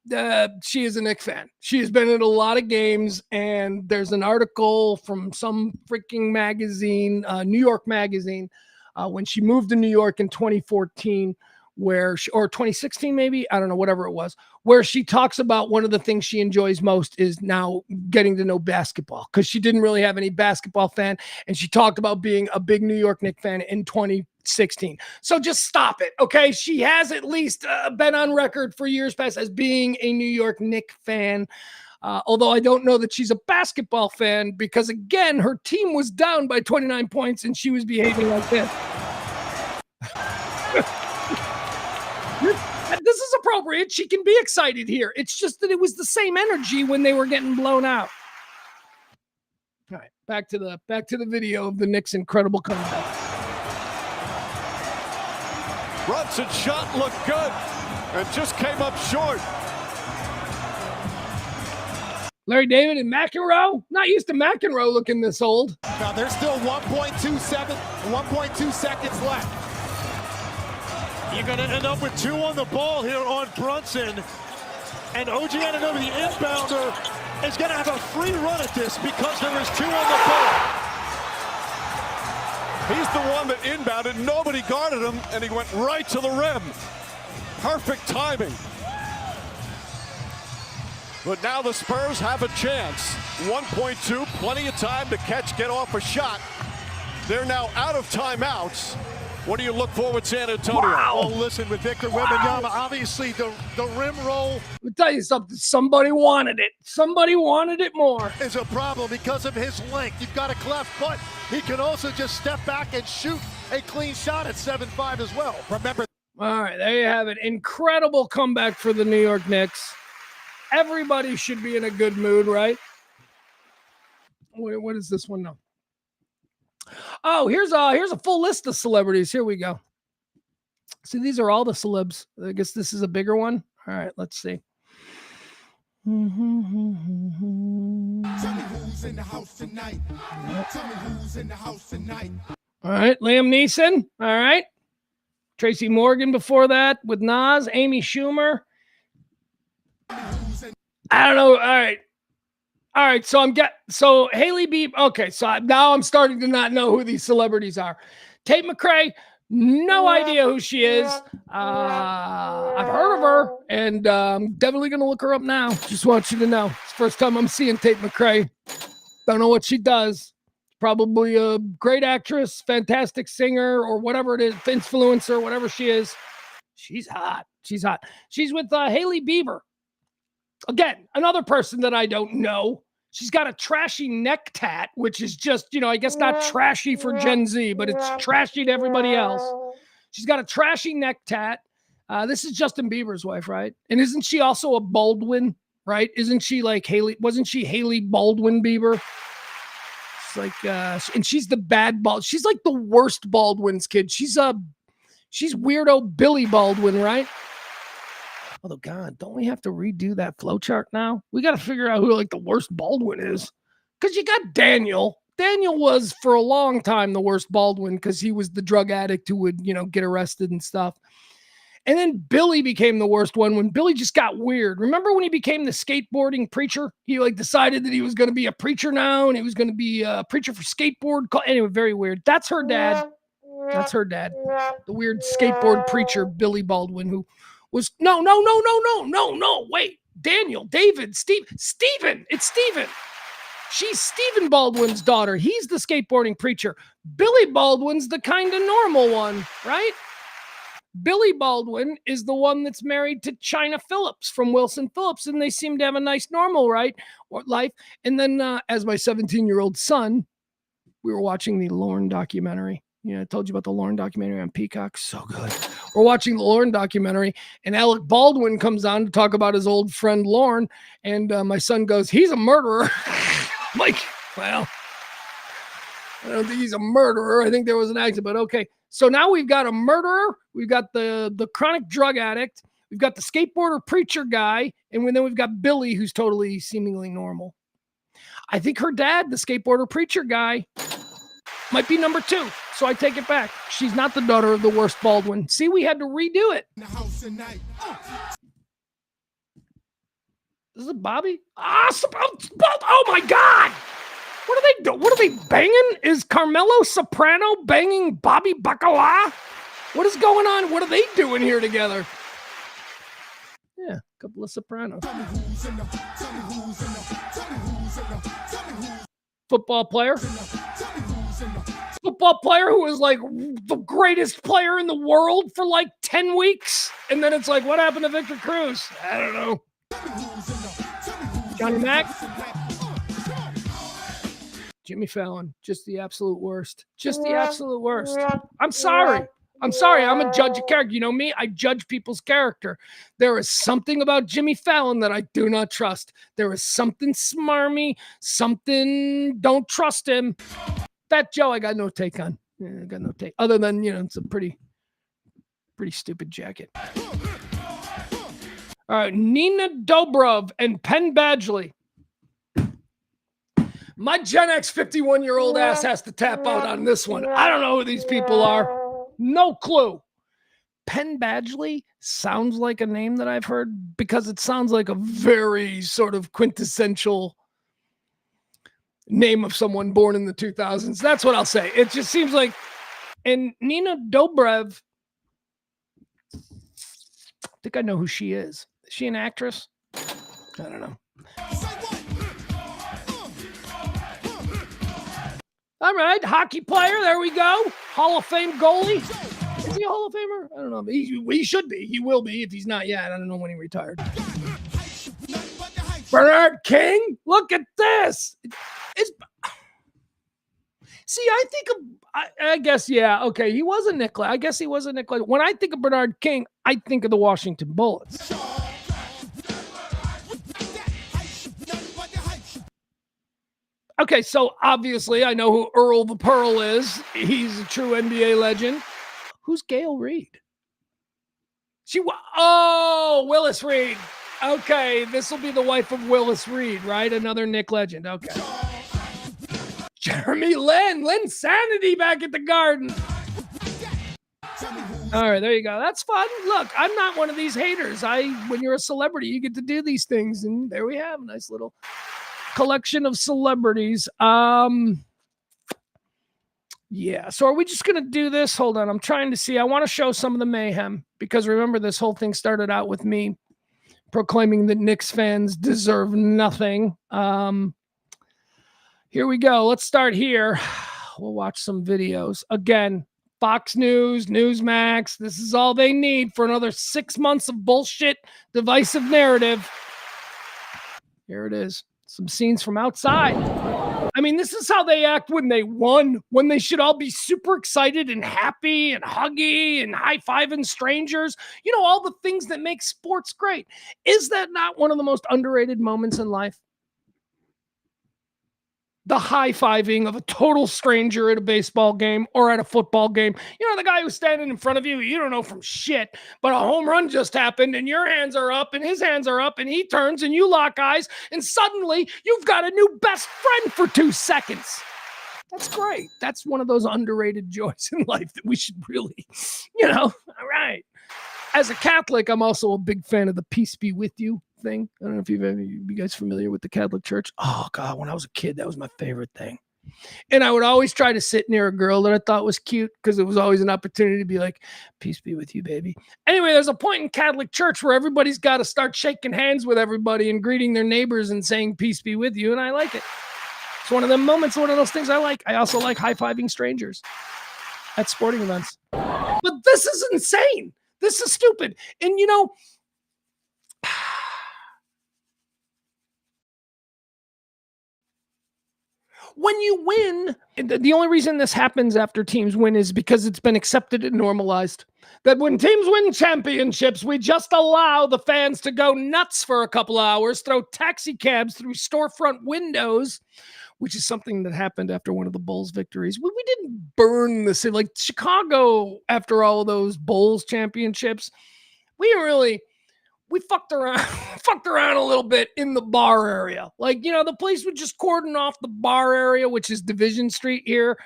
she is a Knicks fan. She has been in a lot of games, and there's an article from some freaking magazine, New York magazine, when she moved to New York in 2014, or 2016 maybe, I don't know, whatever it was, where she talks about one of the things she enjoys most is now getting to know basketball, because she didn't really have any basketball fan, and she talked about being a big New York Knicks fan in 2016. So just stop it, okay? She has at least been on record for years past as being a New York Knicks fan, although I don't know that she's a basketball fan, because, again, her team was down by 29 points, and she was behaving like this. This is appropriate. She can be excited here. It's just that it was the same energy when they were getting blown out. All right, back to the video of the Knicks' incredible comeback. Brunson's shot looked good and just came up short. Larry David and McEnroe. Not used to McEnroe looking this old. Now there's still 1.2 seconds left. You're going to end up with 2 on the ball here on Brunson. And OG Anunoby, the inbounder, is going to have a free run at this because there is 2 on the ball. He's the one that inbounded. Nobody guarded him, and he went right to the rim. Perfect timing. But now the Spurs have a chance. 1.2, plenty of time to catch, get off a shot. They're now out of timeouts. What do you look for with San Antonio? Wow. Oh, listen, with Victor Wembanyama, obviously the rim roll. Let me tell you something. Somebody wanted it. Somebody wanted it more. Is a problem because of his length. You've got a cleft foot. He can also just step back and shoot a clean shot at 7'5" as well. Remember. All right, there you have it. Incredible comeback for the New York Knicks. Everybody should be in a good mood, right? What is this one now? Oh, here's a full list of celebrities. Here we go. See, these are all the celebs. I guess this is a bigger one. All right, let's see. Tell me who's in the house tonight. Tell me who's in the house tonight. All right, Liam Neeson. All right. Tracy Morgan before that with Nas, Amy Schumer. I don't know. All right. So Haley Bieber. Okay. So now I'm starting to not know who these celebrities are. Tate McRae. No idea who she is. I've heard of her, and I'm definitely going to look her up now. Just want you to know. It's the first time I'm seeing Tate McRae. Don't know what she does. Probably a great actress, fantastic singer, or whatever it is, influencer, whatever she is. She's hot. She's hot. She's with Haley Bieber. Again, another person that I don't know. She's got a trashy neck tat, which is just, I guess not trashy for Gen Z, but it's trashy to everybody else. She's got a trashy neck tat. This is Justin Bieber's wife, right? And isn't she also a Baldwin, right? Isn't she like Haley? Wasn't she Haley Baldwin Bieber? It's like, and she's the bad Bald. She's like the worst Baldwin's kid. She's weirdo Billy Baldwin, right? Although, God, don't we have to redo that flowchart now? We got to figure out who like the worst Baldwin is. Because you got Daniel. Daniel was for a long time the worst Baldwin because he was the drug addict who would, get arrested and stuff. And then Billy became the worst one when Billy just got weird. Remember when he became the skateboarding preacher? He decided that he was going to be a preacher now and he was going to be a preacher for skateboard. Anyway, very weird. That's her dad. That's her dad. The weird skateboard preacher, Billy Baldwin, who was no, wait. Daniel, David, Stephen. It's Stephen. She's Stephen Baldwin's daughter. He's the skateboarding preacher. Billy Baldwin's the kind of normal one, right? Billy Baldwin is the one that's married to China Phillips from Wilson Phillips, and they seem to have a nice normal life. And then as my 17-year-old son, we were watching the Lorne documentary. I told you about the Lorne documentary on Peacock. So good. We're watching the Lorne documentary, and Alec Baldwin comes on to talk about his old friend Lorne, and my son goes, "He's a murderer." I'm like, well, I don't think he's a murderer. I think there was an accident, but okay. So now we've got a murderer, we've got the chronic drug addict, we've got the skateboarder preacher guy, and then we've got Billy, who's totally seemingly normal. I think her dad, the skateboarder preacher guy, might be number 2. So I take it back. She's not the daughter of the worst Baldwin. See, we had to redo it. Is it Bobby? Oh my God! What are they doing? What are they banging? Is Carmelo Soprano banging Bobby Bacala? What is going on? What are they doing here together? Yeah, a couple of Sopranos. Football player. Football player who was like the greatest player in the world for like 10 weeks. And then it's like, what happened to Victor Cruz? I don't know. Johnny Mac. Jimmy Fallon, just the absolute worst. Just the absolute worst. I'm sorry. I'm a judge of character. You know me, I judge people's character. There is something about Jimmy Fallon that I do not trust. There is something smarmy, something don't trust him. Fat Joe, I got no take on. I got no take. Other than, it's a pretty stupid jacket. All right, Nina Dobrev and Penn Badgley. My Gen X 51-year-old ass has to tap out on this one. I don't know who these people are. No clue. Penn Badgley sounds like a name that I've heard because it sounds like a very sort of quintessential name of someone born in the 2000s. That's what I'll say. It just seems like, and Nina Dobrev, I think I know who she is. Is she an actress? I don't know. All right, hockey player. There we go. Hall of Fame goalie. Is he a Hall of Famer? I don't know. He should be. He will be if he's not yet. I don't know when he retired. Bernard King. Look at this. See, I think of, I guess, yeah, okay, he was a Nick. I guess he was a Nick. When I think of Bernard King, I think of the Washington Bullets. Okay, so obviously I know who Earl the Pearl is. He's a true NBA legend. Who's Gail Reed? Willis Reed. Okay, this will be the wife of Willis Reed, right? Another Nick legend. Okay. Jeremy Lin Sanity back at the Garden. All right, there you go. That's fun. Look, I'm not one of these haters. When you're a celebrity, you get to do these things, and there we have a nice little collection of celebrities. Yeah. So are we just gonna do this? Hold on. I'm trying to see. I want to show some of the mayhem because remember, this whole thing started out with me proclaiming that Knicks fans deserve nothing. Here we go. Let's start here. We'll watch some videos. Again, Fox News, Newsmax. This is all they need for another 6 months of bullshit, divisive narrative. Here it is. Some scenes from outside. I mean, this is how they act when they won, when they should all be super excited and happy and huggy and high-fiving strangers. You know, all the things that make sports great. Is that not one of the most underrated moments in life? The high-fiving of a total stranger at a baseball game or at a football game. You know, the guy who's standing in front of you, you don't know from shit, but a home run just happened and your hands are up and his hands are up and he turns and you lock eyes and suddenly you've got a new best friend for 2 seconds. That's great. That's one of those underrated joys in life that we should really, all right. As a Catholic, I'm also a big fan of the peace be with you thing. I don't know if you guys familiar with the Catholic Church. Oh God, when I was a kid, that was my favorite thing. And I would always try to sit near a girl that I thought was cute because it was always an opportunity to be like, peace be with you, baby. Anyway, there's a point in Catholic Church where everybody's got to start shaking hands with everybody and greeting their neighbors and saying peace be with you. And I like it. It's one of them moments, one of those things I like. I also like high-fiving strangers at sporting events. But this is insane. This is stupid. And when you win, the only reason this happens after teams win is because it's been accepted and normalized. That when teams win championships, we just allow the fans to go nuts for a couple of hours, throw taxi cabs through storefront windows, which is something that happened after one of the Bulls victories. We didn't burn the city. Like Chicago, after all of those Bulls championships, we fucked around a little bit in the bar area. Like, the police would just cordon off the bar area, which is Division Street here.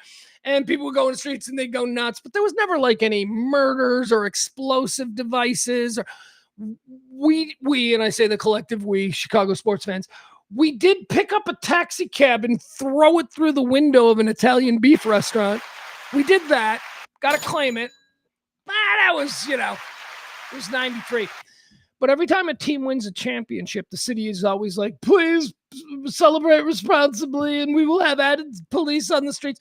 And people would go in the streets and they'd go nuts. But there was never like any murders or explosive devices. Or we, and I say the collective we, Chicago sports fans, we did pick up a taxi cab and throw it through the window of an Italian beef restaurant. We did that. Got to claim it. That was, it was 93. But every time a team wins a championship, the city is always like, please celebrate responsibly and we will have added police on the streets.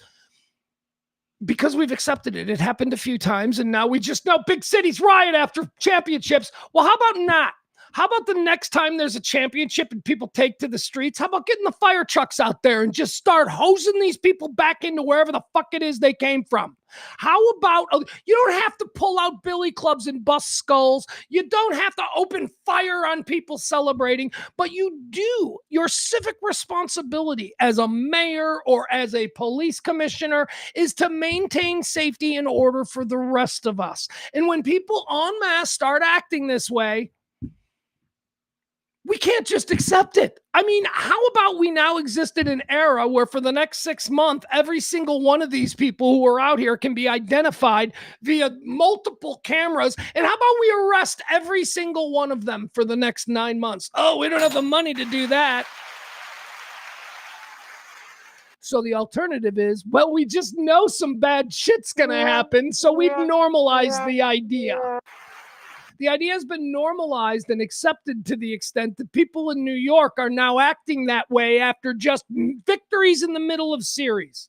Because we've accepted it. It happened a few times and now we just know big cities riot after championships. Well, how about not? How about the next time there's a championship and people take to the streets? How about getting the fire trucks out there and just start hosing these people back into wherever the fuck it is they came from? How about, you don't have to pull out billy clubs and bust skulls. You don't have to open fire on people celebrating, but you do. Your civic responsibility as a mayor or as a police commissioner is to maintain safety and order for the rest of us. And when people en masse start acting this way, we can't just accept it. I mean, how about we now exist in an era where for the next 6 months, every single one of these people who are out here can be identified via multiple cameras. And how about we arrest every single one of them for the next 9 months? Oh, we don't have the money to do that. So the alternative is, well, we just know some bad shit's going to happen. So we've normalized the idea. The idea has been normalized and accepted to the extent that people in New York are now acting that way after just victories in the middle of series.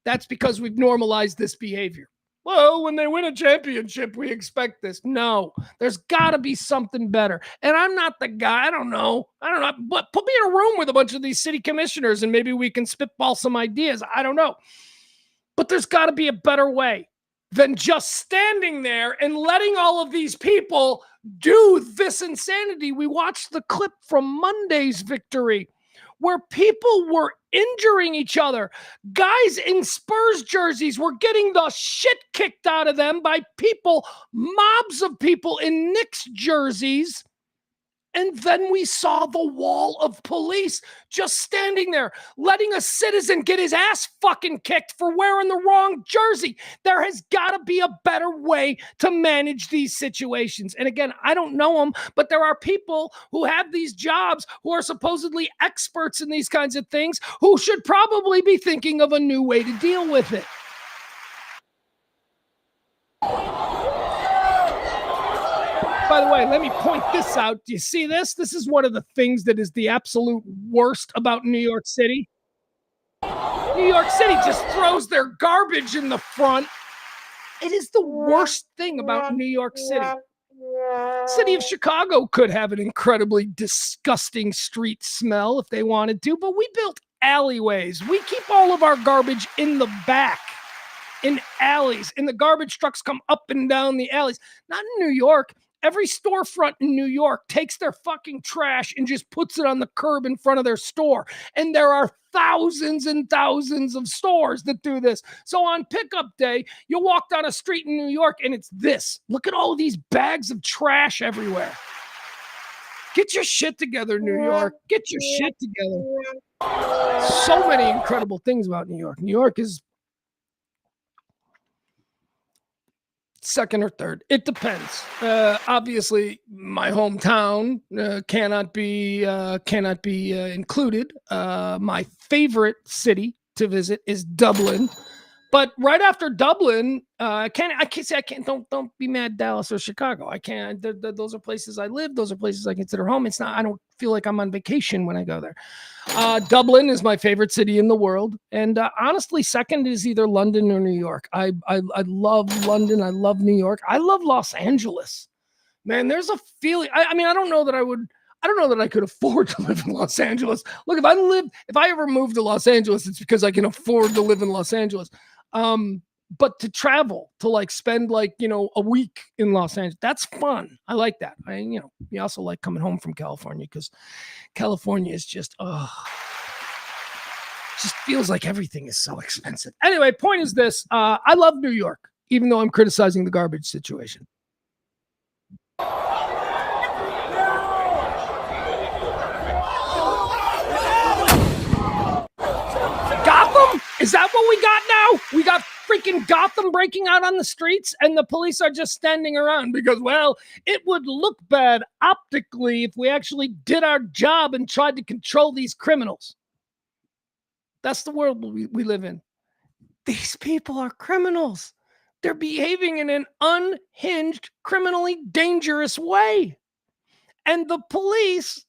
That's because we've normalized this behavior. Well, when they win a championship, we expect this. No, there's got to be something better. And I'm not the guy. I don't know. But put me in a room with a bunch of these city commissioners and maybe we can spitball some ideas. I don't know. But there's got to be a better way than just standing there and letting all of these people do this insanity. We watched the clip from Monday's victory where people were injuring each other. Guys in Spurs jerseys were getting the shit kicked out of them by people, mobs of people in Knicks jerseys. And then we saw the wall of police just standing there, letting a citizen get his ass fucking kicked for wearing the wrong jersey. There has got to be a better way to manage these situations. And again, I don't know them, but there are people who have these jobs who are supposedly experts in these kinds of things who should probably be thinking of a new way to deal with it. By the way, let me point this out. Do you see this? This is one of the things that is the absolute worst about New York City. New York City just throws their garbage in the front. It is the worst thing about New York City. City of Chicago could have an incredibly disgusting street smell if they wanted to, but we built alleyways. We keep all of our garbage in the back, in alleys, and the garbage trucks come up and down the alleys. Not in New York. Every storefront in New York takes their fucking trash and just puts it on the curb in front of their store. And there are thousands and thousands of stores that do this. So on pickup day, you'll walk down a street in New York and it's this. Look at all of these bags of trash everywhere. Get your shit together, New York. Get your shit together. So many incredible things about New York. New York is second or third. It depends. Obviously, my hometown cannot be included. My favorite city to visit is Dublin. But right after Dublin, I can't say I can't. Don't be mad, Dallas or Chicago. I can't. Those are places I live. Those are places I consider home. It's not. I don't feel like I'm on vacation when I go there. Dublin is my favorite city in the world, and honestly, second is either London or New York. I love London. I love New York. I love Los Angeles. Man, there's a feeling. I mean, I don't know that I would. I don't know that I could afford to live in Los Angeles. Look, if I ever move to Los Angeles, it's because I can afford to live in Los Angeles. But to travel, to like spend like, a week in Los Angeles, that's fun. I like that. You also like coming home from California because California is just feels like everything is so expensive. Anyway, point is this. I love New York, even though I'm criticizing the garbage situation. Gotham? Is that what we got now? We got freaking Gotham breaking out on the streets and the police are just standing around because, well, it would look bad optically if we actually did our job and tried to control these criminals. That's the world we live in. These people are criminals. They're behaving in an unhinged, criminally dangerous way. And the police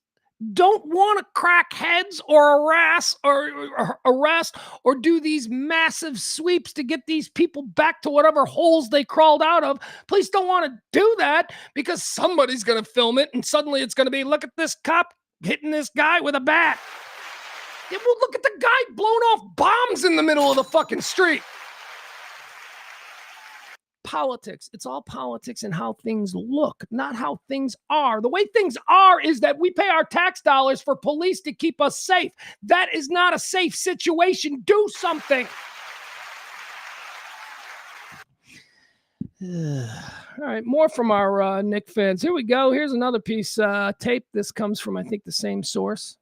don't want to crack heads or arrest or do these massive sweeps to get these people back to whatever holes they crawled out of. Police don't want to do that because somebody's going to film it and suddenly it's going to be, look at this cop hitting this guy with a bat. Yeah, well, look at the guy blowing off bombs in the middle of the fucking street. Politics. It's all politics and how things look, not how things are. The way things are is that we pay our tax dollars for police to keep us safe. That is not a safe situation. Do something. All right, more from our Knick fans. Here we go. Here's another piece tape. This comes from, I think, the same source.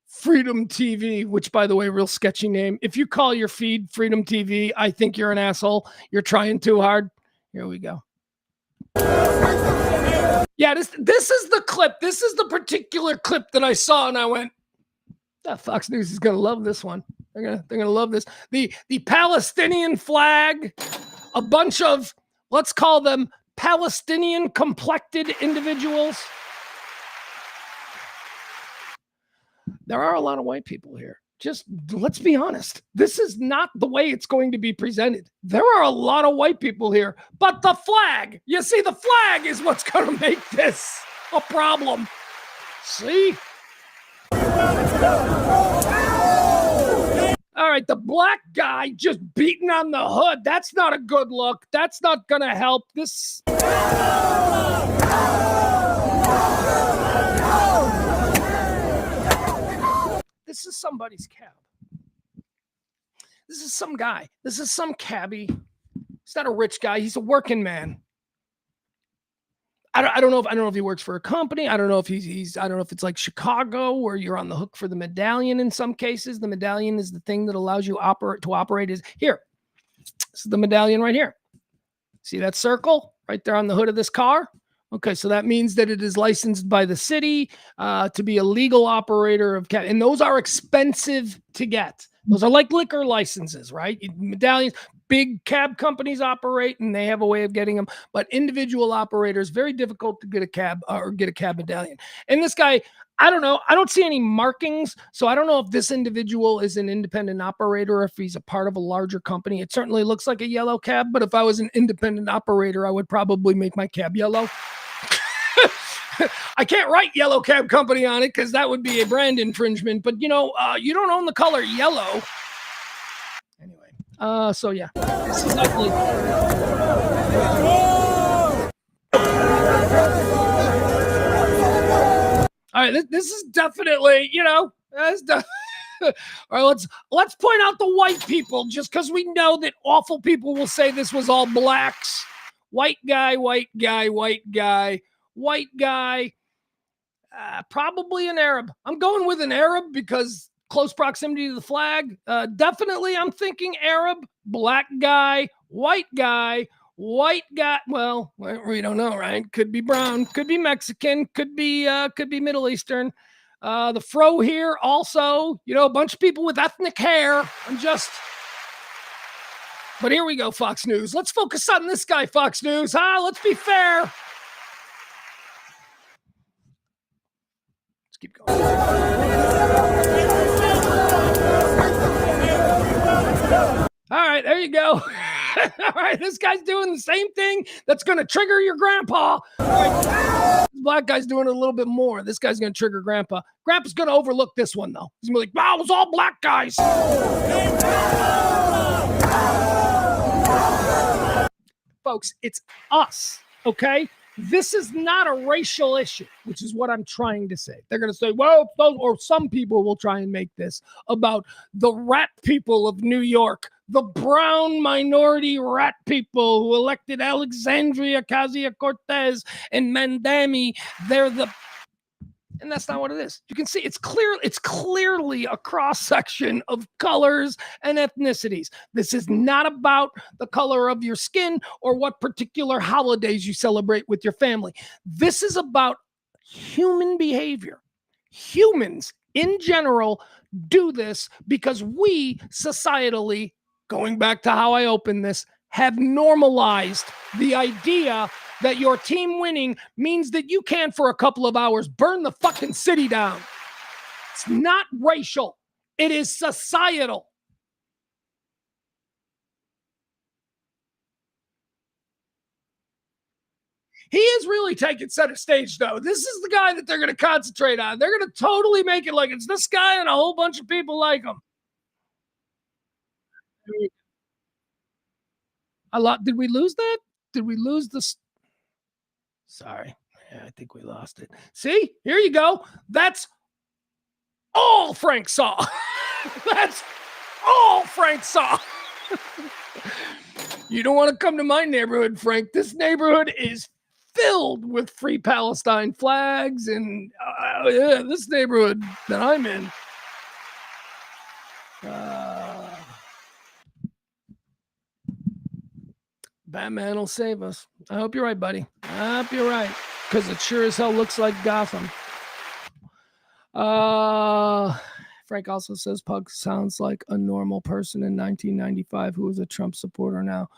Freedom TV, which, by the way, real sketchy name. If you call your feed Freedom TV, I think you're an asshole. You're trying too hard. Here we go. Yeah, this is the clip. This is the particular clip that I saw, and I went, Fox News is gonna love this one. They're gonna love this. The Palestinian flag, a bunch of, let's call them Palestinian complected individuals. There are a lot of white people here. just let's be honest. This is not the way it's going to be presented. There are a lot of white people here, but the flag, you see, the flag is what's going to make this a problem. See? All right, the black guy just beating on the hood. That's not a good look. That's not going to help. This is somebody's cab. This is some guy. This is some cabbie. He's not a rich guy. He's a working man. I don't know if he works for a company. I don't know if I don't know if it's like Chicago where you're on the hook for the medallion in some cases. The medallion is the thing that allows you to operate as here. This is the medallion right here. See that circle right there on the hood of this car? Okay, so that means that it is licensed by the city to be a legal operator of cab. And those are expensive to get. Those are like liquor licenses, right? Medallions, big cab companies operate and they have a way of getting them. But individual operators, very difficult to get a cab or get a cab medallion. And this guy, I don't know. I don't see any markings. So I don't know if this individual is an independent operator or if he's a part of a larger company. It certainly looks like a yellow cab. But if I was an independent operator, I would probably make my cab yellow. I can't write yellow cab company on it because that would be a brand infringement. But, you know, you don't own the color yellow. Anyway, so yeah, this is ugly. All right, this is definitely, you know, all right, let's point out the white people just because we know that awful people will say this was all blacks. White guy, white guy, white guy. White guy, probably an Arab. I'm going with an Arab because close proximity to the flag. Definitely, I'm thinking Arab. Black guy, white guy, white guy. Well, we don't know, right? Could be brown, could be Mexican, could be Middle Eastern. The fro here also, you know, a bunch of people with ethnic hair. But here we go, Fox News. Let's focus on this guy, Fox News. Let's be fair. Keep going. All right, there you go. All right, this guy's doing the same thing that's going to trigger your grandpa. All right. This black guy's doing it a little bit more. This guy's going to trigger grandpa. Grandpa's going to overlook this one, though. He's going to be like, wow, it was all black guys. Folks, it's us, okay? This is not a racial issue, which is what I'm trying to say. They're going to say, well, or some people will try and make this about the rat people of New York, the brown minority rat people who elected Alexandria Ocasio-Cortez and Mandami. And that's not what it is. You can see it's clearly a cross-section of colors and ethnicities. This is not about the color of your skin or what particular holidays you celebrate with your family. This is about human behavior. Humans in general do this because we societally, going back to how I opened this, have normalized the idea that your team winning means that you can, for a couple of hours, burn the fucking city down. It's not racial. It is societal. He is really taking center stage, though. This is the guy that they're going to concentrate on. They're going to totally make it like it's this guy and a whole bunch of people like him. Did we lose that? Did we lose this? Sorry. Yeah, I think we lost it. See? Here you go. That's all Frank saw. That's all Frank saw. You don't want to come to my neighborhood, Frank. This neighborhood is filled with Free Palestine flags. And this neighborhood that I'm in. Batman will save us. I hope you're right, buddy. I hope you're right. Because it sure as hell looks like Gotham. Frank also says Pug sounds like a normal person in 1995 who was a Trump supporter now.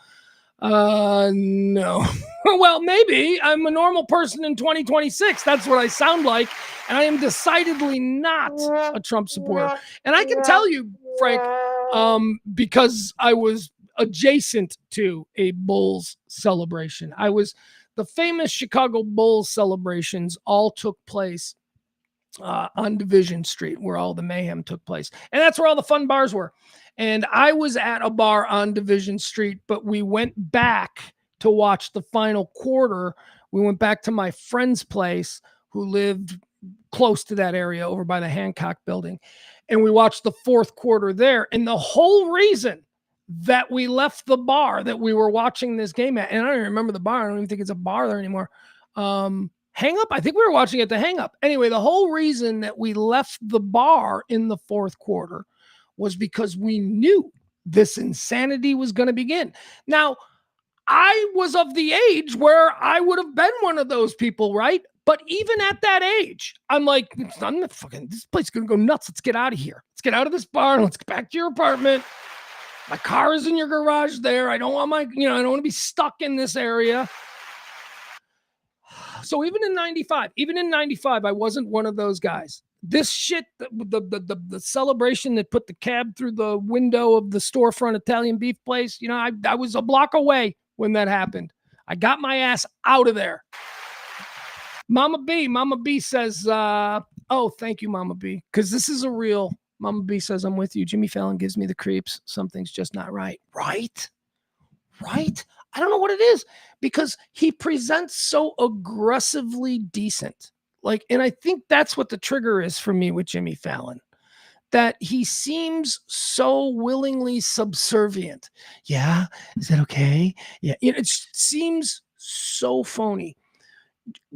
No. Well, maybe I'm a normal person in 2026. That's what I sound like. And I am decidedly not a Trump supporter. And I can tell you, Frank, because I was adjacent to a Bulls celebration. The famous Chicago Bulls celebrations all took place on Division Street, where all the mayhem took place. And that's where all the fun bars were. And I was at a bar on Division Street, but we went back to watch the final quarter. We went back to my friend's place who lived close to that area over by the Hancock building. And we watched the fourth quarter there. And the whole reason that we left the bar that we were watching this game at, and I don't even remember the bar. I don't even think it's a bar there anymore. Hang Up? I think we were watching it at the Hang Up. Anyway, the whole reason that we left the bar in the fourth quarter was because we knew this insanity was going to begin. Now, I was of the age where I would have been one of those people, right? But even at that age, I'm like, this place is going to go nuts. Let's get out of here. Let's get out of this bar. Let's get back to your apartment. My car is in your garage there. I don't want I don't want to be stuck in this area. So even in 95, I wasn't one of those guys. This shit, the celebration that put the cab through the window of the storefront Italian beef place, I was a block away when that happened. I got my ass out of there. Mama B says, oh, thank you, Mama B, because this is a real. Mama B says, I'm with you. Jimmy Fallon gives me the creeps. Something's just not right. Right? I don't know what it is, because he presents so aggressively decent. And I think that's what the trigger is for me with Jimmy Fallon, that he seems so willingly subservient. Yeah. Is that okay? Yeah. It seems so phony.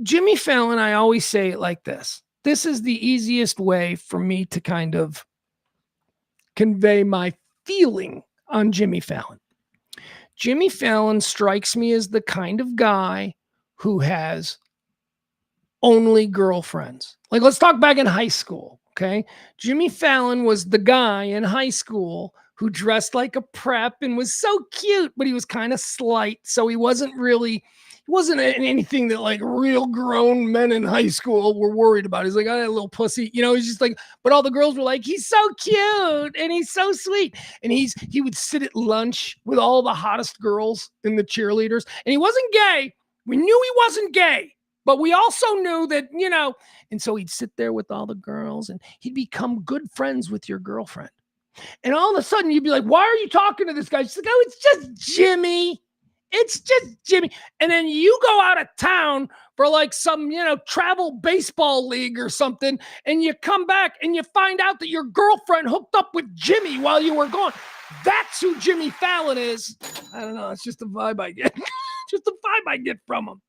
Jimmy Fallon, I always say it like this. This is the easiest way for me to kind of convey my feeling on Jimmy Fallon. Jimmy Fallon strikes me as the kind of guy who has only girlfriends. Let's talk back in high school, okay? Jimmy Fallon was the guy in high school who dressed like a prep and was so cute, but he was kind of slight, so he wasn't anything that real grown men in high school were worried about. He's like, oh, that little pussy. He's just like, but all the girls were like, he's so cute and he's so sweet. And he would sit at lunch with all the hottest girls and the cheerleaders. And he wasn't gay. We knew he wasn't gay, but we also knew that, and so he'd sit there with all the girls and he'd become good friends with your girlfriend. And all of a sudden you'd be like, why are you talking to this guy? She's like, oh, it's just Jimmy. It's just Jimmy. And then you go out of town for some, travel baseball league or something. And you come back and you find out that your girlfriend hooked up with Jimmy while you were gone. That's who Jimmy Fallon is. I don't know. It's just the vibe I get. Just the vibe I get from him.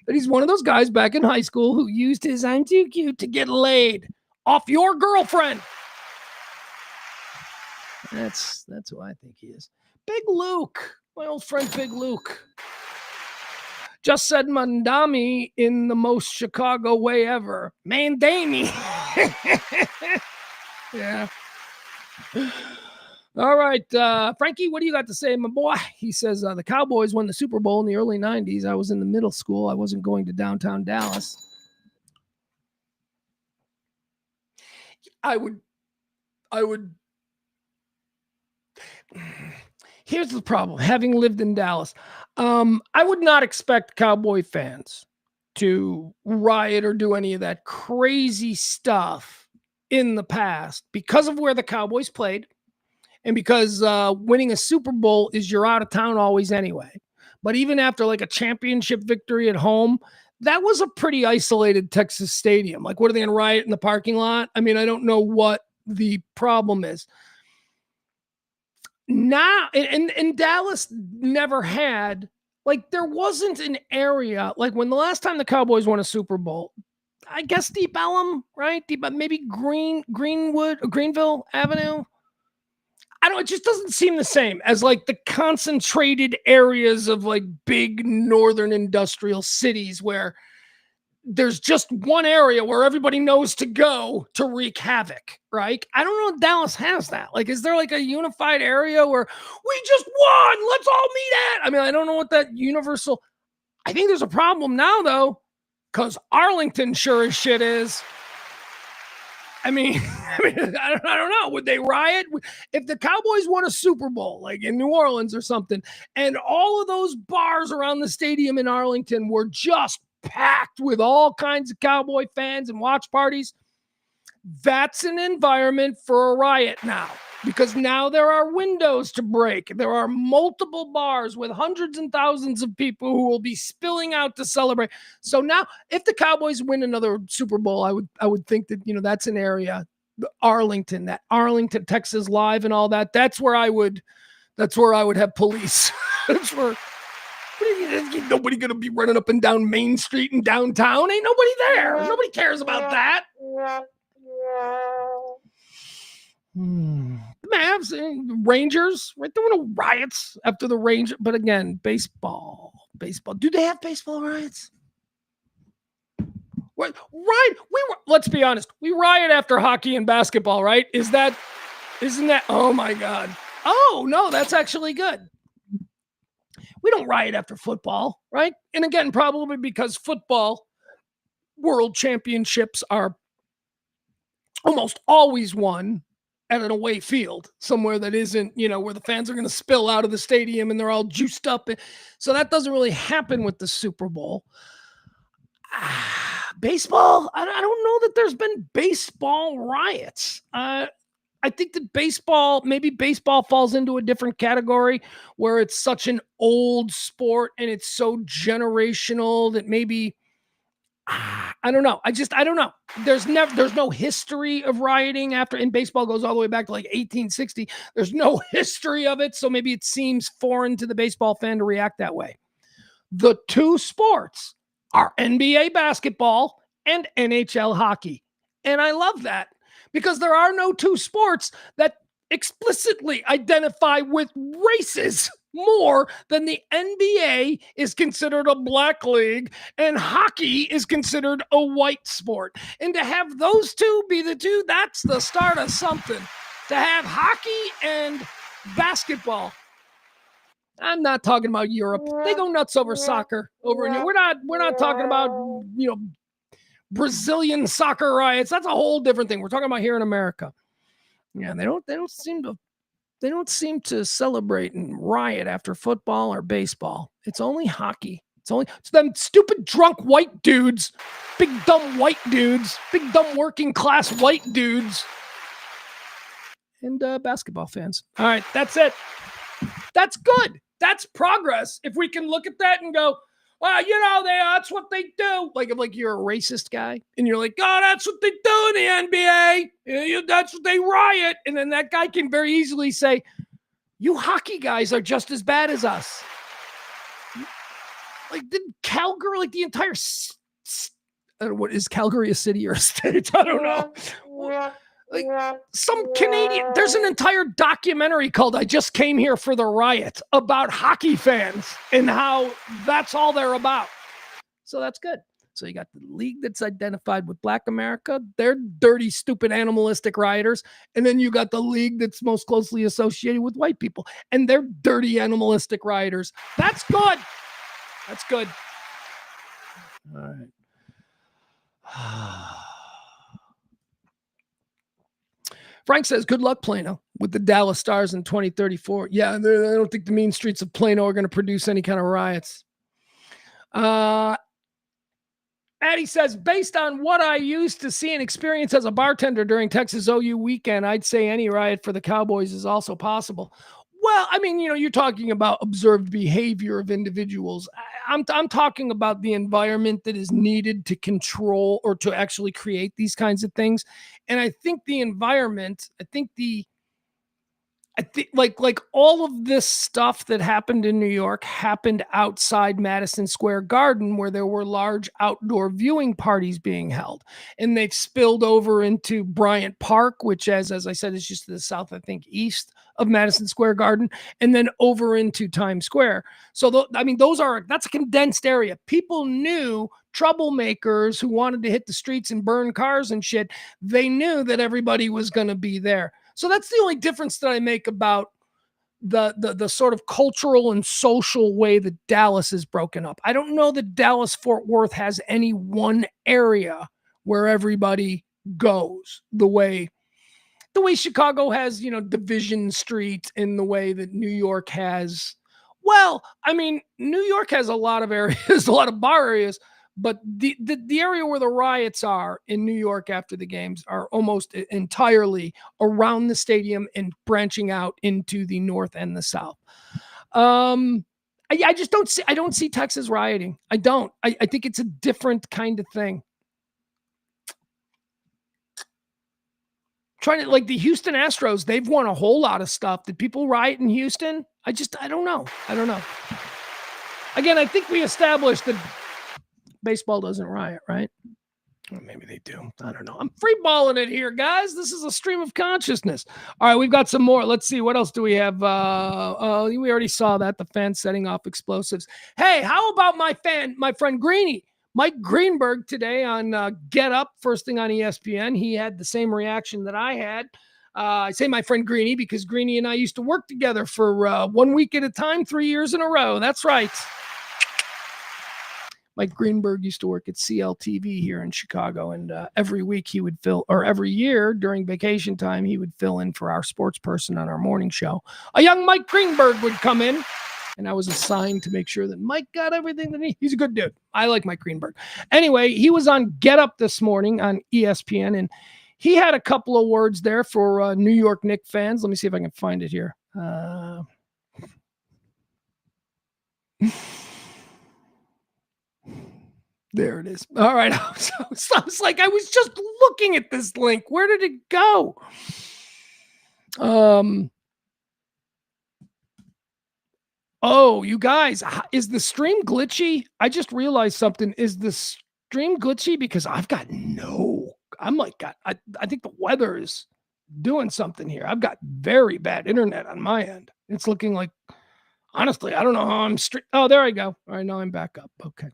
That he's one of those guys back in high school who used his I'm too cute to get laid off your girlfriend. That's who I think he is. Big Luke. My old friend Big Luke just said Mandami in the most Chicago way ever. Mandami. Yeah. All right. Frankie, what do you got to say, my boy? He says the Cowboys won the Super Bowl in the early 90s. I was in the middle school. I wasn't going to downtown Dallas. I would. Here's the problem. Having lived in Dallas, I would not expect Cowboy fans to riot or do any of that crazy stuff in the past because of where the Cowboys played and because winning a Super Bowl is you're out of town always anyway. But even after a championship victory at home, that was a pretty isolated Texas stadium. What are they going to riot in the parking lot? I mean, I don't know what the problem is. Now, and Dallas never had, there wasn't an area, when the last time the Cowboys won a Super Bowl, I guess Deep Ellum, right? Maybe Greenwood, Greenville Avenue. It just doesn't seem the same as the concentrated areas of big northern industrial cities where there's just one area where everybody knows to go to wreak havoc, right? I don't know if Dallas has that. Is there a unified area where we just won? Let's all meet at? I mean, I don't know what that universal. I think there's a problem now, though, because Arlington sure as shit is. I mean, I don't know. Would they riot if the Cowboys won a Super Bowl, like in New Orleans or something, and all of those bars around the stadium in Arlington were just packed with all kinds of Cowboy fans and watch parties? That's an environment for a riot now, because now there are windows to break. There are multiple bars with hundreds and thousands of people who will be spilling out to celebrate. So now, if the Cowboys win another Super Bowl, I would think that, that's an area, Arlington, Texas Live and all that. That's where I would have police. That's where. Ain't nobody gonna be running up and down Main Street in downtown. Ain't nobody there. Nobody cares about that. Mavs, Rangers, right? There were no riots after the Rangers, but again, baseball. Do they have baseball riots? What riot? Let's be honest. We riot after hockey and basketball, right? Isn't that? Oh my God. Oh no, that's actually good. We don't riot after football, right? And again, probably because football world championships are almost always won at an away field, somewhere that isn't, where the fans are going to spill out of the stadium and they're all juiced up. So that doesn't really happen with the Super Bowl. Baseball, I don't know that there's been baseball riots. I think that maybe baseball falls into a different category where it's such an old sport and it's so generational that maybe, I don't know. I don't know. There's no history of rioting and baseball goes all the way back to like 1860. There's no history of it. So maybe it seems foreign to the baseball fan to react that way. The two sports are NBA basketball and NHL hockey. And I love that, because there are no two sports that explicitly identify with races more than the NBA is considered a black league and hockey is considered a white sport. And to have those two be the two, that's the start of something. To have hockey and basketball. I'm not talking about Europe. They go nuts over soccer over in here. We're not talking about, Brazilian soccer riots. That's a whole different thing. We're talking about here in America. Yeah, they don't seem to celebrate and riot after football or baseball. It's only hockey. It's them stupid drunk white dudes, big dumb white dudes, big dumb working class white dudes, and basketball fans. All right, that's it. That's good. That's progress. If we can look at that and go, well, that's what they do. Like if you're a racist guy and you're like, oh, that's what they do in the NBA. That's what they riot. And then that guy can very easily say, you hockey guys are just as bad as us. Like did Calgary, like the entire, I don't know, what is Calgary, a city or a state? I don't know. Like some Canadian, there's an entire documentary called I Just Came Here for the Riot about hockey fans and how that's all they're about. So that's good. So you got the league that's identified with Black America. They're dirty, stupid, animalistic rioters. And then you got the league that's most closely associated with white people. And they're dirty, animalistic rioters. That's good. That's good. All right. Frank says, good luck, Plano, with the Dallas Stars in 2034. Yeah, I don't think the mean streets of Plano are going to produce any kind of riots. Addie says, based on what I used to see and experience as a bartender during Texas OU weekend, I'd say any riot for the Cowboys is also possible. Well, I mean, you're talking about observed behavior of individuals. I'm talking about the environment that is needed to control or to actually create these kinds of things. And I think the environment, like all of this stuff that happened in New York happened outside Madison Square Garden, where there were large outdoor viewing parties being held, and they've spilled over into Bryant Park, which as I said, is just to the south, I think east of Madison Square Garden, and then over into Times Square. So that's a condensed area. People knew troublemakers who wanted to hit the streets and burn cars and shit. They knew that everybody was going to be there. So that's the only difference that I make about the sort of cultural and social way that Dallas is broken up. I don't know that Dallas-Fort Worth has any one area where everybody goes the way Chicago has, Division Street, in the way that New York has. Well, I mean, New York has a lot of areas, a lot of bar areas, but the area where the riots are in New York after the games are almost entirely around the stadium and branching out into the north and the south. I just don't see Texas rioting. I don't. I think it's a different kind of thing. Trying to, like, the Houston Astros, they've won a whole lot of stuff. Did people riot in Houston? I don't know. Again, I think we established that baseball doesn't riot, right? Or maybe they do. I don't know. I'm free balling it here, guys. This is a stream of consciousness. All right, we've got some more. Let's see. What else do we have? We already saw that. The fans setting off explosives. Hey, how about my friend Greeny? Mike Greenberg today on Get Up, first thing on ESPN. He had the same reaction that I had. I say my friend Greeny because Greeny and I used to work together for 1 week at a time, 3 years in a row. That's right. Mike Greenberg used to work at CLTV here in Chicago, and every week he would every year during vacation time, he would fill in for our sports person on our morning show. A young Mike Greenberg would come in, and I was assigned to make sure that Mike got everything that he's a good dude. I like Mike Greenberg. Anyway, he was on Get Up this morning on ESPN, and he had a couple of words there for New York Knicks fans. Let me see if I can find it here. There it is. All right. I was like, I was just looking at this link. Where did it go? Oh, you guys, is the stream glitchy? I just realized something. Is the stream glitchy? Because I think the weather is doing something here. I've got very bad internet on my end. It's looking like, honestly, I don't know how I'm Oh, there I go. All right, now I'm back up. Okay.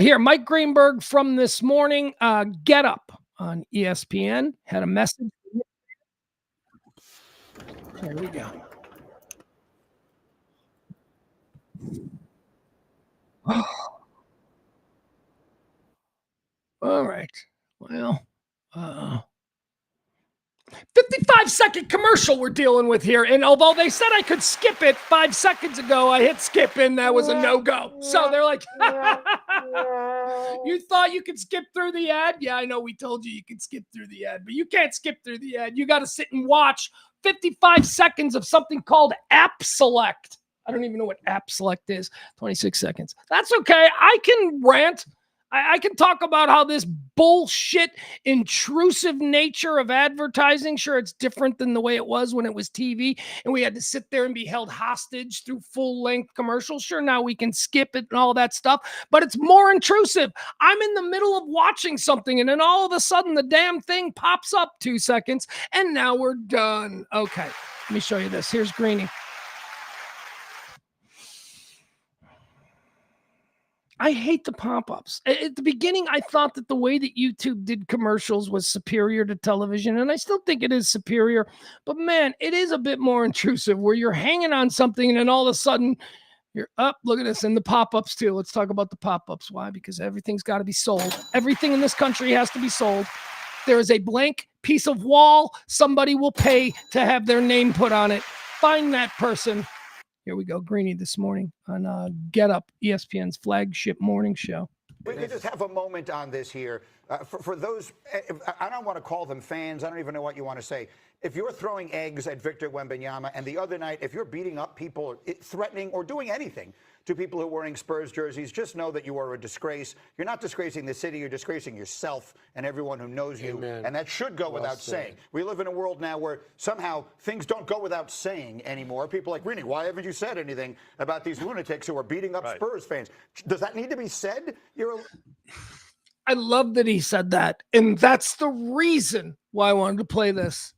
Here, Mike Greenberg from this morning, Get Up on ESPN, had a message. There we go. All right. Well, 55-second commercial we're dealing with here. And although they said I could skip it 5 seconds ago, I hit skip and that was a no-go. So they're like, you thought you could skip through the ad? Yeah, I know we told you could skip through the ad, but you can't skip through the ad. You got to sit and watch 55 seconds of something called App Select. I don't even know what App Select is. 26 seconds. That's okay. I can rant. I can talk about how this bullshit, intrusive nature of advertising, sure, it's different than the way it was when it was TV and we had to sit there and be held hostage through full-length commercials. Sure, now we can skip it and all that stuff, but it's more intrusive. I'm in the middle of watching something and then all of a sudden the damn thing pops up 2 seconds and now we're done. Okay, let me show you this. Here's Greeny. I hate the pop-ups. At the beginning, I thought that the way that YouTube did commercials was superior to television, and I still think it is superior. But man, it is a bit more intrusive where you're hanging on something and then all of a sudden you're up. Look at this. And the pop-ups too. Let's talk about the pop-ups. Why? Because everything's got to be sold. Everything in this country has to be sold. There is a blank piece of wall. Somebody will pay to have their name put on it. Find that person. Here we go, Greeny this morning on Get Up, ESPN's flagship morning show. We could just have a moment on this here. For those, I don't want to call them fans. I don't even know what you want to say. If you're throwing eggs at Victor Wembanyama, and the other night, if you're beating up people, threatening or doing anything to people who are wearing Spurs jerseys, just know that you are a disgrace. You're not disgracing the city. You're disgracing yourself and everyone who knows you. Amen. And that should go without saying. We live in a world now where somehow things don't go without saying anymore. People like, Greeny, why haven't you said anything about these lunatics who are beating up Spurs fans? Does that need to be said? I love that he said that. And that's the reason why I wanted to play this.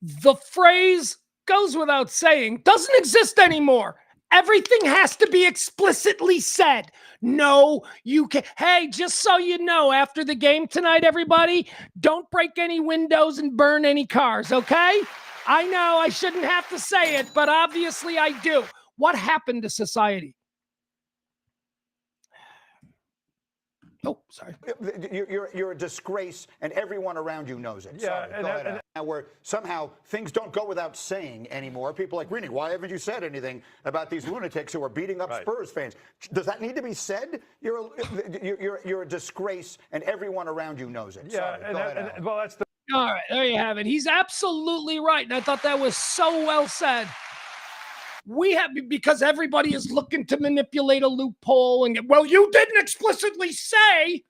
The phrase goes without saying doesn't exist anymore. Everything has to be explicitly said. No, you can. Hey, just so you know, after the game tonight, everybody, don't break any windows and burn any cars, okay? I know I shouldn't have to say it, but obviously I do. What happened to society? Oh, sorry. You're a disgrace, and everyone around you knows it. Yeah, sorry, go ahead. Now, where somehow things don't go without saying anymore. People like, Rini, why haven't you said anything about these lunatics who are beating up Spurs fans? Does that need to be said? You're a disgrace, and everyone around you knows it. Yeah, sorry, go ahead, well, that's the. All right, there you have it. He's absolutely right, and I thought that was so well said. We have, because everybody is looking to manipulate a loophole and well, you didn't explicitly say.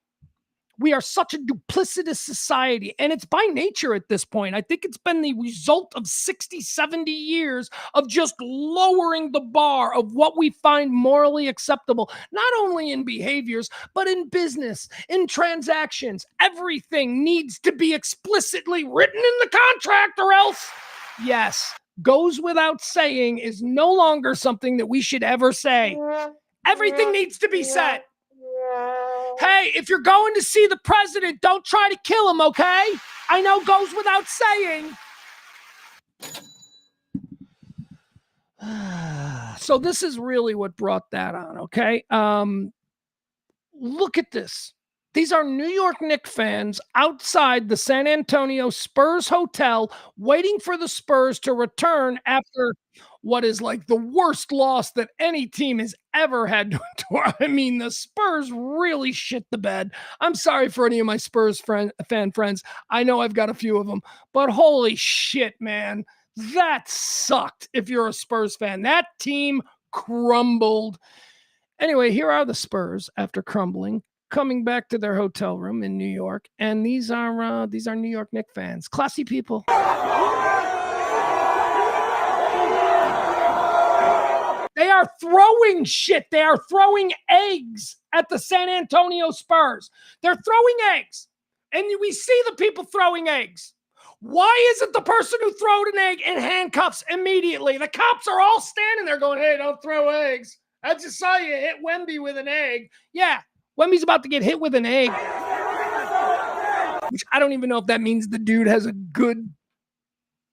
We are such a duplicitous society, and it's by nature at this point. I think it's been the result of 60, 70 years of just lowering the bar of what we find morally acceptable, not only in behaviors, but in business, in transactions. Everything needs to be explicitly written in the contract, or else, yes, goes without saying is no longer something that we should ever say. Everything needs to be said. Hey, if you're going to see the president, don't try to kill him, okay? I know goes without saying. So this is really what brought that on, okay? Look at this. These are New York Knicks fans outside the San Antonio Spurs hotel waiting for the Spurs to return after what is like the worst loss that any team has ever had to endure. I mean, the Spurs really shit the bed. I'm sorry for any of my Spurs fan friends. I know I've got a few of them, but holy shit, man. That sucked if you're a Spurs fan. That team crumbled. Anyway, here are the Spurs after crumbling, coming back to their hotel room in New York, and these are New York Knicks fans, classy people. They are throwing shit. They are throwing eggs at the San Antonio Spurs. They're throwing eggs, and we see the people throwing eggs. Why isn't the person who threw an egg in handcuffs immediately? The cops are all standing there going, "Hey, don't throw eggs. I just saw you hit Wemby with an egg." Yeah. Wemby's about to get hit with an egg. Which I don't even know if that means the dude has a good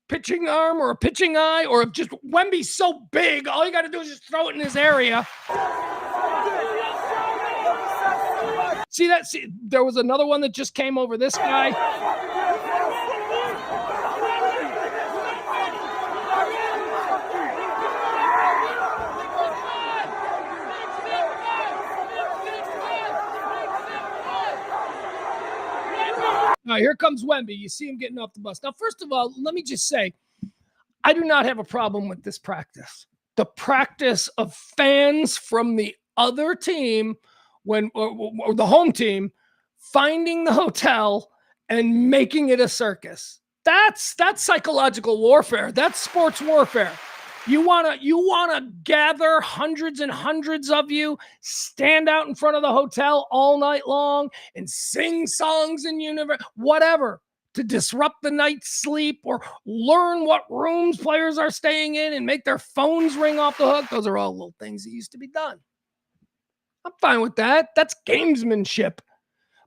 pitching arm or a pitching eye, or if just Wemby's so big, all you got to do is just throw it in his area. See that? See, there was another one that just came over this guy. All right, here comes Wemby. You see him getting off the bus. Now, first of all, let me just say, I do not have a problem with this practice. The practice of fans from the other team, or the home team, finding the hotel and making it a circus. That's psychological warfare. That's sports warfare. You wanna gather hundreds and hundreds of you, stand out in front of the hotel all night long and sing songs in universe, whatever, to disrupt the night's sleep or learn what rooms players are staying in and make their phones ring off the hook. Those are all little things that used to be done. I'm fine with that. That's gamesmanship.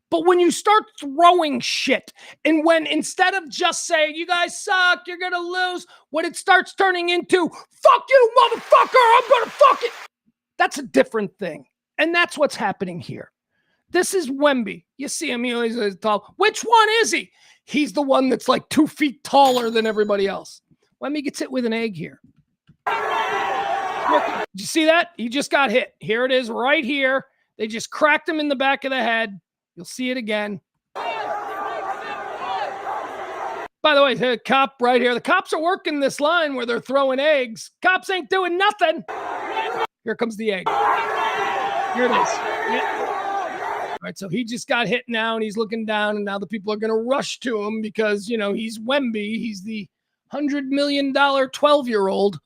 But when you start throwing shit, and when instead of just saying, "You guys suck, you're going to lose," when it starts turning into, "Fuck you, motherfucker, I'm going to fuck it," that's a different thing. And that's what's happening here. This is Wemby. You see him, he's tall. Which one is he? He's the one that's like 2 feet taller than everybody else. Wemby gets hit with an egg here. Look, did you see that? He just got hit. Here it is right here. They just cracked him in the back of the head. You'll see it again. By the way, the cop right here. The cops are working this line where they're throwing eggs. Cops ain't doing nothing. Here comes the egg. Here it is. Yeah. All right, so he just got hit now, and he's looking down, and now the people are going to rush to him because, he's Wemby. He's the $100 million 12-year-old.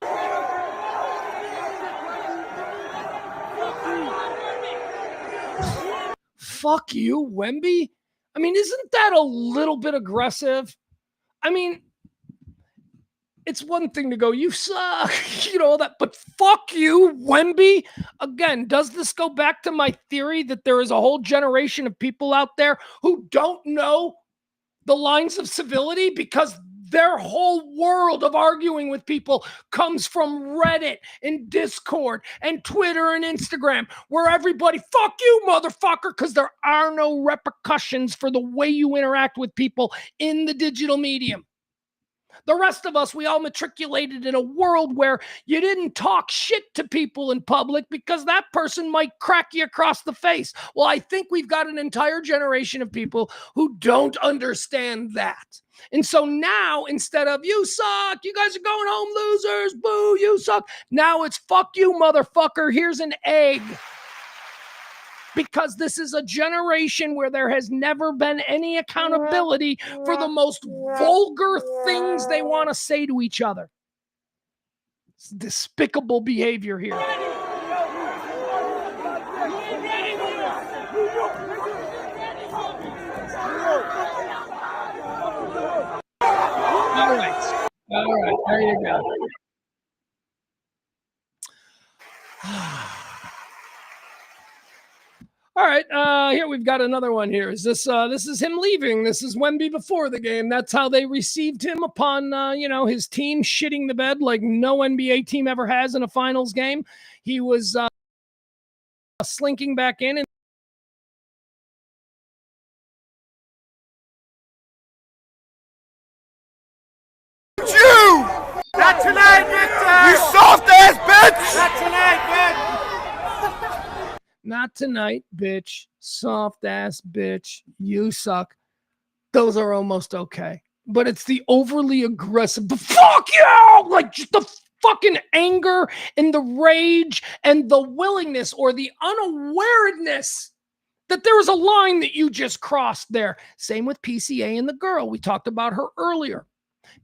Fuck you, Wemby. I mean, isn't that a little bit aggressive? I mean, it's one thing to go, you suck, all that, but fuck you, Wemby. Again, does this go back to my theory that there is a whole generation of people out there who don't know the lines of civility because their whole world of arguing with people comes from Reddit and Discord and Twitter and Instagram, where everybody, fuck you, motherfucker, because there are no repercussions for the way you interact with people in the digital medium. The rest of us, we all matriculated in a world where you didn't talk shit to people in public because that person might crack you across the face. Well, I think we've got an entire generation of people who don't understand that. And so now, instead of you suck, you guys are going home losers, boo, you suck. Now it's fuck you, motherfucker. Here's an egg. Because this is a generation where there has never been any accountability for the most vulgar things they want to say to each other. It's despicable behavior here. All right, there you go. All right, here we've got another one here. Is this is him leaving? This is Wemby before the game. That's how they received him upon, his team shitting the bed like no NBA team ever has in a finals game. He was slinking back in and You! Not tonight, Victor! You soft ass bitch! Not tonight, bitch! Not tonight, bitch. Soft ass bitch. You suck. Those are almost okay. But it's the overly aggressive, the fuck you! Like just the fucking anger and the rage and the willingness or the unawareness that there was a line that you just crossed there. Same with PCA and the girl. We talked about her earlier.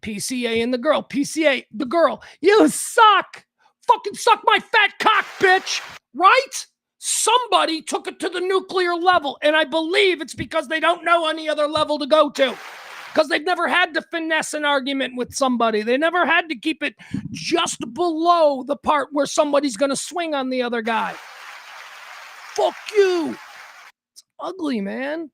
PCA and the girl. PCA, the girl. You suck. Fucking suck my fat cock, bitch. Right? Somebody took it to the nuclear level, and I believe it's because they don't know any other level to go to. Because they've never had to finesse an argument with somebody. They never had to keep it just below the part where somebody's going to swing on the other guy. Fuck you. It's ugly, man.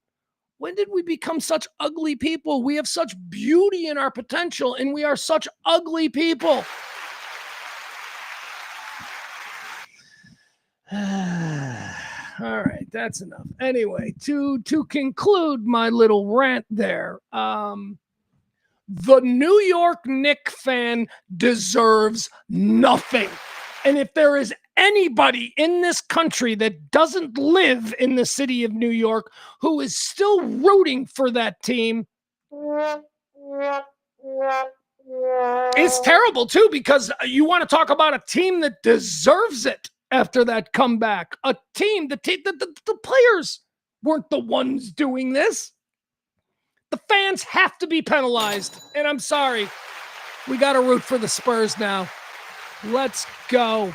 When did we become such ugly people? We have such beauty in our potential, and we are such ugly people. All right, that's enough. Anyway, to conclude my little rant there, the New York Knicks fan deserves nothing. And if there is anybody in this country that doesn't live in the city of New York who is still rooting for that team, it's terrible too, because you want to talk about a team that deserves it. After that comeback, a team, the players weren't the ones doing this. The fans have to be penalized. And I'm sorry. We got to root for the Spurs now. Let's go.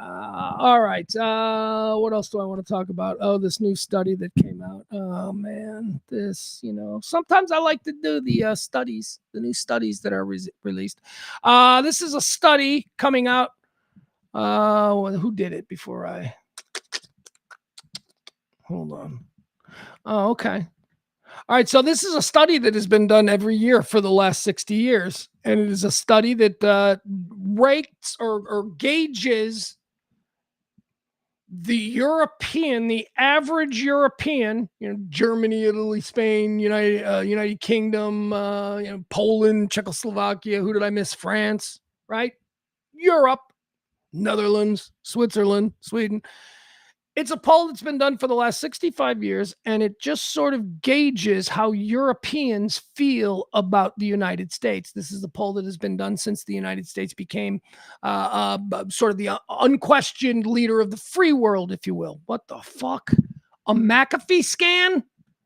All right. What else do I want to talk about? Oh, this new study that came out. Oh, man. This, sometimes I like to do the studies, the new studies that are released. This is a study coming out. Who did it before I hold on? Oh, okay. All right. So this is a study that has been done every year for the last 60 years. And it is a study that rates or gauges the average European, Germany, Italy, Spain, United Kingdom, Poland, Czechoslovakia. Who did I miss? France, right? Europe. Netherlands, Switzerland, Sweden. It's a poll that's been done for the last 65 years, and it just sort of gauges how Europeans feel about the United States. This is a poll that has been done since the United States became sort of the unquestioned leader of the free world, if you will. What the fuck? A McAfee scan?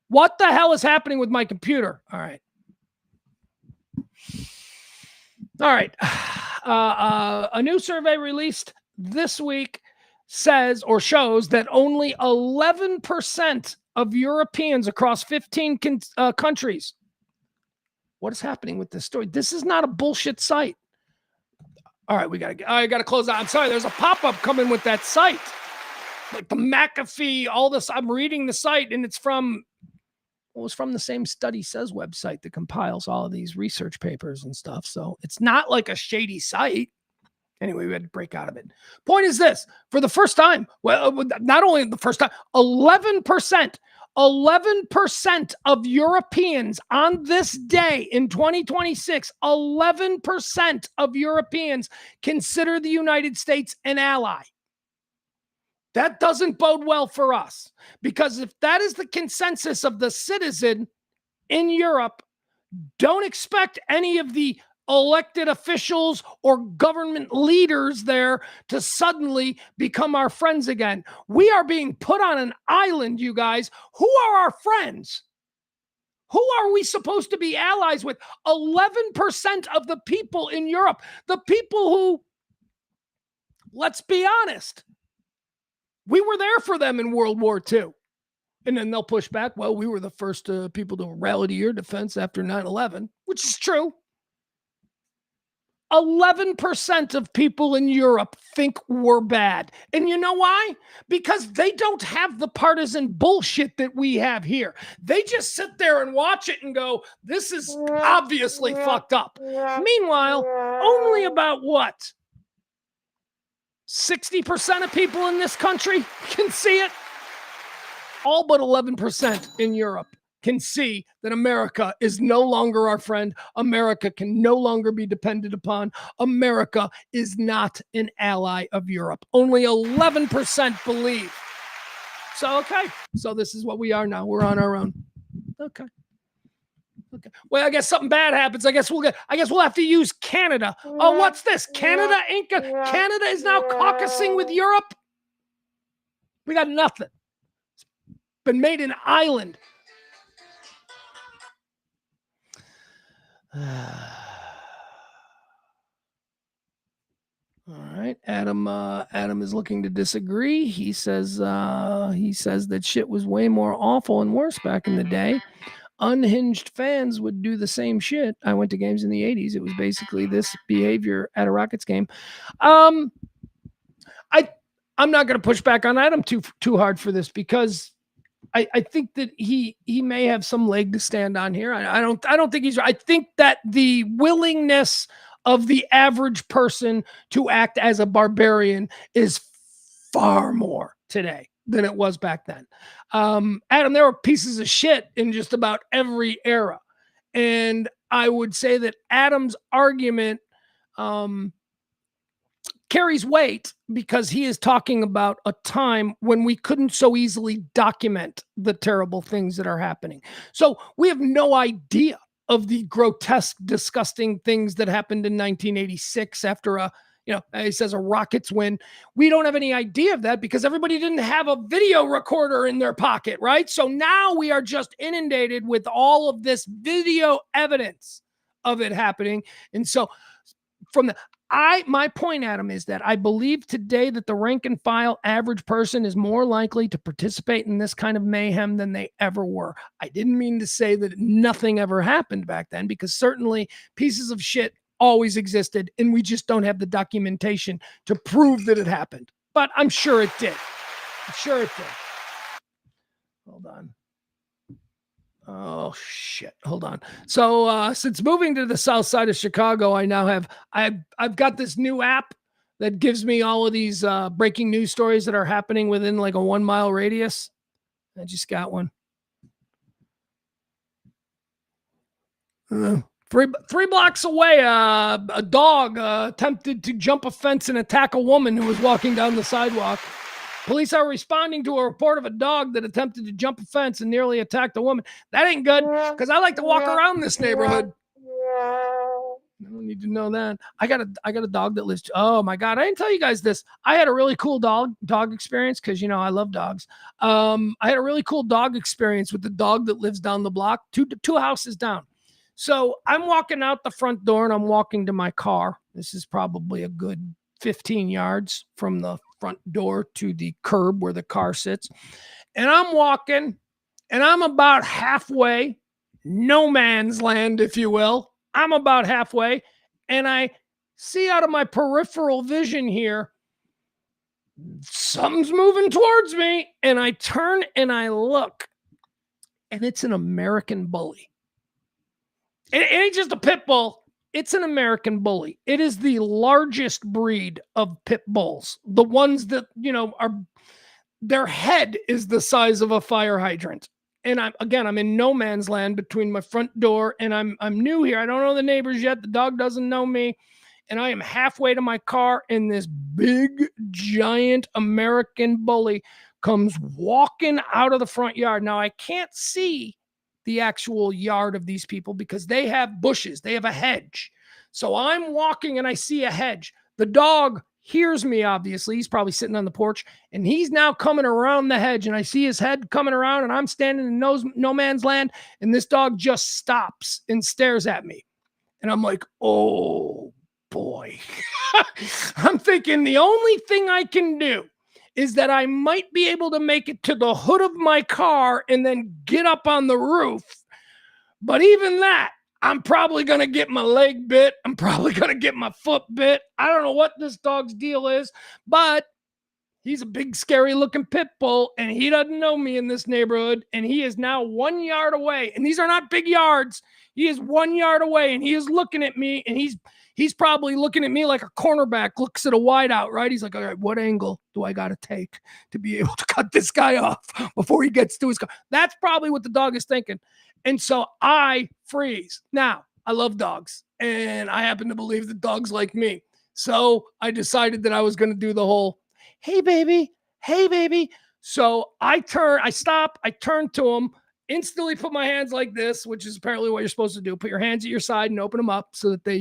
What the hell is happening with my computer? All right. All right. A new survey released this week shows that only 11% of Europeans across 15 countries What is happening with this story? This is not a bullshit site. All right, I gotta close out. I'm sorry, there's a pop-up coming with that site. Like the McAfee, all this. I'm reading the site, and it's from the same Study Says website that compiles all of these research papers and stuff. So it's not like a shady site. Anyway, we had to break out of it. Point is this: for the first time, well, not only the first time, 11% of Europeans on this day in 2026, 11% of Europeans consider the United States an ally. That doesn't bode well for us, because if that is the consensus of the citizen in Europe, don't expect any of the elected officials or government leaders there to suddenly become our friends again. We are being put on an island, you guys. Who are our friends? Who are we supposed to be allies with? 11% of the people in Europe, the people who, let's be honest, we were there for them in World War II. And then they'll push back, well, we were the first people to rally to your defense after 9/11, which is true. 11% of people in Europe think we're bad. And you know why? Because they don't have the partisan bullshit that we have here. They just sit there and watch it and go, this is obviously fucked up. Meanwhile, only about what? 60% of people in this country can see it. All but 11% in Europe can see that America is no longer our friend. America can no longer be depended upon. America is not an ally of Europe. Only 11% believe. So, okay. So this is what we are now. We're on our own. Okay. Well, I guess something bad happens. I guess we'll have to use Canada. Oh, what's this? Canada is now caucusing with Europe. We got nothing. It's been made an island. All right, Adam is looking to disagree. He says that shit was way more awful and worse back in the day. Unhinged fans would do the same shit. I went to games in the 80s. It was basically this behavior at a Rockets game. I'm not going to push back on Adam too hard for this, because I think that he may have some leg to stand on here. I don't think he's right. I think that the willingness of the average person to act as a barbarian is far more today than it was back then. Adam, there were pieces of shit in just about every era. And I would say that Adam's argument carries weight because he is talking about a time when we couldn't so easily document the terrible things that are happening. So we have no idea of the grotesque, disgusting things that happened in 1986 after he says a Rockets win. We don't have any idea of that because everybody didn't have a video recorder in their pocket, right? So now we are just inundated with all of this video evidence of it happening. And so my point, Adam, is that I believe today that the rank and file average person is more likely to participate in this kind of mayhem than they ever were. I didn't mean to say that nothing ever happened back then, because certainly pieces of shit always existed, and we just don't have the documentation to prove that it happened. But I'm sure it did. Hold on. Oh shit! Hold on. So since moving to the south side of Chicago, I've got this new app that gives me all of these breaking news stories that are happening within like a 1 mile radius. I just got one. Three blocks away, a dog attempted to jump a fence and attack a woman who was walking down the sidewalk. Police are responding to a report of a dog that attempted to jump a fence and nearly attacked a woman. That ain't good, because I like to walk around this neighborhood. I don't need to know that. I got a dog that lives. Oh my God. I didn't tell you guys this. I had a really cool dog experience, because I love dogs. I had a really cool dog experience with the dog that lives down the block, two houses down. So I'm walking out the front door and I'm walking to my car. This is probably a good 15 yards from the front door to the curb where the car sits. And I'm walking and I'm about halfway, no man's land, if you will. I'm about halfway, and I see out of my peripheral vision here, something's moving towards me, and I turn and I look, and it's an American bully. It ain't just a pit bull. It's an American bully. It is the largest breed of pit bulls. The ones that, their head is the size of a fire hydrant. And I'm in no man's land between my front door, and I'm new here. I don't know the neighbors yet. The dog doesn't know me. And I am halfway to my car, and this big, giant American bully comes walking out of the front yard. Now, I can't see the actual yard of these people because they have bushes. They have a hedge. So I'm walking, and I see a hedge. The dog hears me, obviously. He's probably sitting on the porch, and he's now coming around the hedge, and I see his head coming around, and I'm standing in no man's land, and this dog just stops and stares at me. And I'm like, oh, boy. I'm thinking the only thing I can do is that I might be able to make it to the hood of my car and then get up on the roof. But even that, I'm probably going to get my leg bit. I'm probably going to get my foot bit. I don't know what this dog's deal is, but he's a big, scary looking pit bull, and he doesn't know me in this neighborhood, and he is now 1 yard away. And these are not big yards. He is 1 yard away, and he is looking at me, and he's probably looking at me like a cornerback looks at a wideout, right? He's like, all right, what angle do I got to take to be able to cut this guy off before he gets to his car? That's probably what the dog is thinking. And so I freeze. Now, I love dogs, and I happen to believe that dogs like me. So I decided that I was going to do the whole, hey, baby. So I stop, I turn to him, instantly put my hands like this, which is apparently what you're supposed to do. Put your hands at your side and open them up so that they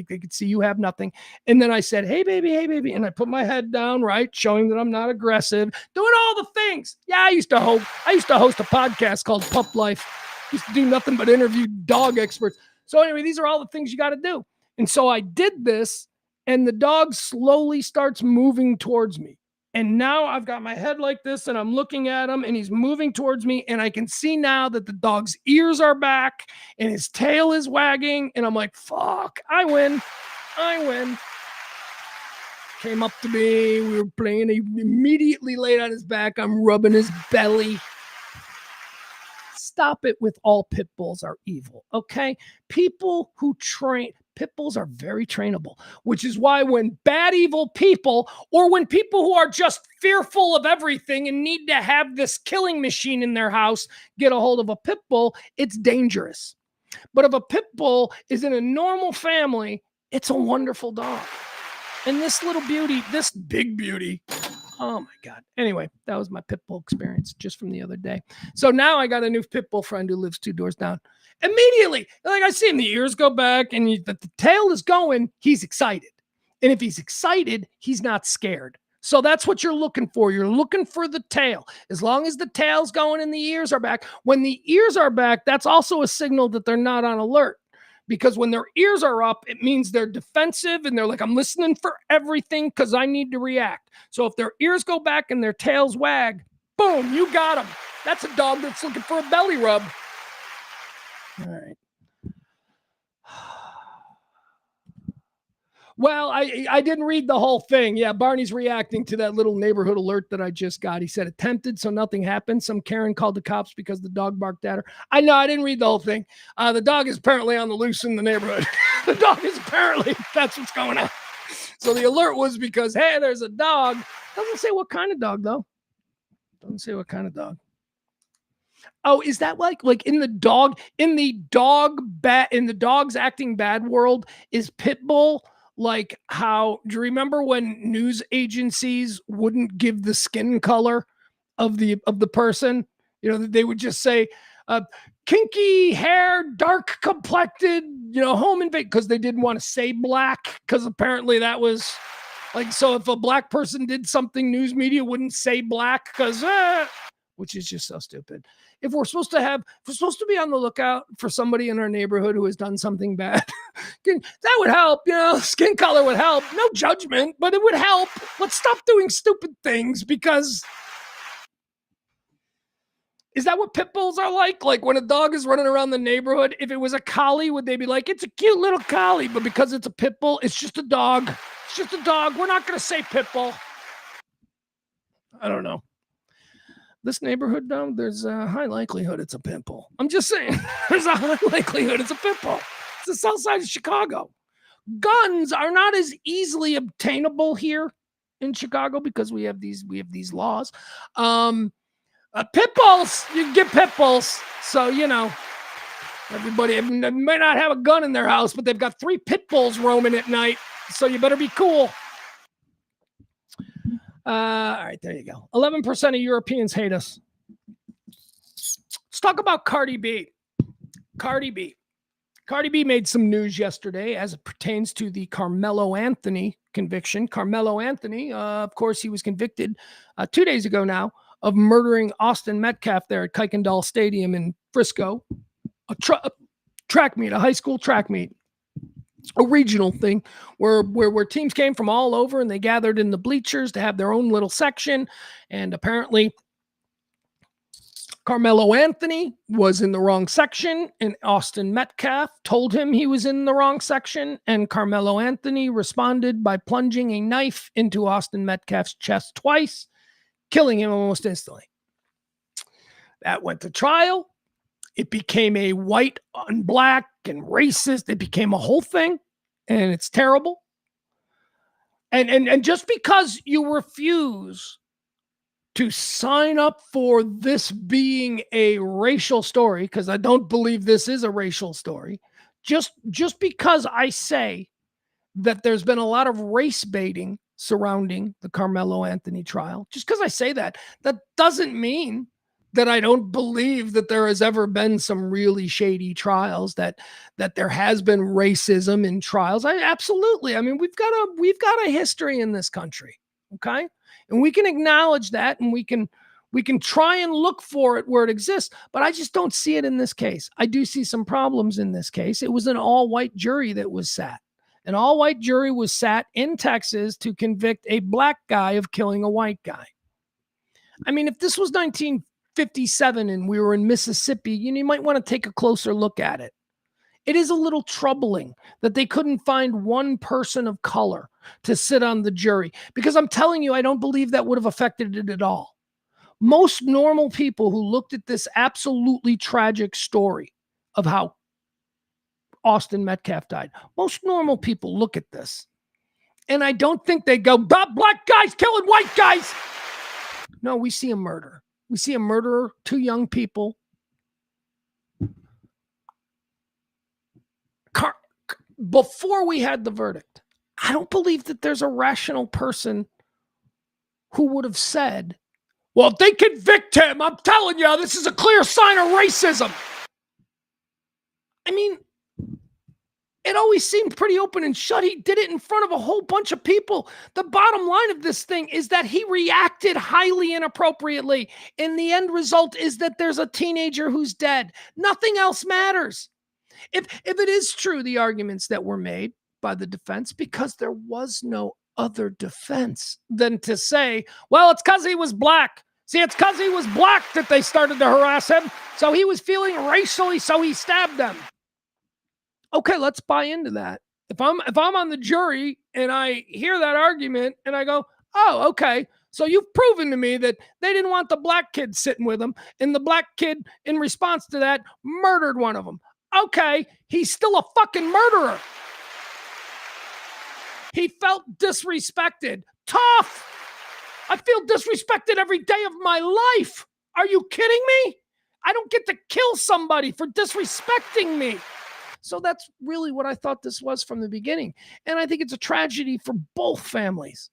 could see you have nothing. And then I said, hey, baby. And I put my head down, right, showing that I'm not aggressive, doing all the things. Yeah, I used to host a podcast called Pup Life. Used to do nothing but interview dog experts. So anyway, these are all the things you got to do. And so I did this, and the dog slowly starts moving towards me. And now I've got my head like this, and I'm looking at him, and he's moving towards me, and I can see now that the dog's ears are back, and his tail is wagging, and I'm like, fuck, I win. Came up to me, we were playing, he immediately laid on his back, I'm rubbing his belly. Stop it with all pit bulls are evil, okay? People who train... Pit bulls are very trainable, which is why when bad, evil people, or when people who are just fearful of everything and need to have this killing machine in their house get a hold of a pit bull, it's dangerous. But if a pit bull is in a normal family, it's a wonderful dog. And this little beauty, this big beauty, oh my God. Anyway, that was my pit bull experience just from the other day. So now I got a new pit bull friend who lives 2 doors down. Immediately, like I see him, the ears go back and the tail is going, he's excited. And if he's excited, he's not scared. So that's what you're looking for. You're looking for the tail. As long as the tail's going and the ears are back. When the ears are back, that's also a signal that they're not on alert. Because when their ears are up, it means they're defensive and they're like, I'm listening for everything because I need to react. So if their ears go back and their tails wag, boom, you got them. That's a dog that's looking for a belly rub. All right. Well, I didn't read the whole thing. Yeah, Barney's reacting to that little neighborhood alert that I just got. He said attempted, so nothing happened. Some Karen called the cops because the dog barked at her. I know, I didn't read the whole thing. The dog is apparently on the loose in the neighborhood. The dog is apparently, that's what's going on. So the alert was because, hey, there's a dog. Doesn't say what kind of dog, though. Doesn't say what kind of dog. Oh, is that like in the dogs acting bad world, is pit bull like how, do you remember when news agencies wouldn't give the skin color of the person? You know, they would just say, kinky hair, dark complected, home invade, because they didn't want to say black, because apparently that was like, so if a black person did something, news media wouldn't say black because, which is just so stupid. If we're supposed to be on the lookout for somebody in our neighborhood who has done something bad, that would help, skin color would help. No judgment, but it would help. Let's stop doing stupid things because Is that what pit bulls are like? Like when a dog is running around the neighborhood, if it was a collie, would they be like, it's a cute little collie, but because it's a pit bull, it's just a dog. It's just a dog. We're not going to say pit bull. I don't know. This neighborhood, though, there's a high likelihood it's a pit bull. I'm just saying, there's a high likelihood it's a pit bull. It's the south side of Chicago. Guns are not as easily obtainable here in Chicago because we have these laws. Pit bulls, you can get pit bulls. So, you know, everybody may not have a gun in their house, but they've got 3 pit bulls roaming at night. So you better be cool. All right, there you go. 11% of Europeans hate us. Let's talk about Cardi B. Cardi B made some news yesterday as it pertains to the Karmelo Anthony conviction. Karmelo Anthony, of course, he was convicted 2 days ago now of murdering Austin Metcalf there at Kuykendall Stadium in Frisco. A track meet, a high school track meet. A regional thing where teams came from all over and they gathered in the bleachers to have their own little section. And apparently Karmelo Anthony was in the wrong section and Austin Metcalf told him he was in the wrong section. And Karmelo Anthony responded by plunging a knife into Austin Metcalf's chest twice, killing him almost instantly. That went to trial. It became a white on black and racist. It became a whole thing, and it's terrible. And just because you refuse to sign up for this being a racial story, because I don't believe this is a racial story, just because I say that there's been a lot of race baiting surrounding the Karmelo Anthony trial, just because I say that doesn't mean that I don't believe that there has ever been some really shady trials, that there has been racism in trials. Absolutely. I mean, we've got a history in this country. Okay. And we can acknowledge that, and we can try and look for it where it exists, but I just don't see it in this case. I do see some problems in this case. It was an all-white jury that was sat. An all-white jury was sat in Texas to convict a black guy of killing a white guy. I mean, if this was 1957 and we were in Mississippi, you might want to take a closer look at it. It is a little troubling that they couldn't find one person of color to sit on the jury, because I'm telling you, I don't believe that would have affected it at all. Most normal people who looked at this absolutely tragic story of how Austin Metcalf died, most normal people look at this, and I don't think they go, black guys killing white guys. No, we see a murder. We see a murderer, 2 young people. Before we had the verdict, I don't believe that there's a rational person who would have said, well, if they convict him, I'm telling you, this is a clear sign of racism. I mean, it always seemed pretty open and shut. He did it in front of a whole bunch of people. The bottom line of this thing is that he reacted highly inappropriately. And the end result is that there's a teenager who's dead. Nothing else matters. If it is true, the arguments that were made by the defense, because there was no other defense than to say, well, it's because he was black. See, it's because he was black that they started to harass him. So he was feeling racially, so he stabbed them. Okay, let's buy into that. If I'm on the jury and I hear that argument and I go, oh, okay, so you've proven to me that they didn't want the black kid sitting with them, and the black kid, in response to that, murdered one of them. Okay, he's still a fucking murderer. He felt disrespected. Tough. I feel disrespected every day of my life. Are you kidding me? I don't get to kill somebody for disrespecting me. So that's really what I thought this was from the beginning. And I think it's a tragedy for both families.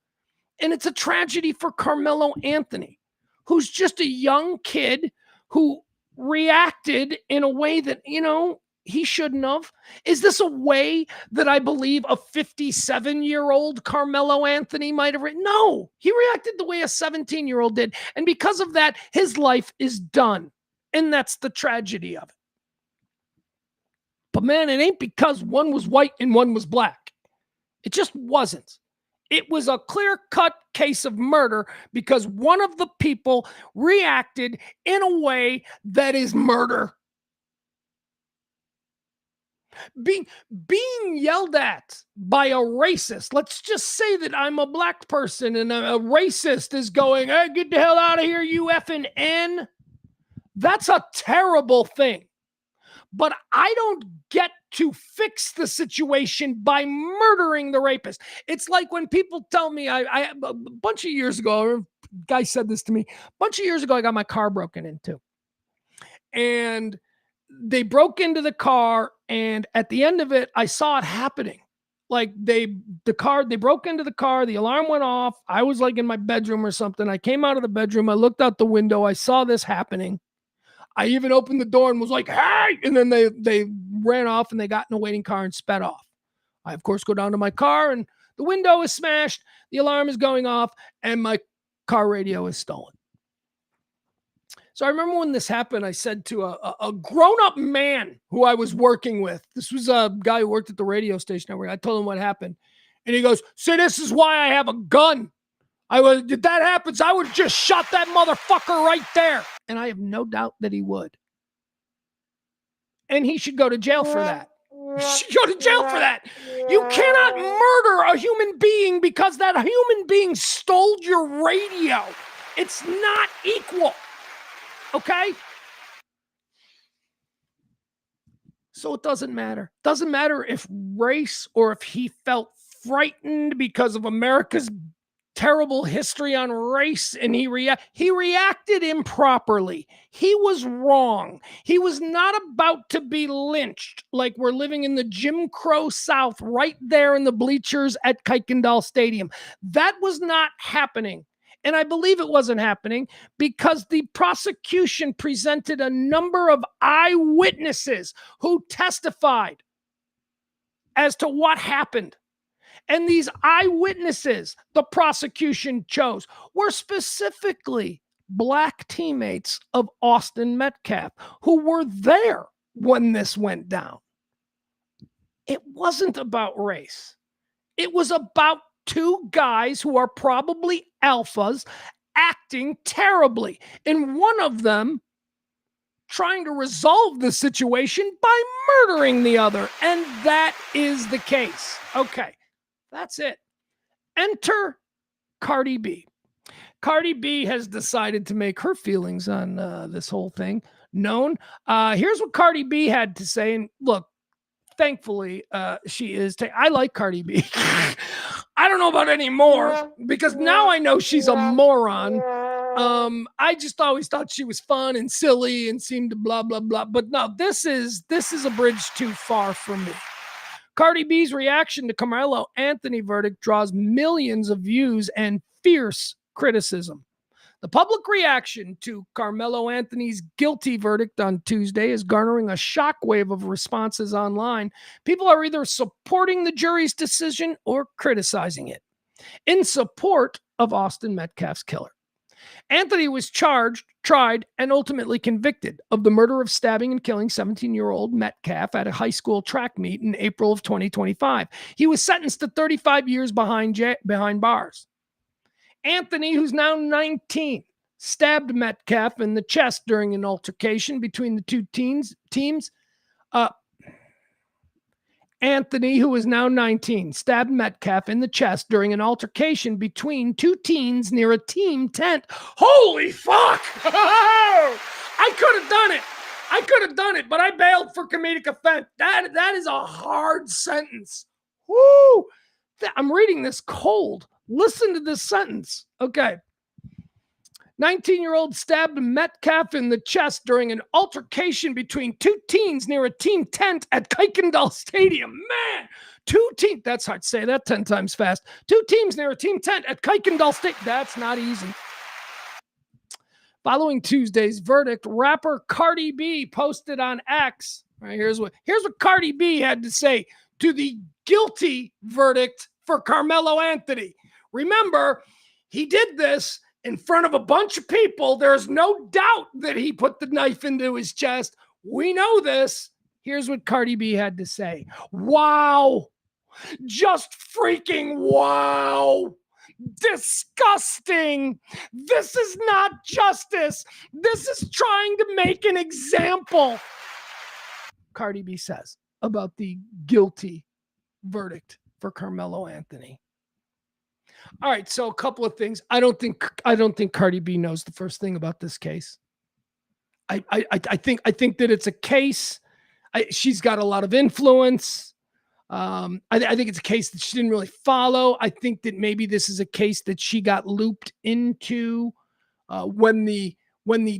And it's a tragedy for Karmelo Anthony, who's just a young kid who reacted in a way that, he shouldn't have. Is this a way that I believe a 57-year-old Karmelo Anthony might have written? No, he reacted the way a 17-year-old did. And because of that, his life is done. And that's the tragedy of it. But man, it ain't because one was white and one was black. It just wasn't. It was a clear-cut case of murder because one of the people reacted in a way that is murder. Being yelled at by a racist. Let's just say that I'm a black person and a racist is going, hey, get the hell out of here, you effing N. That's a terrible thing. But I don't get to fix the situation by murdering the rapist. It's like when people tell me, I a bunch of years ago, a guy said this to me, a bunch of years ago, I got my car broken into. And they broke into the car, and at the end of it, I saw it happening. Like they broke into the car, the alarm went off. I was like in my bedroom or something. I came out of the bedroom, I looked out the window, I saw this happening. I even opened the door and was like, hey, and then they ran off and they got in a waiting car and sped off. I, of course, go down to my car and the window is smashed, the alarm is going off, and my car radio is stolen. So I remember when this happened, I said to a grown-up man who I was working with, this was a guy who worked at the radio station. I told him what happened. And he goes, see, this is why I have a gun. If that happens, I would just shot that motherfucker right there. And I have no doubt that he would. And he should go to jail for that. He should go to jail for that. You cannot murder a human being because that human being stole your radio. It's not equal. Okay? So it doesn't matter. Doesn't matter if race or if he felt frightened because of America's terrible history on race and he reacted improperly. He was wrong. He was not about to be lynched like we're living in the Jim Crow South right there in the bleachers at Kuykendall Stadium. That was not happening. And I believe it wasn't happening because the prosecution presented a number of eyewitnesses who testified as to what happened. And these eyewitnesses the prosecution chose were specifically black teammates of Austin Metcalf who were there when this went down. It wasn't about race. It was about two guys who are probably alphas acting terribly, and one of them trying to resolve the situation by murdering the other. And that is the case. Okay, that's it. Enter Cardi B. Cardi B has decided to make her feelings on this whole thing known. Here's what Cardi B had to say. And look, thankfully, she is. I like Cardi B. I don't know about anymore because now I know she's a moron. I just always thought she was fun and silly and seemed to blah, blah, blah. But no, this is a bridge too far for me. Cardi B's reaction to Karmelo Anthony verdict draws millions of views and fierce criticism. The public reaction to Karmelo Anthony's guilty verdict on Tuesday is garnering a shockwave of responses online. People are either supporting the jury's decision or criticizing it. In support of Austin Metcalf's killer, Anthony was charged, tried, and ultimately convicted of the murder of stabbing and killing 17-year-old Metcalf at a high school track meet in April of 2025. He was sentenced to 35 years behind bars. Anthony, who's now 19, stabbed Metcalf in the chest during an altercation between the two teams. Anthony, who is now 19, stabbed Metcalf in the chest during an altercation between two teens near a team tent. Holy fuck! I could have done it, but I bailed for comedic effect. That is a hard sentence. Woo! I'm reading this cold. Listen to this sentence. Okay. 19-year-old stabbed Metcalf in the chest during an altercation between two teens near a team tent at Kuykendall Stadium. Man, two teams. That's hard to say that 10 times fast. Two teams near a team tent at Kuykendall Stadium. That's not easy. Following Tuesday's verdict, rapper Cardi B posted on X. All right, here's what Cardi B had to say to the guilty verdict for Karmelo Anthony. Remember, he did this in front of a bunch of people. There's no doubt that he put the knife into his chest. We know this. Here's what Cardi B had to say. Wow. Just freaking wow. Disgusting. This is not justice. This is trying to make an example. Cardi B says about the guilty verdict for Karmelo Anthony. All right, so a couple of things. I don't think Cardi B knows the first thing about this case. I think that it's a case. She's got a lot of influence. I think it's a case that she didn't really follow. I think that maybe this is a case that she got looped into when the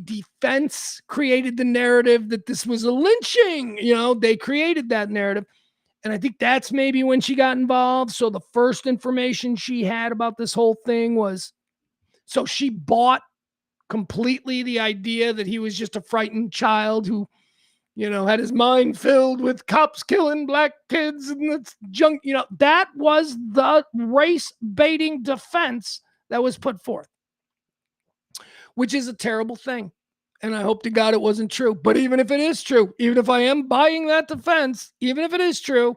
defense created the narrative that this was a lynching. They created that narrative. And I think that's maybe when she got involved. So the first information she had about this whole thing was, so she bought completely the idea that he was just a frightened child who, had his mind filled with cops killing black kids and that's junk. That was the race baiting defense that was put forth, which is a terrible thing. And I hope to God it wasn't true. But even if it is true, even if I am buying that defense, even if it is true,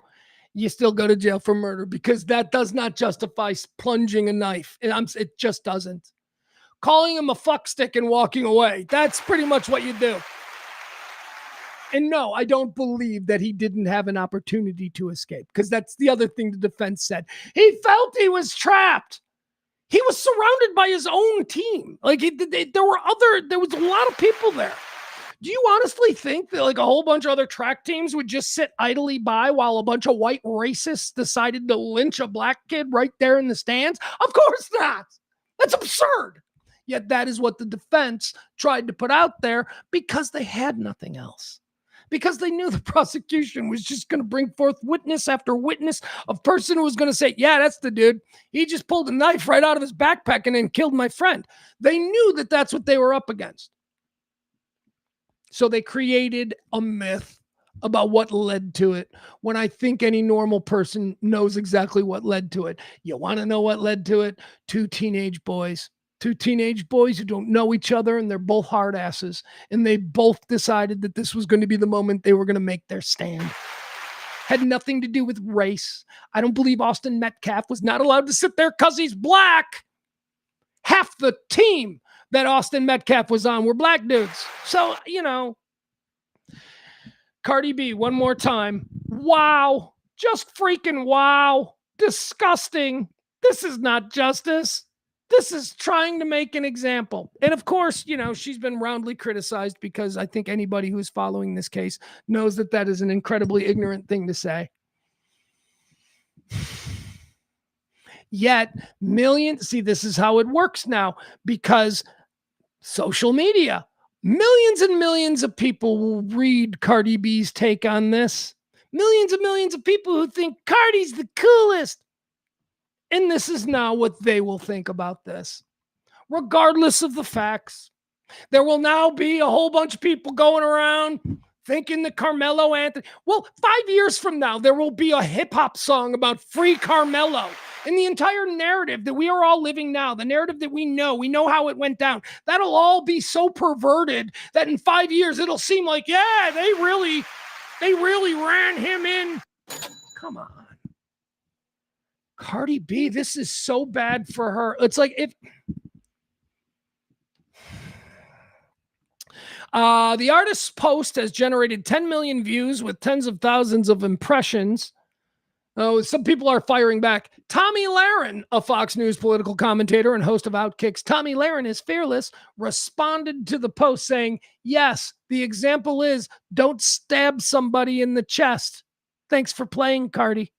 you still go to jail for murder because that does not justify plunging a knife. It just doesn't. Calling him a fuckstick and walking away, that's pretty much what you do. And no, I don't believe that he didn't have an opportunity to escape because that's the other thing the defense said. He felt he was trapped. He was surrounded by his own team. Like there was a lot of people there. Do you honestly think that like a whole bunch of other track teams would just sit idly by while a bunch of white racists decided to lynch a black kid right there in the stands? Of course not. That's absurd. Yet that is what the defense tried to put out there because they had nothing else. Because they knew the prosecution was just going to bring forth witness after witness of person who was going to say, yeah, that's the dude. He just pulled a knife right out of his backpack and then killed my friend. They knew that that's what they were up against. So they created a myth about what led to it when I think any normal person knows exactly what led to it. You want to know what led to it? Two teenage boys who don't know each other, and they're both hard asses. And they both decided that this was going to be the moment they were going to make their stand. Had nothing to do with race. I don't believe Austin Metcalf was not allowed to sit there because he's black. Half the team that Austin Metcalf was on were black dudes. So, Cardi B, one more time. Wow. Just freaking wow. Disgusting. This is not justice. This is trying to make an example. And of course, she's been roundly criticized because I think anybody who's following this case knows that that is an incredibly ignorant thing to say. Yet this is how it works now because social media, millions and millions of people will read Cardi B's take on this. Millions and millions of people who think Cardi's the coolest. And this is now what they will think about this. Regardless of the facts, there will now be a whole bunch of people going around thinking that Karmelo Anthony. Well, 5 years from now, there will be a hip hop song about free Karmelo. And the entire narrative that we are all living now, the narrative that we know how it went down, that'll all be so perverted that in 5 years, it'll seem like, yeah, they really ran him in. Come on. Cardi B, this is so bad for her. It's like if the artist's post has generated 10 million views with tens of thousands of impressions. Oh, some people are firing back. Tommy Lahren, a Fox News political commentator and host of Outkicks, Tommy Lahren is fearless, responded to the post saying, yes, the example is don't stab somebody in the chest. Thanks for playing, Cardi.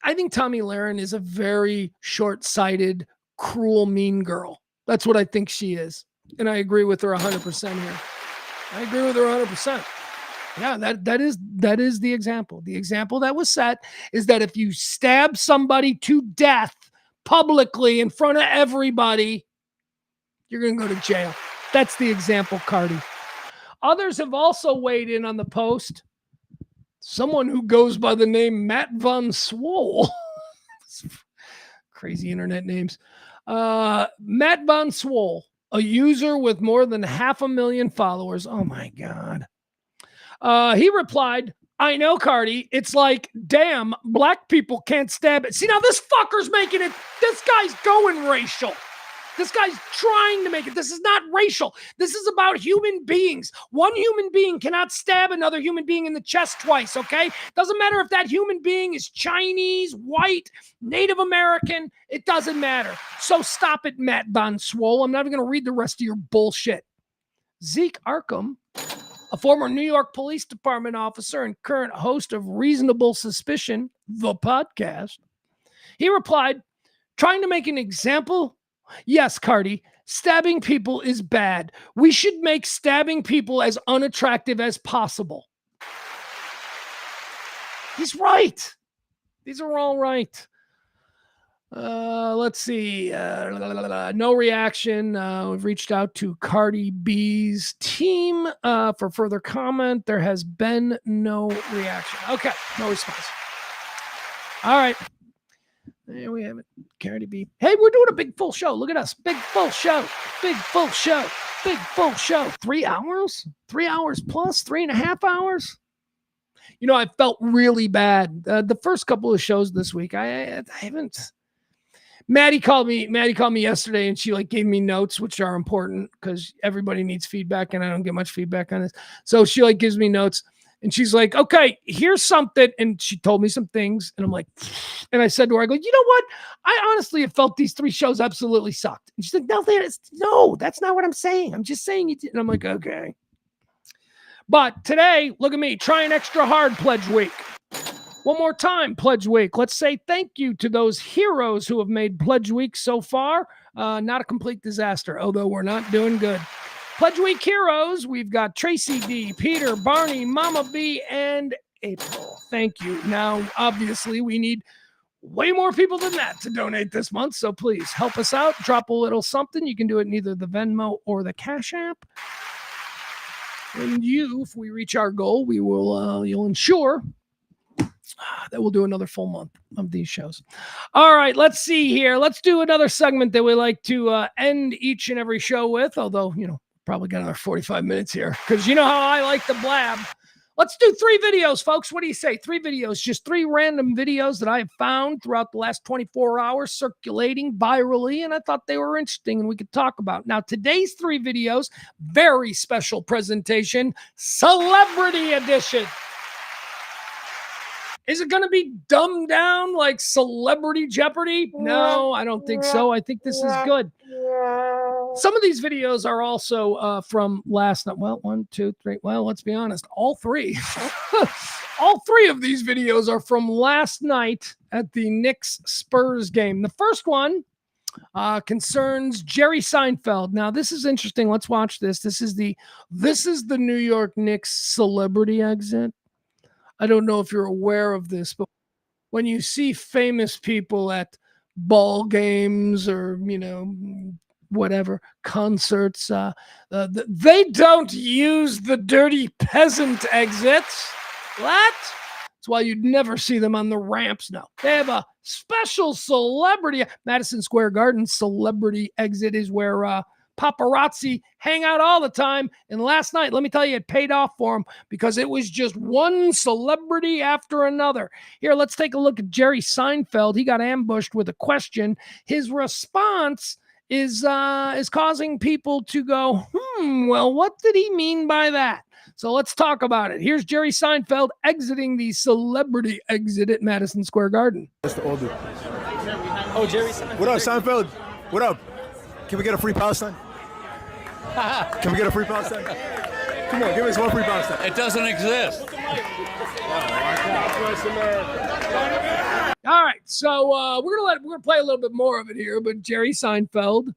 I think Tommy Lahren is a very short-sighted, cruel, mean girl. That's what I think she is. And I agree with her 100% here. I agree with her 100%. Yeah, that is the example. The example that was set is that if you stab somebody to death publicly in front of everybody, you're going to go to jail. That's the example, Cardi. Others have also weighed in on the post. Someone who goes by the name Matt Von Swole. Crazy internet names. Matt Von Swole, a user with more than 500,000 followers. Oh my God. He replied, I know, Cardi. It's like, damn, black people can't stab it. See, now this fucker's making it. This guy's going racial. This guy's trying to make it. This is not racial. This is about human beings. One human being cannot stab another human being in the chest twice, okay? Doesn't matter if that human being is Chinese, white, Native American. It doesn't matter. So stop it, Matt Von Swole. I'm not even going to read the rest of your bullshit. Zeke Arkham, a former New York Police Department officer and current host of Reasonable Suspicion, the podcast, he replied, trying to make an example? Yes, Cardi, stabbing people is bad. We should make stabbing people as unattractive as possible. He's right. These are all right. Let's see. No reaction. We've reached out to Cardi B's team for further comment. There has been no reaction. Okay, no response. All right. There we have it. Cardi B. Hey, we're doing a big full show. Look at us. Big full show. Big full show. Big full show. 3 hours? 3 hours plus? 3.5 hours? You know, I felt really bad. The first couple of shows this week, I haven't. Maddie called me yesterday, and she like gave me notes, which are important because everybody needs feedback, and I don't get much feedback on this. So she like gives me notes. And she's like, okay, here's something. And she told me some things. And I'm like, and I said to her, I go, you know what? I honestly have felt these 3 shows absolutely sucked. And she's like, no, that's not what I'm saying. I'm just saying it. And I'm like, okay. But today, look at me, trying extra hard pledge week. One more time, pledge week. Let's say thank you to those heroes who have made pledge week so far. Not a complete disaster, although we're not doing good. Pledge Week heroes, we've got Tracy D, Peter, Barney, Mama B, and April. Thank you. Now, obviously, we need way more people than that to donate this month, so please help us out. Drop a little something. You can do it in either the Venmo or the Cash App. And if we reach our goal, we will. You'll ensure that we'll do another full month of these shows. All right, let's see here. Let's do another segment that we like to end each and every show with, although, probably got another 45 minutes here because you know how I like to blab. Let's do 3 videos, folks. What do you say? 3 videos, just 3 random videos that I have found throughout the last 24 hours circulating virally, and I thought they were interesting and we could talk about. Now, today's 3 videos, very special presentation, Celebrity Edition. Is it going to be dumbed down like Celebrity Jeopardy? No, I don't think so. I think this is good. Some of these videos are also from last night. Well, 1, 2, 3. Well, let's be honest. All 3. All 3 of these videos are from last night at the Knicks-Spurs game. The first one concerns Jerry Seinfeld. Now, this is interesting. Let's watch this. This is the New York Knicks celebrity exit. I don't know if you're aware of this, but when you see famous people at ball games or, whatever, concerts, they don't use the dirty peasant exits. What? That's why you'd never see them on the ramps. No, they have a special celebrity. Madison Square Garden celebrity exit is where paparazzi hang out all the time. And last night, let me tell you, it paid off for him because it was just one celebrity after another. Here, let's take a look at Jerry Seinfeld. He got ambushed with a question. His response is causing people to go, well, what did he mean by that? So let's talk about it. Here's Jerry Seinfeld exiting the celebrity exit at Madison Square Garden. That's the old dude. Oh, Jerry Seinfeld. What up, Seinfeld? What up? Can we get a free Palestine? Can we get a free Palestine? Come on, give us one free Palestine. It doesn't exist. All right, so we're gonna play a little bit more of it here, but Jerry Seinfeld.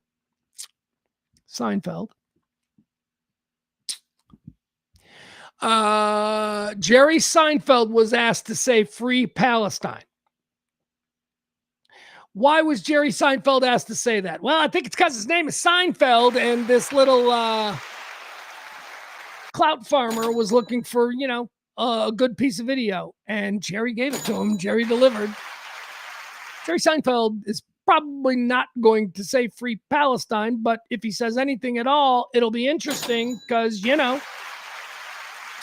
Jerry Seinfeld was asked to say free Palestine. Why was Jerry Seinfeld asked to say that? Well, I think it's because his name is Seinfeld, and this little clout farmer was looking for, a good piece of video, and Jerry gave it to him. Jerry delivered. Jerry Seinfeld is probably not going to say free Palestine, but if he says anything at all, it'll be interesting because, So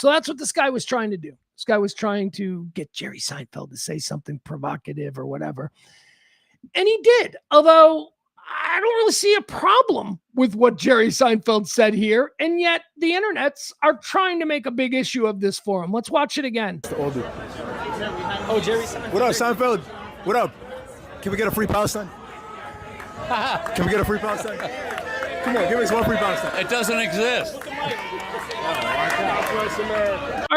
that's what this guy was trying to do. This guy was trying to get Jerry Seinfeld to say something provocative or whatever. And he did, although I don't really see a problem with what Jerry Seinfeld said here. And yet the internets are trying to make a big issue of this for him. Let's watch it again. Oh, Jerry Seinfeld. What up, Seinfeld? What up? Can we get a free Palestine? Can we get a free Palestine? Come on, give us one free Palestine. It doesn't exist. All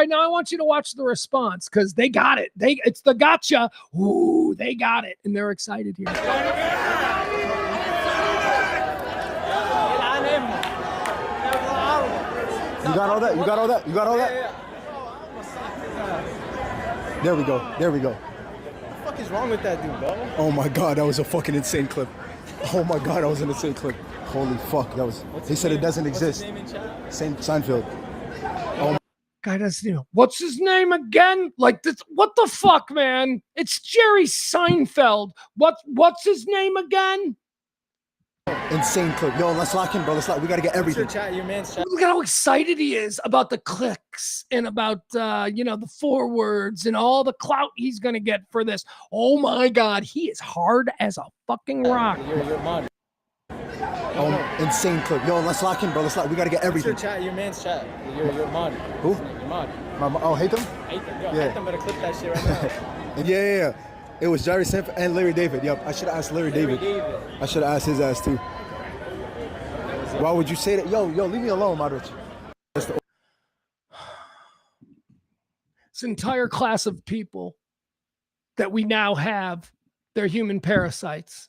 right, now I want you to watch the response because they got it. It's the gotcha. Ooh, they got it, and they're excited here. You got all that? You got all that? You got all that? There we go. There we go. What the fuck is wrong with that dude, bro? Oh my God, that was a fucking insane clip. Oh my God, that was an insane clip. Holy fuck, that was. They said it doesn't exist. Seinfeld. Oh my. Guy doesn't know. What's his name again? Like this? What the fuck, man? It's Jerry Seinfeld. What's his name again? Insane clip. Yo, let's lock in, bro. Let's lock. We gotta get everything. What's your chat? Your man's chat. Look at how excited he is about the clicks and about the forwards and all the clout he's gonna get for this. Oh my God, he is hard as a fucking rock. You're mod. Oh, insane clip. Yo, let's lock in, bro. Let's lock. We gotta get everything. What's your chat? Your man's chat. You're mod. Who? You're mod. Oh, hate them? Hate them. Yo, Yeah. hate them. Better clip that shit right now. Yeah. It was Jerry Seinfeld and Larry David. Yep, I should have asked Larry David. I should have asked his ass too. Why would you say that? Yo, leave me alone, Modric. This entire class of people that we now have, they're human parasites.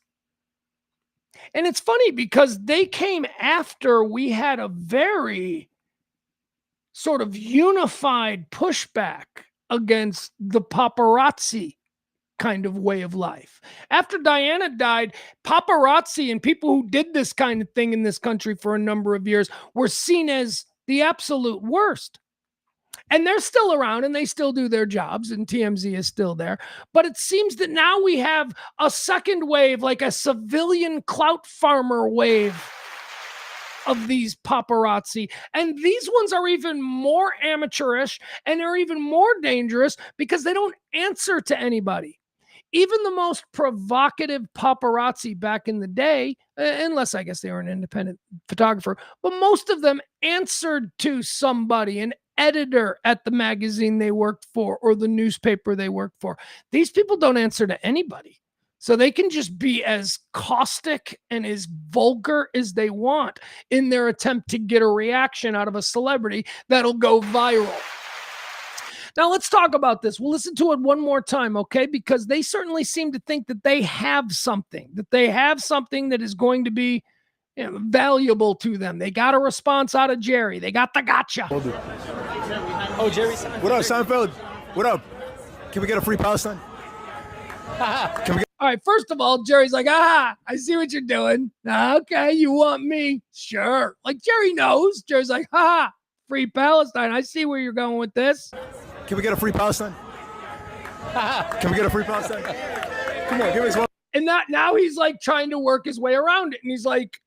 And it's funny because they came after we had a very sort of unified pushback against the paparazzi kind of way of life. After Diana died, paparazzi and people who did this kind of thing in this country for a number of years were seen as the absolute worst. And they're still around and they still do their jobs and TMZ is still there. But it seems that now we have a second wave, like a civilian clout farmer wave of these paparazzi. And these ones are even more amateurish and they're even more dangerous because they don't answer to anybody. Even the most provocative paparazzi back in the day, unless I guess they were an independent photographer, but most of them answered to somebody, an editor at the magazine they worked for or the newspaper they worked for. These people don't answer to anybody. So they can just be as caustic and as vulgar as they want in their attempt to get a reaction out of a celebrity that'll go viral. Now, let's talk about this. We'll listen to it one more time, okay? Because they certainly seem to think that they have something that is going to be valuable to them. They got a response out of Jerry. They got the gotcha. Oh, Jerry Seinfeld. What up, Seinfeld? What up? Can we get a free Palestine? All right, first of all, Jerry's like, I see what you're doing. Okay, you want me? Sure. Like, Jerry knows. Jerry's like, free Palestine. I see where you're going with this. Can we get a free Palestine? Can we get a free Palestine? Come on, give us one. And now he's like trying to work his way around it. And he's like,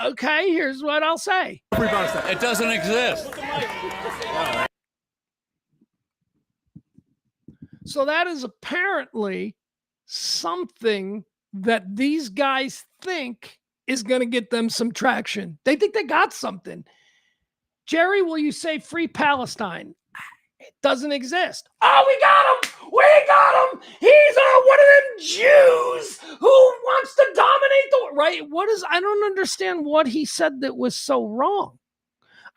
okay, here's what I'll say. Free Palestine. It doesn't exist. So that is apparently something that these guys think is going to get them some traction. They think they got something. Jerry, will you say free Palestine? It doesn't exist. Oh, we got him! We got him! He's one of them Jews who wants to dominate the world, right? I don't understand what he said that was so wrong.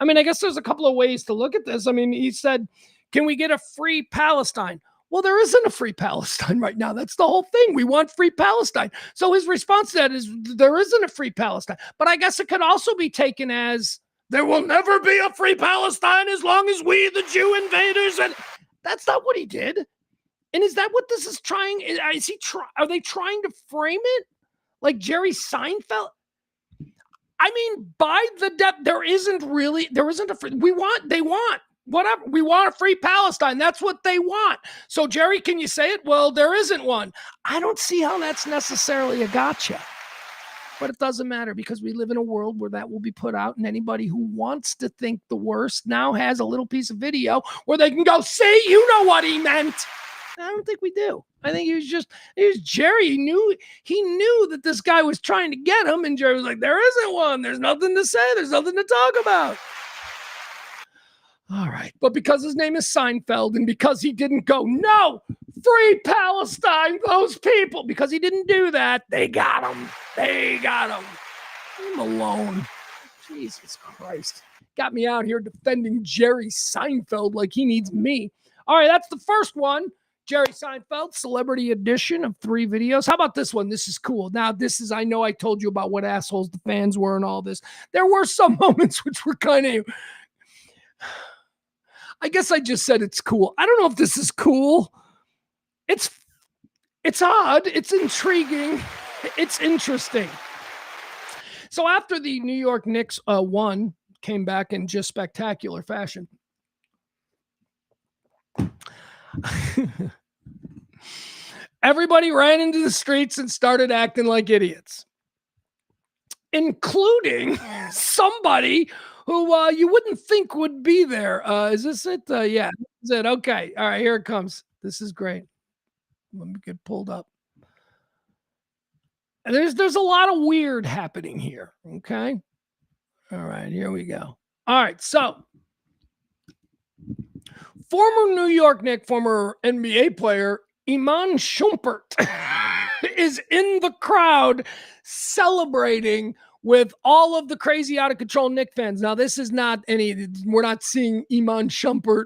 I mean, I guess there's a couple of ways to look at this. I mean, he said, can we get a free Palestine? Well, there isn't a free Palestine right now. That's the whole thing. We want free Palestine. So his response to that is there isn't a free Palestine. But I guess it could also be taken as there will never be a free Palestine as long as we, the Jew invaders, and that's not what he did. And is that what this is trying? Are they trying to frame it like Jerry Seinfeld? I mean, by the depth, there isn't a free. They want whatever. We want a free Palestine. That's what they want. So, Jerry, can you say it? Well, there isn't one. I don't see how that's necessarily a gotcha. But it doesn't matter because we live in a world where that will be put out, and anybody who wants to think the worst now has a little piece of video where they can go, see, you know what he meant. I don't think we do. I think he was Jerry. He knew that this guy was trying to get him, and Jerry was like, there isn't one. There's nothing to say. There's nothing to talk about. All right. But because his name is Seinfeld and because he didn't go, no, free Palestine, those people, because he didn't do that, they got him. They got him. Leave him alone. Jesus Christ. Got me out here defending Jerry Seinfeld like he needs me. All right, that's the first one. Jerry Seinfeld, celebrity edition of 3 videos. How about this one? This is cool. Now, I know I told you about what assholes the fans were and all this. There were some moments which were kind of, I guess I just said it's cool. I don't know if this is cool. It's odd. It's intriguing. It's interesting. So after the New York Knicks won, came back in just spectacular fashion. Everybody ran into the streets and started acting like idiots, including somebody who you wouldn't think would be there. Is this it? Yeah, this is it. Okay. All right, here it comes. This is great. Let me get pulled up. And there's a lot of weird happening here. Okay. All right, here we go. All right, so former New York Knicks, former NBA player Iman Shumpert is in the crowd celebrating with all of the crazy out of control Knicks fans. Now, this is not we're not seeing Iman Shumpert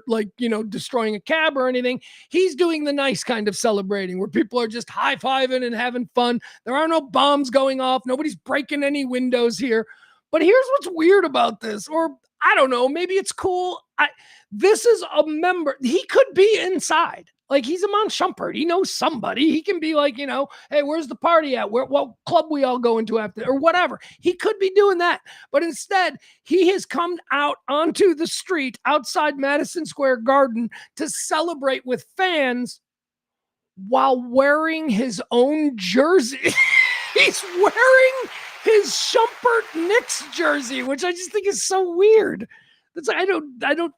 destroying a cab or anything. He's doing the nice kind of celebrating where people are just high-fiving and having fun. There are no bombs going off. Nobody's breaking any windows here. But here's what's weird about this, or I don't know, maybe it's cool. This is a member. He could be inside. Like, he's Iman Shumpert. He knows somebody. He can be like, hey, where's the party at? What club we all go into after, or whatever. He could be doing that. But instead, he has come out onto the street outside Madison Square Garden to celebrate with fans while wearing his own jersey. He's wearing his Shumpert Knicks jersey, which I just think is so weird. That's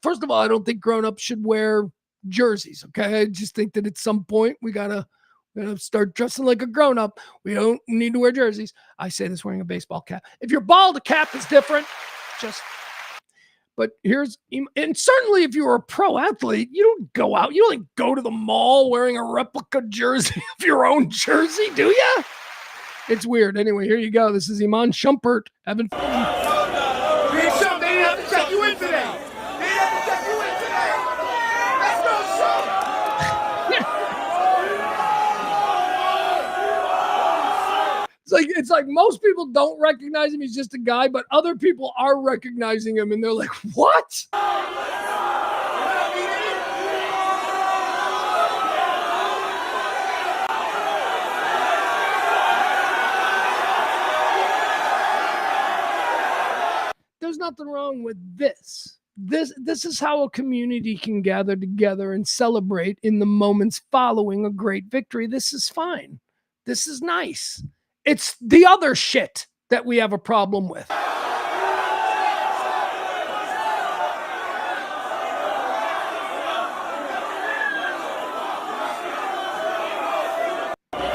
first of all, I don't think grown-ups should wear jerseys. Okay. I just think that at some point we gotta start dressing like a grown-up. We don't need to wear jerseys. I say this wearing a baseball cap. If you're bald, a cap is different. But and certainly if you're a pro athlete, you don't go out. You don't go to the mall wearing a replica jersey of your own jersey, do you? It's weird. Anyway, here you go. This is Iman Shumpert having fun. They didn't have to check you in today. They didn't have to check you in today. Let's go, It's like most people don't recognize him. He's just a guy, but other people are recognizing him, and they're like, what? There's nothing wrong with this. This is how a community can gather together and celebrate in the moments following a great victory. This is fine. This is nice. It's the other shit that we have a problem with. All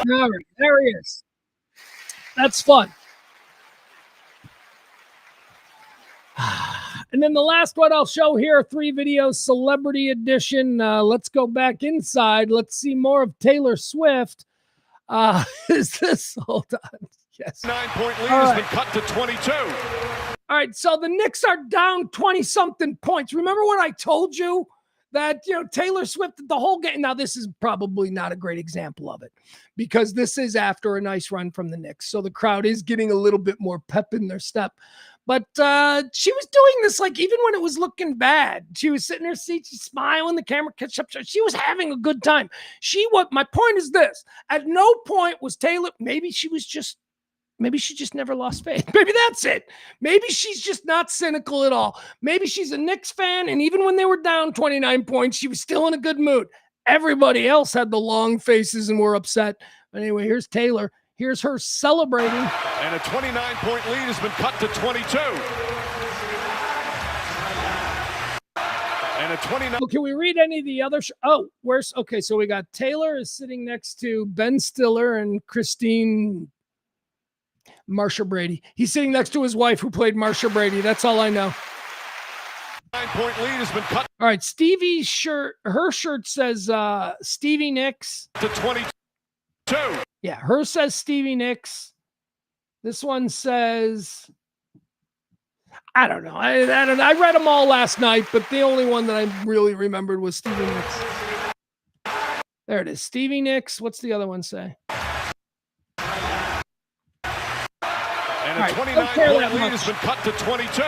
right, there he is. That's fun. And then the last one I'll show here, 3 videos, celebrity edition. Let's go back inside. Let's see more of Taylor Swift. Is this? Hold on. Yes. 9-point lead has been cut to 22. All right. So the Knicks are down 20-something points. Remember when I told you that, Taylor Swift, the whole game. Now, this is probably not a great example of it because this is after a nice run from the Knicks. So the crowd is getting a little bit more pep in their step. But she was doing this, like, even when it was looking bad. She was sitting in her seat, she's smiling, the camera catch up. She was having a good time. My point is this. At no point was Taylor, maybe she just never lost faith. Maybe that's it. Maybe she's just not cynical at all. Maybe she's a Knicks fan, and even when they were down 29 points, she was still in a good mood. Everybody else had the long faces and were upset. But anyway, here's Taylor. Here's her celebrating. And a 29-point lead has been cut to 22. And a 29. Well, can we read any of the other? Where's okay? So we got Taylor is sitting next to Ben Stiller and Christine Marsha Brady. He's sitting next to his wife who played Marsha Brady. That's all I know. 9-point lead has been cut. All right, Stevie's shirt, her shirt says Stevie Nicks. To 22. Yeah, hers says Stevie Nicks. This one says, I don't know. I don't know. I read them all last night, but the only one that I really remembered was Stevie Nicks. There it is. Stevie Nicks. What's the other one say? And a right, 29-point lead has been cut to 22.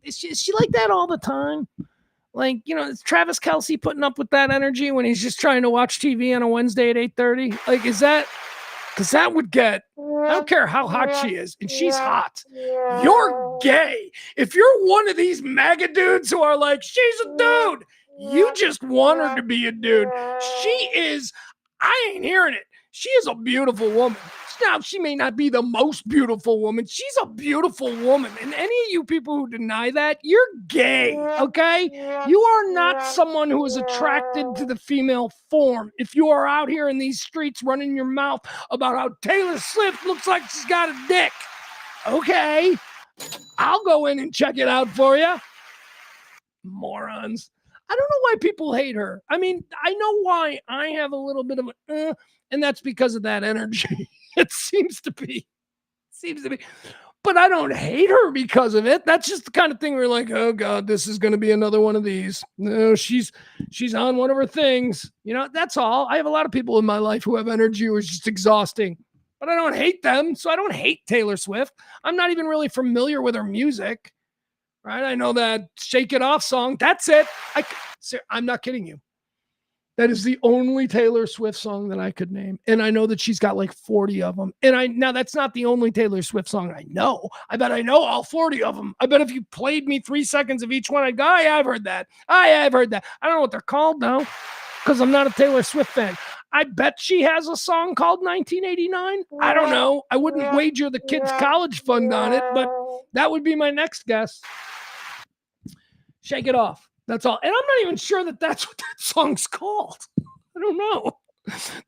Is she like that all the time? Like, you know, is Travis Kelce putting up with that energy when he's just trying to watch TV on a Wednesday at 8:30? Like, is that, because that would get, I don't care how hot she is, and she's hot. You're gay. If you're one of these MAGA dudes who are like, she's a dude, you just want her to be a dude. She is, I ain't hearing it. She is a beautiful woman. Now, she may not be the most beautiful woman. She's a beautiful woman. And any of you people who deny that, you're gay, okay? You are not someone who is attracted to the female form. If you are out here in these streets running your mouth about how Taylor Swift looks like she's got a dick, okay, I'll go in and check it out for you. Morons. I don't know why people hate her. I mean, I know why I have a little bit of a, and that's because of that energy. It seems to be. But I don't hate her because of it. That's just the kind of thing where you're like, oh God, this is going to be another one of these. No, she's on one of her things. You know, that's all. I have a lot of people in my life who have energy who is just exhausting. But I don't hate them, so I don't hate Taylor Swift. I'm not even really familiar with her music. Right? I know that Shake It Off song. That's it. I'm not kidding you. That is the only Taylor Swift song that I could name. And I know that she's got like 40 of them. And now that's not the only Taylor Swift song I know. I bet I know all 40 of them. I bet if you played me 3 seconds of each one, I'd go, oh, yeah, I've heard that. Oh, yeah, I've heard that. I don't know what they're called though, because I'm not a Taylor Swift fan. I bet she has a song called 1989. I don't know. I wouldn't wager the kids' college fund on it, but that would be my next guess. Shake It Off. That's all. And I'm not even sure that that's what that song's called. I don't know.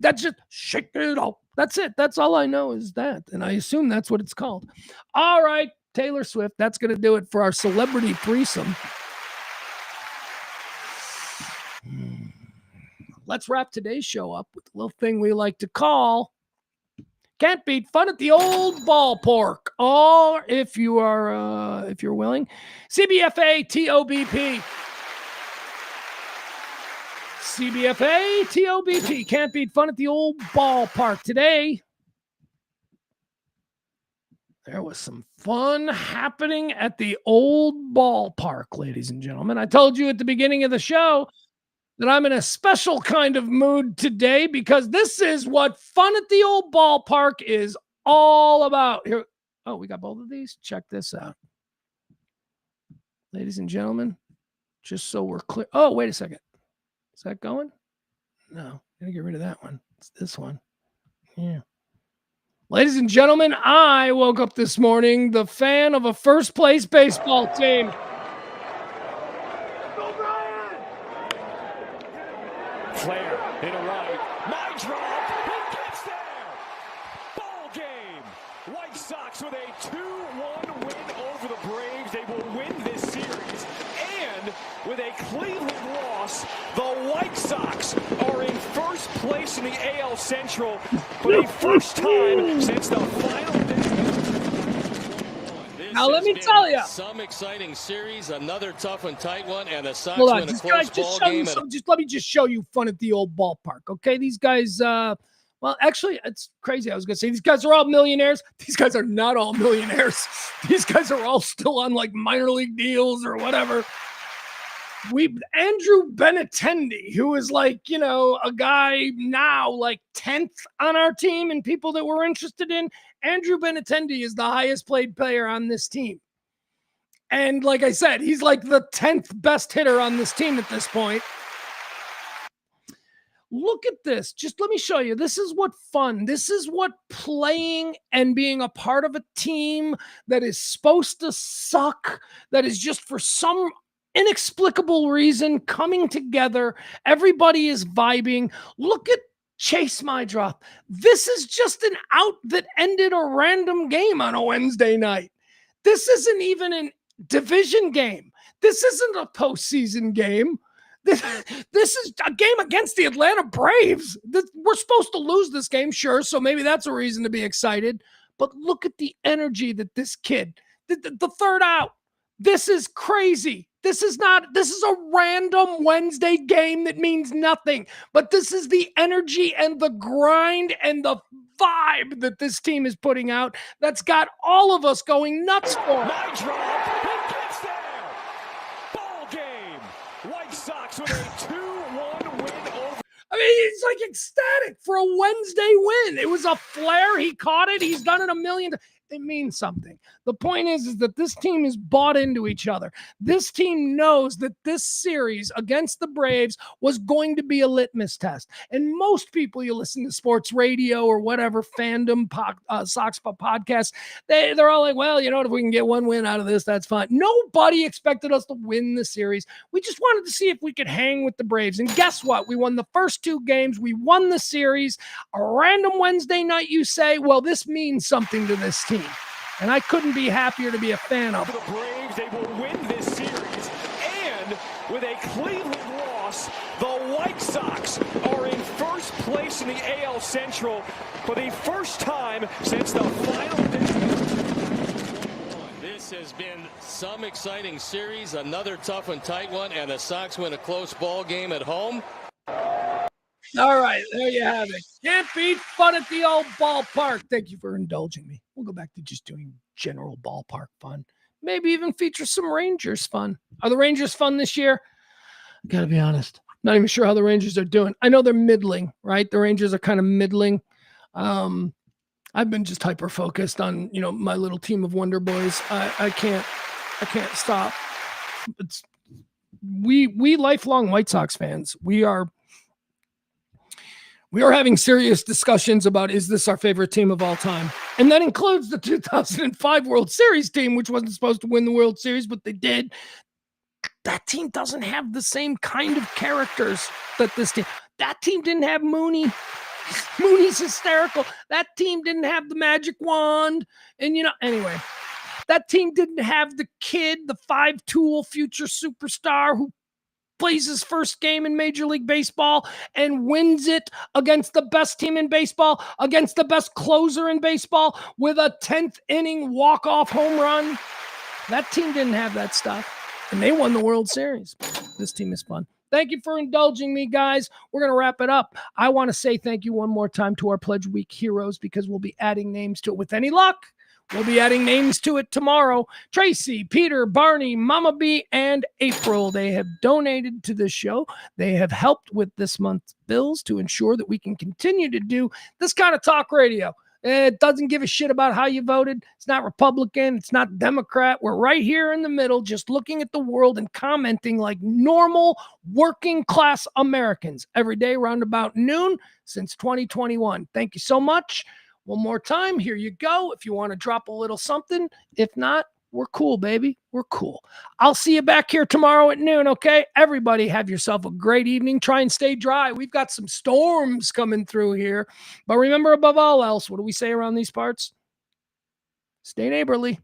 That's just Shake It Off. That's it. That's all I know is that. And I assume that's what it's called. All right, Taylor Swift. That's going to do it for our celebrity threesome. Let's wrap today's show up with a little thing we like to call Can't Beat Fun at the Old Ballpark. Or if you are, if you're willing, CBFA TOBP. CBFA TOBP. Can't Beat Fun at the Old Ballpark. Today, there was some fun happening at the old ballpark, ladies and gentlemen. I told you at the beginning of the show that I'm in a special kind of mood today because this is what fun at the old ballpark is all about. Here, oh, we got both of these? Check this out. Ladies and gentlemen, just so we're clear. Oh, wait a second. Is that going? No, gotta get rid of that one. It's this one. Yeah. Ladies and gentlemen, I woke up this morning the fan of a first place baseball team. Flair in a right. My drop. He gets there. Ball game. White Sox with a 2-1 win over the Braves. They will win this series. And with a Cleveland loss, the White Sox are in first place in the AL Central for the first time since the final day. Now let me tell you, some exciting series, another tough and tight one, and the Sox hold on, win a close ball game. Let me just show you fun at the old ballpark. Okay, these guys. Well, actually, it's crazy. I was gonna say these guys are all millionaires. These guys are not all millionaires. These guys are all still on like minor league deals or whatever. Andrew Benintendi, who is like, you know, a guy now like 10th on our team and people that we're interested in. Andrew Benintendi is the highest paid player on this team. And like I said, he's like the 10th best hitter on this team at this point. Look at this. Just let me show you. This is what playing and being a part of a team that is supposed to suck, that is just for some inexplicable reason coming together. Everybody is vibing. Look at Chase Mydroth. This is just an out that ended a random game on a Wednesday night. This isn't even a division game. This isn't a postseason game. This is a game against the Atlanta Braves. We're supposed to lose this game, sure, so maybe that's a reason to be excited. But look at the energy that this kid, the third out, this is crazy. This is a random Wednesday game that means nothing. But this is the energy and the grind and the vibe that this team is putting out that's got all of us going nuts for it. My drop, it gets there. Ball game. White Sox with a 2-1 win over. I mean, it's like ecstatic for a Wednesday win. It was a flare. He caught it. He's done it a million times. It means something. The point is that this team is bought into each other. This team knows that this series against the Braves was going to be a litmus test. And most people, you listen to sports radio or whatever fandom Sox podcast, they're all like, well, if we can get one win out of this, that's fine. Nobody expected us to win the series. We just wanted to see if we could hang with the Braves. And guess what? We won the first 2 games. We won the series. A random Wednesday night, you say, well, this means something to this team. And I couldn't be happier to be a fan of. For the Braves, they will win this series. And with a Cleveland loss, the White Sox are in first place in the AL Central for the first time since the final day. This has been some exciting series, another tough and tight one, and the Sox win a close ball game at home. All right, there you have it. Can't beat fun at the old ballpark. Thank you for indulging me. We'll go back to just doing general ballpark fun. Maybe even feature some Rangers fun. Are the Rangers fun this year? I gotta be honest. Not even sure how the Rangers are doing. I know they're middling, right? The Rangers are kind of middling. I've been just hyper focused on, my little team of Wonder Boys. I can't stop. We lifelong White Sox fans. We are having serious discussions about, is this our favorite team of all time? And that includes the 2005 World Series team, which wasn't supposed to win the World Series, but they did. That team doesn't have the same kind of characters that this team. That team didn't have Mooney. Mooney's hysterical. That team didn't have the magic wand. And, anyway, that team didn't have the kid, the 5-tool future superstar who plays his first game in Major League Baseball and wins it against the best team in baseball, against the best closer in baseball with a 10th inning walk-off home run. That team didn't have that stuff, and they won the World Series. This team is fun. Thank you for indulging me, guys. We're going to wrap it up. I want to say thank you one more time to our Pledge Week heroes because we'll be adding names to it with any luck. We'll be adding names to it tomorrow. Tracy, Peter, Barney, Mama B, and April. They have donated to this show. They have helped with this month's bills to ensure that we can continue to do this kind of talk radio. It doesn't give a shit about how you voted. It's not Republican. It's not Democrat. We're right here in the middle, just looking at the world and commenting like normal working class Americans every day around about noon since 2021. Thank you so much. One more time, here you go. If you want to drop a little something. If not, we're cool, baby. We're cool. I'll see you back here tomorrow at noon, okay? Everybody have yourself a great evening. Try and stay dry. We've got some storms coming through here. But remember, above all else, what do we say around these parts? Stay neighborly.